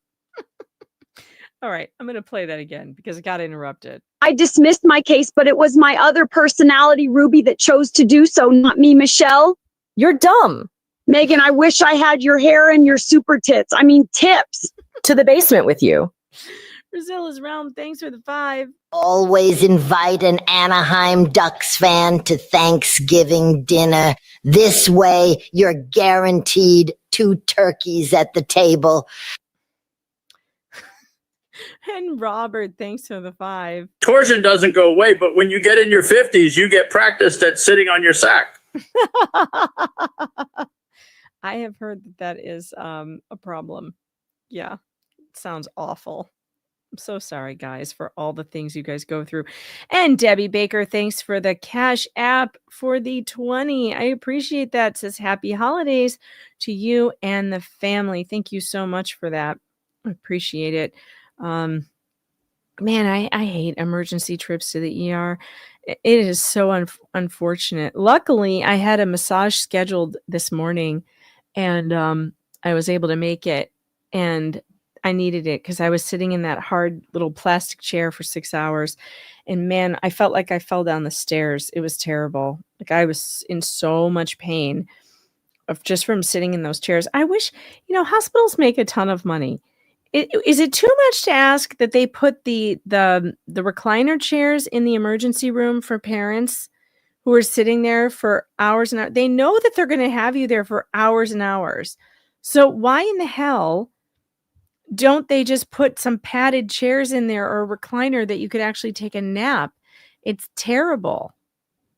All right, I'm going to play that again because it got interrupted. I dismissed my case, but it was my other personality, Ruby, that chose to do so, not me, Michelle. You're dumb. Megan, I wish I had your hair and your super tits. I mean, tips. To the basement with you. Brazil's Realm, thanks for the 5. Always invite an Anaheim Ducks fan to Thanksgiving dinner. This way, you're guaranteed 2 turkeys at the table. And Robert, thanks for the 5. Torsion doesn't go away, but when you get in your 50s, you get practiced at sitting on your sack. I have heard that is a problem. Yeah, it sounds awful. I'm so sorry, guys, for all the things you guys go through. And Debbie Baker, thanks for the Cash App for the 20. I appreciate that. It says happy holidays to you and the family. Thank you so much for that. I appreciate it. Man, I hate emergency trips to the ER. It is so unfortunate. Luckily, I had a massage scheduled this morning, and I was able to make it, and I needed it because I was sitting in that hard little plastic chair for 6 hours, and man, I felt like I fell down the stairs. It was terrible. Like I was in so much pain of just from sitting in those chairs. I wish, hospitals make a ton of money. Is it too much to ask that they put the recliner chairs in the emergency room for parents who are sitting there for hours and hours? They know that they're going to have you there for hours and hours. So why in the hell don't they just put some padded chairs in there or a recliner that you could actually take a nap? It's terrible.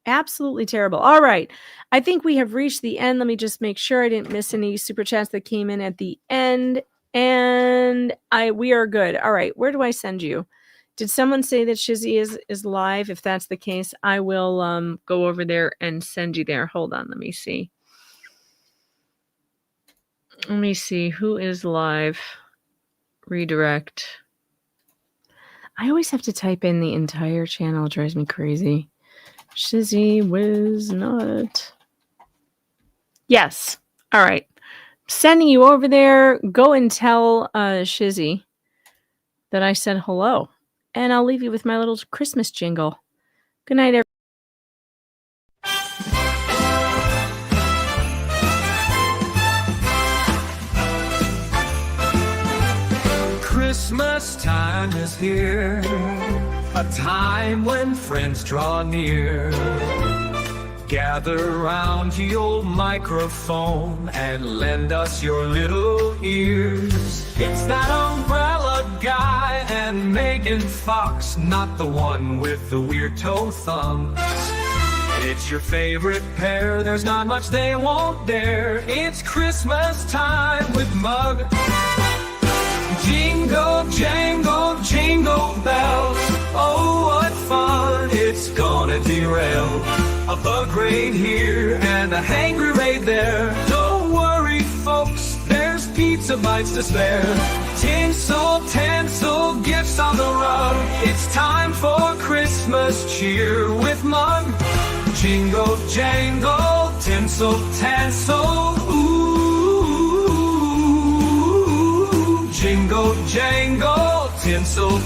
Absolutely terrible. All right. I think we have reached the end. Let me just make sure I didn't miss any super chats that came in at the end. And we are good. All right. Where do I send you? Did someone say that Shizzy is live? If that's the case, I will go over there and send you there. Hold on. Let me see. Let me see who is live. Redirect. I always have to type in the entire channel. It drives me crazy. Shizzy was not. Yes. All right. Sending you over there. Go and tell Shizzy that I said hello. And I'll leave you with my little Christmas jingle. Good night, everyone. Christmas time is here, a time when friends draw near. gather round the old microphone and lend us your little ears. It's that umbrella guy and Megan Fox, not the one with the weird toe thumb. It's your favorite pair, there's not much they won't dare. It's Christmas time with Mug. Jingle, jangle, jingle bells. Oh, what fun it's gonna derail. A bug raid here and a hangry raid there. Don't worry, folks, there's pizza bites to spare. Tinsel, gifts on the rug. It's time for Christmas cheer with Mug. Jingle, jangle, tinsel, ooh. Jingle, jangle, tinsel,